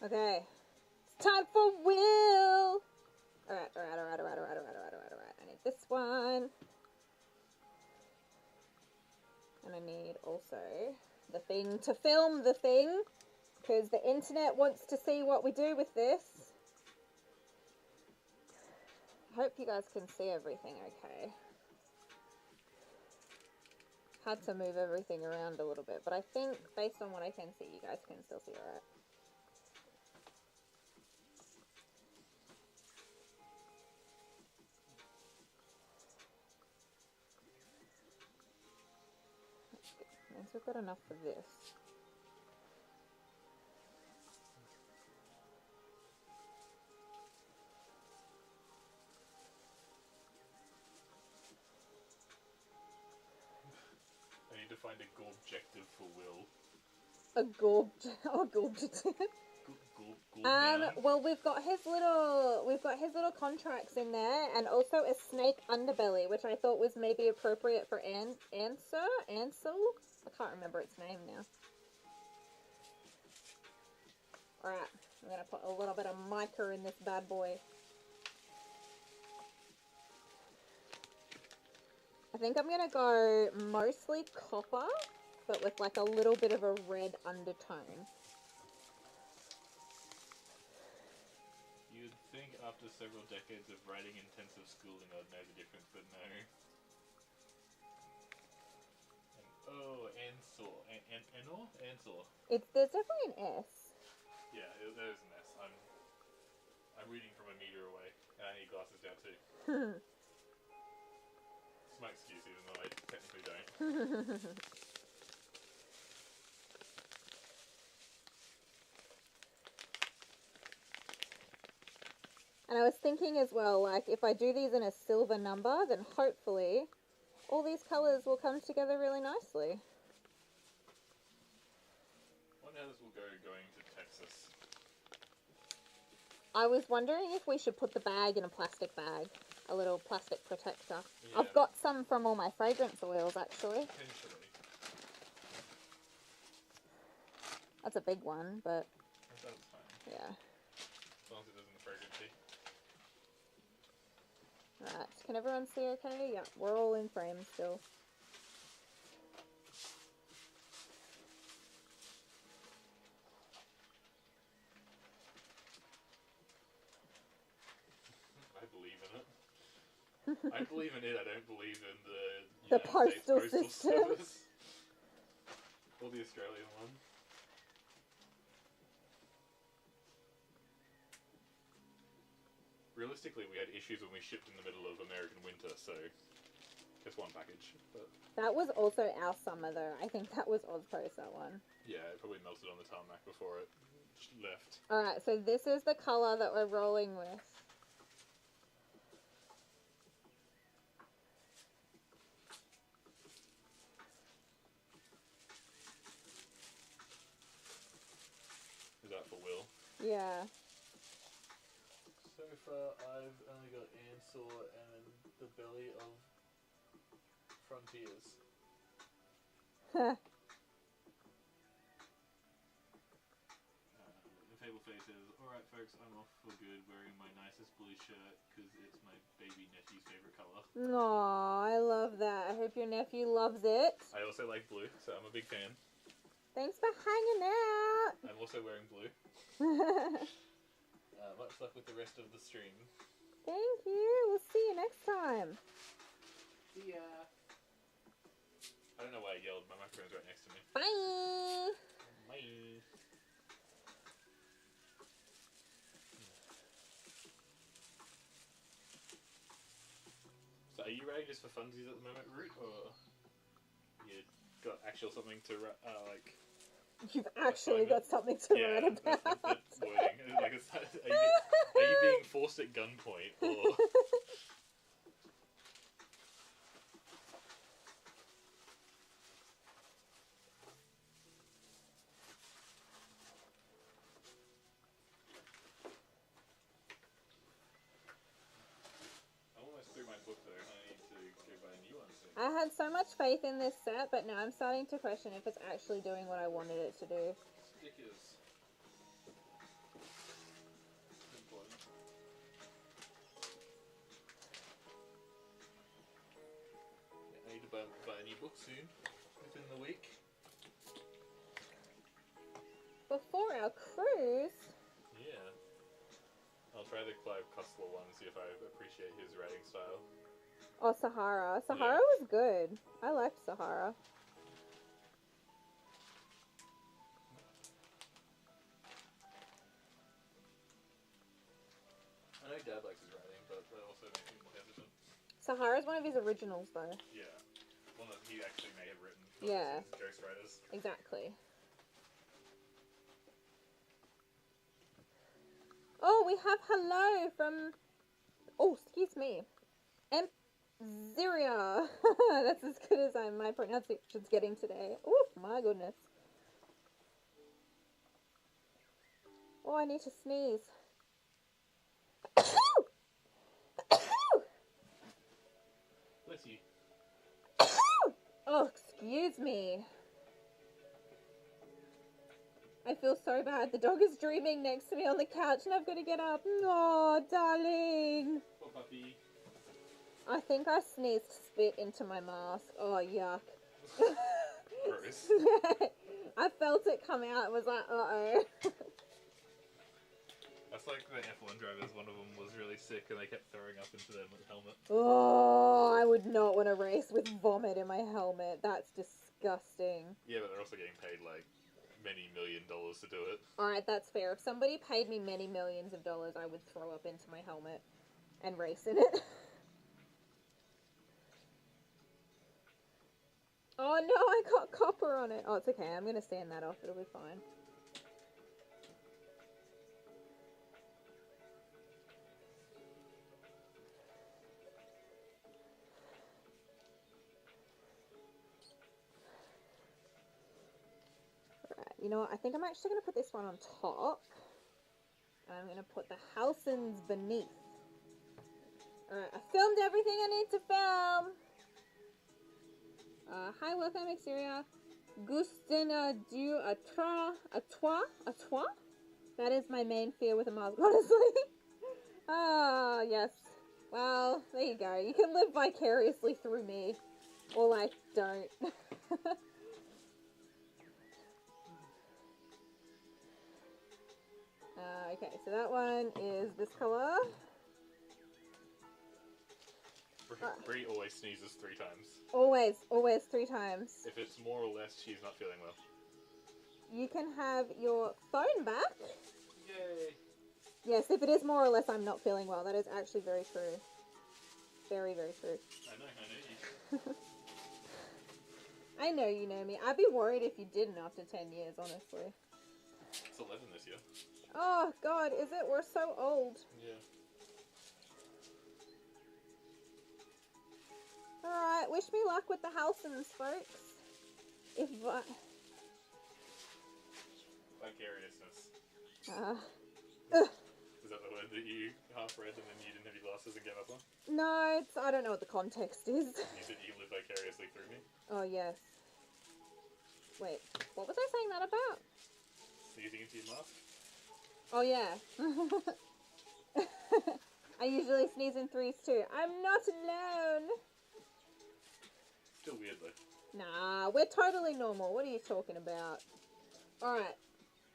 Okay. It's time for Will! Alright. I need this one. And I need also the thing to film the thing, because the internet wants to see what we do with this. I hope you guys can see everything okay. Had to move everything around a little bit, but I think based on what I can see, you guys can still see alright. Means we've got enough for this. I need to find a Gorbjective for Will. A Gorbs. Well, we've got his little contracts in there, and also a snake underbelly, which I thought was maybe appropriate for Ansel. I can't remember its name now. All right, I'm gonna put a little bit of mica in this bad boy. I think I'm gonna go mostly copper, but with like a little bit of a red undertone. You'd think after several decades of writing intensive schooling I'd know the difference, but no. Ansel. Ansel. There's definitely an S. Yeah, there's an S. I'm reading from a meter away, and I need glasses now too. It's my excuse, even though I technically don't. And I was thinking as well, like, if I do these in a silver number, then hopefully all these colours will come together really nicely. I wonder how this will go going to Texas. I was wondering if we should put the bag in a plastic bag. A little plastic protector. Yeah. I've got some from all my fragrance oils, actually. Potentially. That's a big one, but... That's fine. Yeah. As long as it isn't fragrancy. Right, can everyone see okay? Yeah, we're all in frame still. I believe in it. I believe in it, I don't believe in the The United postal States Postal system. Service. Or the Australian one. Realistically, we had issues when we shipped in the middle of American winter, so it's one package. But That was also our summer, though. I think that was Ozpost, that one. yeah, it probably melted on the tarmac before it left. Alright, so this is the colour that we're rolling with. Is that for Will? Yeah. So far, I've only got Ansel and the belly of Frontiers. The Fable Face says, alright folks, I'm off for good wearing my nicest blue shirt because it's my baby nephew's favourite colour. Aw, I love that. I hope your nephew loves it. I also like blue, so I'm a big fan. Thanks for hanging out. I'm also wearing blue. Much luck with the rest of the stream. Thank you. We'll see you next time. See ya. I don't know why I yelled. My microphone's right next to me. Bye. Bye. So are you writing just for funsies at the moment, Root, or you got actual something to like? You've actually got something to write about. That's wording. Like, are you being forced at gunpoint, or? I had so much faith in this set, but now I'm starting to question if it's actually doing what I wanted it to do. Stickers. to buy a new book soon, within the week. Before our cruise? Yeah. I'll try the Clive Cussler one and see if I appreciate his writing style. Oh, Sahara. Sahara Yeah. was good. I liked Sahara. I know Dad likes his writing, but that also makes me more hesitant. Sahara's one of his originals, though. Yeah. One that he actually may have written. Yeah. Ghostwriters. Exactly. Oh, we have hello from... Oh, excuse me. Ziria. That's as good as my pronunciation's getting today. Oh, my goodness. Oh, I need to sneeze. Bless you. Oh, excuse me. I feel so bad. The dog is dreaming next to me on the couch and I've got to get up. Oh, darling. Poor puppy. I think I sneezed spit into my mask. Oh, yuck. Gross. Yeah. I felt it come out. It was like, uh-oh. That's like the F1 drivers. One of them was really sick and they kept throwing up into their helmet. Oh, I would not want to race with vomit in my helmet. That's disgusting. Yeah, but they're also getting paid like many $1 million to do it. Alright, that's fair. If somebody paid me many millions of dollars, I would throw up into my helmet and race in it. Oh no, I got copper on it. Oh, it's okay. I'm going to sand that off. It'll be fine. Right, you know what? I think I'm actually going to put this one on top. And I'm going to put the Halsons beneath. Alright, I filmed everything I need to film. Hi, welcome, Exterior. Gustina du Atois? That is my main fear with a mask, honestly. Ah, yes. Well, there you go. You can live vicariously through me. Or, like, don't. Okay, so that one is this color. Brie always sneezes 3 times. Always 3 times. If it's more or less, she's not feeling well. You can have your phone back. Yay! Yes, if it is more or less, I'm not feeling well. That is actually very true. Very, very true. I know you. I know you know me. I'd be worried if you didn't after 10 years, honestly. It's 11 this year. Oh, God, is it? We're so old. Yeah. Alright, wish me luck with the Halsons, folks. If Vicariousness. Is Is that the word that you half read and then you didn't have your glasses and gave up on? No, I don't know what the context is. You said you live vicariously through me? Oh, yes. Wait, what was I saying that about? Sneezing into your mask? Oh, yeah. I usually sneeze in 3s too. I'm not alone. Still weird though. Nah, we're totally normal. What are you talking about? Alright.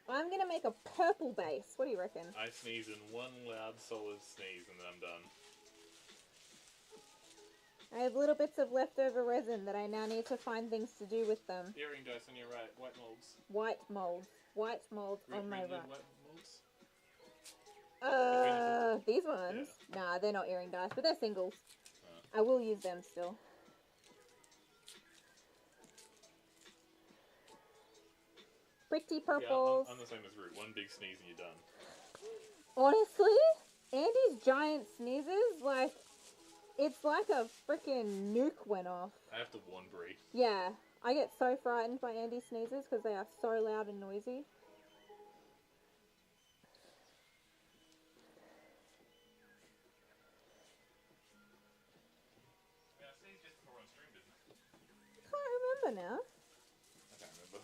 I'm gonna make a purple base. What do you reckon? I sneeze in one loud, solid sneeze and then I'm done. I have little bits of leftover resin that I now need to find things to do with them. Earring dice on your right, white molds. White molds. White molds on my Rendered right. white molds? These ones? Yeah. Nah, they're not earring dice, but they're singles. I will use them still. Pretty purples. Yeah, I'm the same as Root. One big sneeze and you're done. Honestly, Andy's giant sneezes, like, it's like a freaking nuke went off. I have to warn Brie. Yeah, I get so frightened by Andy's sneezes because they are so loud and noisy. Yeah, I sneezed just before on stream, didn't I? I can't remember now. I can't remember.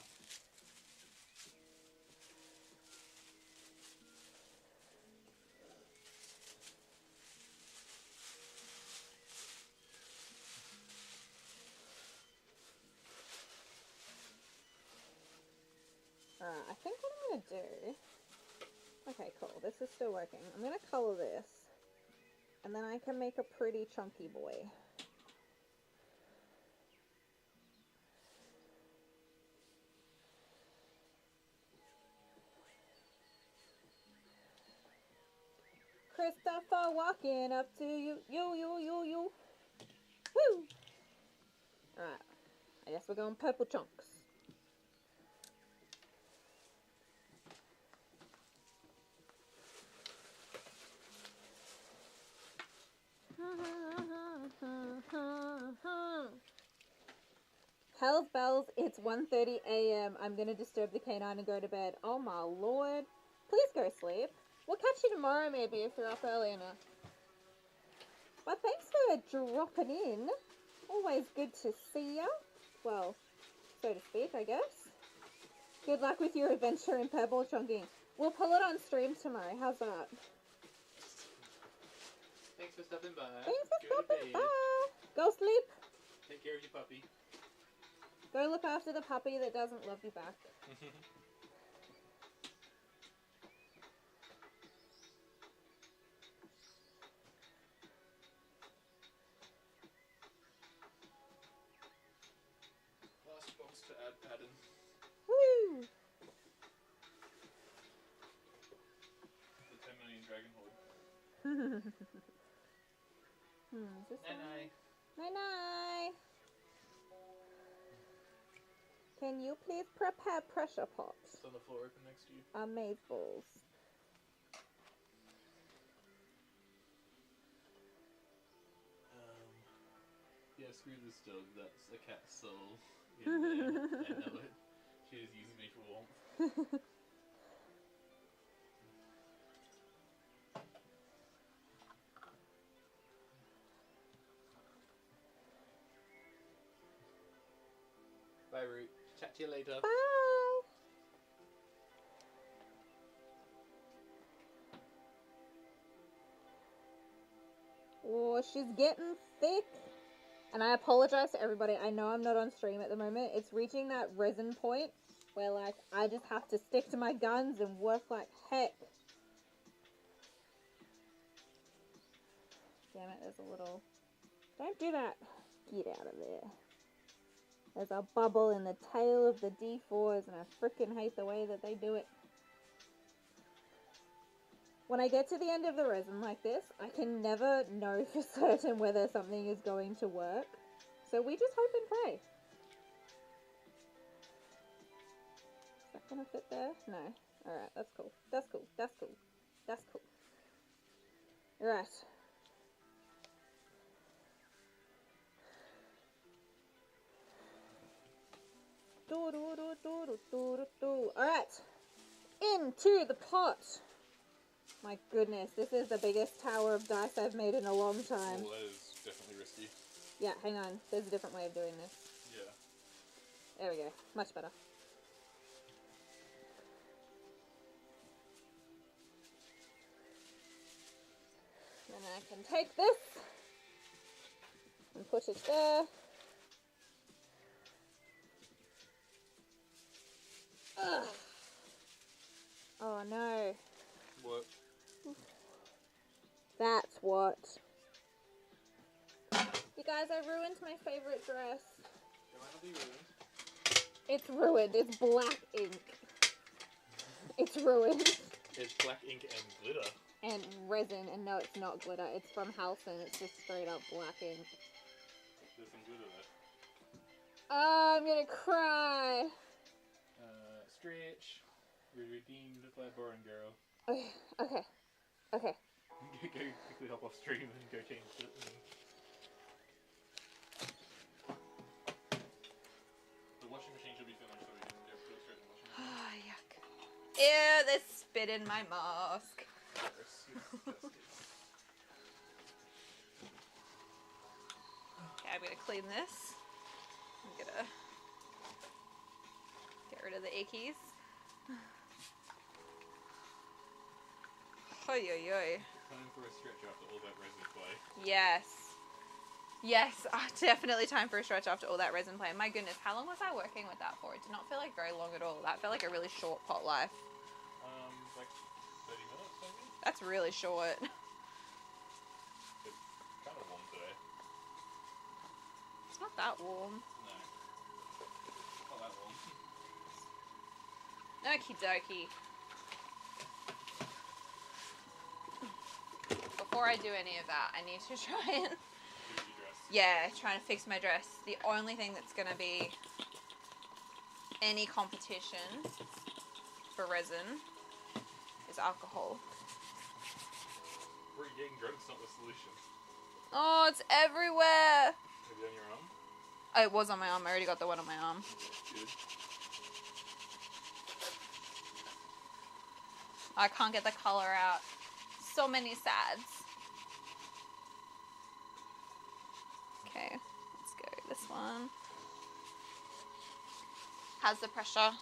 cool. This is still working. I'm going to colour this. And then I can make a pretty chunky boy. Christopher walking up to you. You. Woo! Alright. I guess we're going purple chunks. Hell's bells, it's 1:30 a.m. I'm gonna disturb the canine and go to bed. Oh my lord. Please go sleep. We'll catch you tomorrow maybe if you're up early enough. But thanks for dropping in. Always good to see ya. Well, so to speak, I guess. Good luck with your adventure in pebble chunking. We'll pull it on stream tomorrow. How's that? Thanks for stopping by. Thanks for stopping by. Go sleep. Take care of your puppy. Go look after the puppy that doesn't love you back. Last box to add pattern. Woo! The 10 million dragon horde. Is this Night. Night. Can you please prepare pressure pots? It's on the floor open next to you. Amazeballs. Yeah, screw this dog. That's a cat's soul in there. I know it. She just uses me for warmth. Bye, Root. Chat to you later. Bye! Oh, she's getting thick. And I apologize to everybody. I know I'm not on stream at the moment. It's reaching that resin point where, like, I just have to stick to my guns and work like heck. Damn it, there's a little... Don't do that. Get out of there. There's a bubble in the tail of the D4s and I freaking hate the way that they do it. When I get to the end of the resin like this, I can never know for certain whether something is going to work. So we just hope and pray. Is that gonna fit there? No. Alright, that's cool. That's cool. That's cool. That's cool. Alright. Alright. Into the pot. My goodness, this is the biggest tower of dice I've made in a long time. Well, that is definitely risky. Yeah, hang on. There's a different way of doing this. Yeah. There we go. Much better. Then I can take this and put it there. Ugh. Oh no. What? That's what. You guys, I ruined my favorite dress. It might not be ruined. It's ruined. It's black ink. It's ruined. It's black ink and glitter. And resin, and no, it's not glitter. It's from Halcyon. It's just straight up black ink. There's some glitter there. Oh, I'm gonna cry. Stretch. You're redeemed by Boring Girl. Okay, okay, okay. Go quickly hop off stream and go change it. The washing machine should be finished so we can go put it straight in the washing machine. Oh, yuck. Ew, there's spit in my mask. Okay, I'm gonna clean this. I'm gonna get rid of the ickies. Oy, oy, oy. Time for a stretch after all that resin play. Yes. Yes, definitely time for a stretch after all that resin play. My goodness, how long was I working with that for? It did not feel like very long at all. That felt like a really short pot life. Like 30 minutes. That's really short. It's kind of warm today. It's not that warm. No. Not that warm. Okie dokie. Before I do any of that, I need to try and... Fix your dress. Yeah, trying to fix my dress. The only thing that's going to be any competition for resin is alcohol. Getting drunk's not the solution. Oh, it's everywhere. Have you on your arm? Oh, it was on my arm. I already got the one on my arm. Good. I can't get the color out. So many sads. Okay, let's go this one. How's the pressure? That's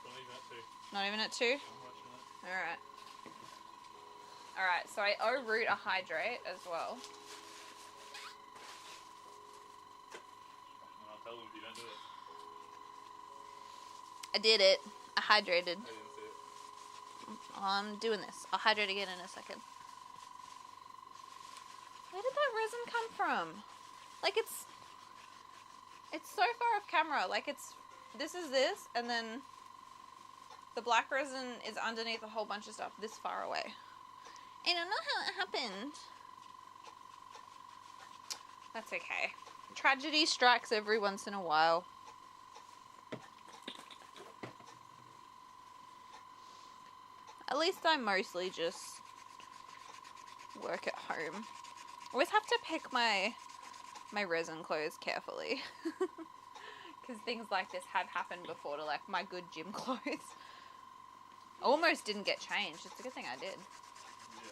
not even at 2. Not even at 2? I'm watching it. Alright. Alright, so I owe Root a hydrate as well. And I'll tell them if you don't do it. I did it. I hydrated. I didn't see it. I'm doing this. I'll hydrate again in a second. Where did that resin come from? Like it's so far off camera. Like this is this, and then the black resin is underneath a whole bunch of stuff this far away. I don't know how it happened. That's okay. Tragedy strikes every once in a while. At least I mostly just work at home. I always have to pick my resin clothes carefully. Because things like this have happened before to like my good gym clothes. I almost didn't get changed. It's a good thing I did. Yeah.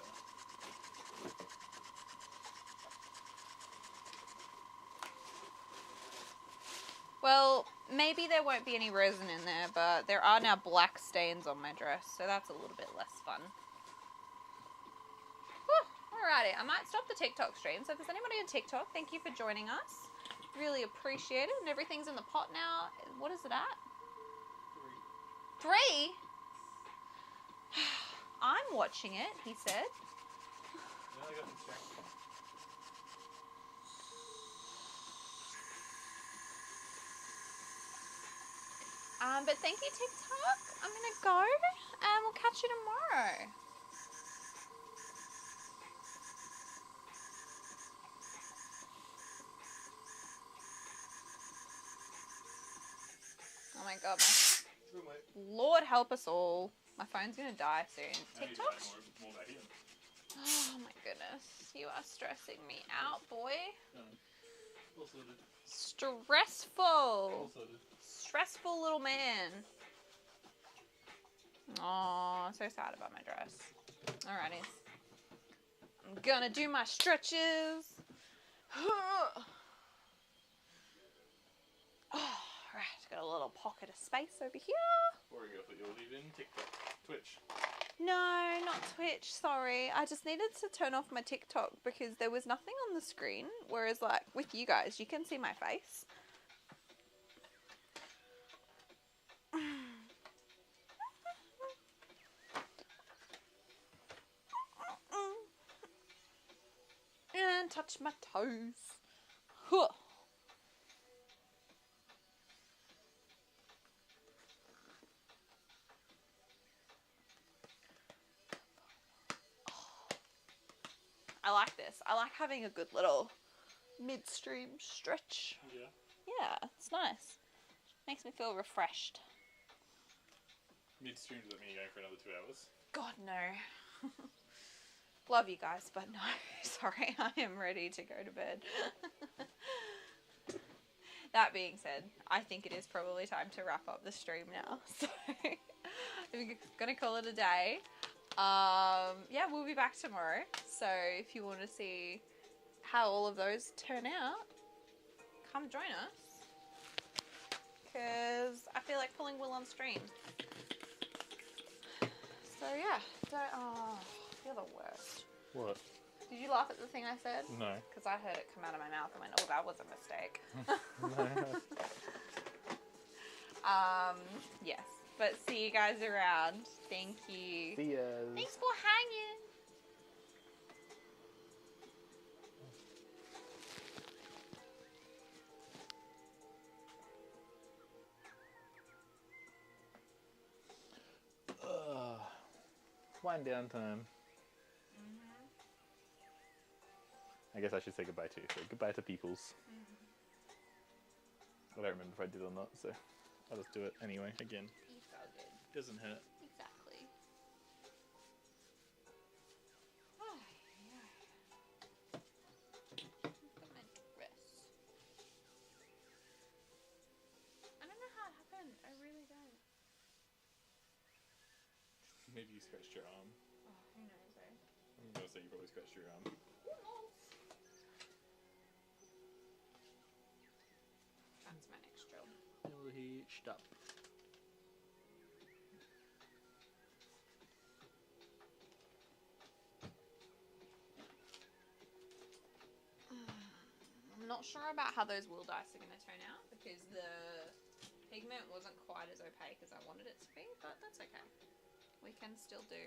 Well, maybe there won't be any resin in there, but there are now black stains on my dress, so that's a little bit less fun. Whew, alrighty, I might stop the TikTok stream, so if there's anybody on TikTok, thank you for joining us. Really appreciate it, and everything's in the pot now. What is it at? 3? I'm watching it, he said. No, I got distracted. But thank you, TikTok. I'm gonna go, and we'll catch you tomorrow. Oh my god, Lord help us all. My phone's gonna die soon. TikTok? More back in. Oh my goodness. You are stressing me out, boy. All sorted. Stressful. All sorted. Stressful little man. Oh, so sad about my dress. Alrighty. I'm gonna do my stretches. Alright, got a little pocket of space over here. Or you thought you were leaving TikTok. Twitch. No, not Twitch, sorry. I just needed to turn off my TikTok because there was nothing on the screen. Whereas, like, with you guys, you can see my face. And touch my toes. Huh. I like this. I like having a good little midstream stretch. Yeah. Yeah, it's nice. Makes me feel refreshed. Midstream, does that mean you're going for another 2 hours? God, no. Love you guys, but no. Sorry, I am ready to go to bed. That being said, I think it is probably time to wrap up the stream now. So, I'm going to call it a day. Yeah, we'll be back tomorrow. So, if you want to see how all of those turn out, come join us. Because I feel like pulling wool on stream. So, yeah. Oh, you're the worst. What? Did you laugh at the thing I said? No. Because I heard it come out of my mouth and went, oh, that was a mistake. Yes. But see you guys around. Thank you. See ya. Thanks for hanging. wind down time. Mm-hmm. I guess I should say goodbye too. So goodbye to peoples. Mm-hmm. I don't remember if I did or not, so I'll just do it anyway. Again, You felt good. doesn't hurt. Exactly. Look at my dress. I don't know how it happened. I really don't. Maybe you scratched your arm. Oh, who knows, eh? I'm gonna say you probably scratched your arm. Who knows? That's my next drill. Still hitched up. I'm not sure about how those wool dice are going to turn out because the pigment wasn't quite as opaque as I wanted it to be, but that's okay. We can still do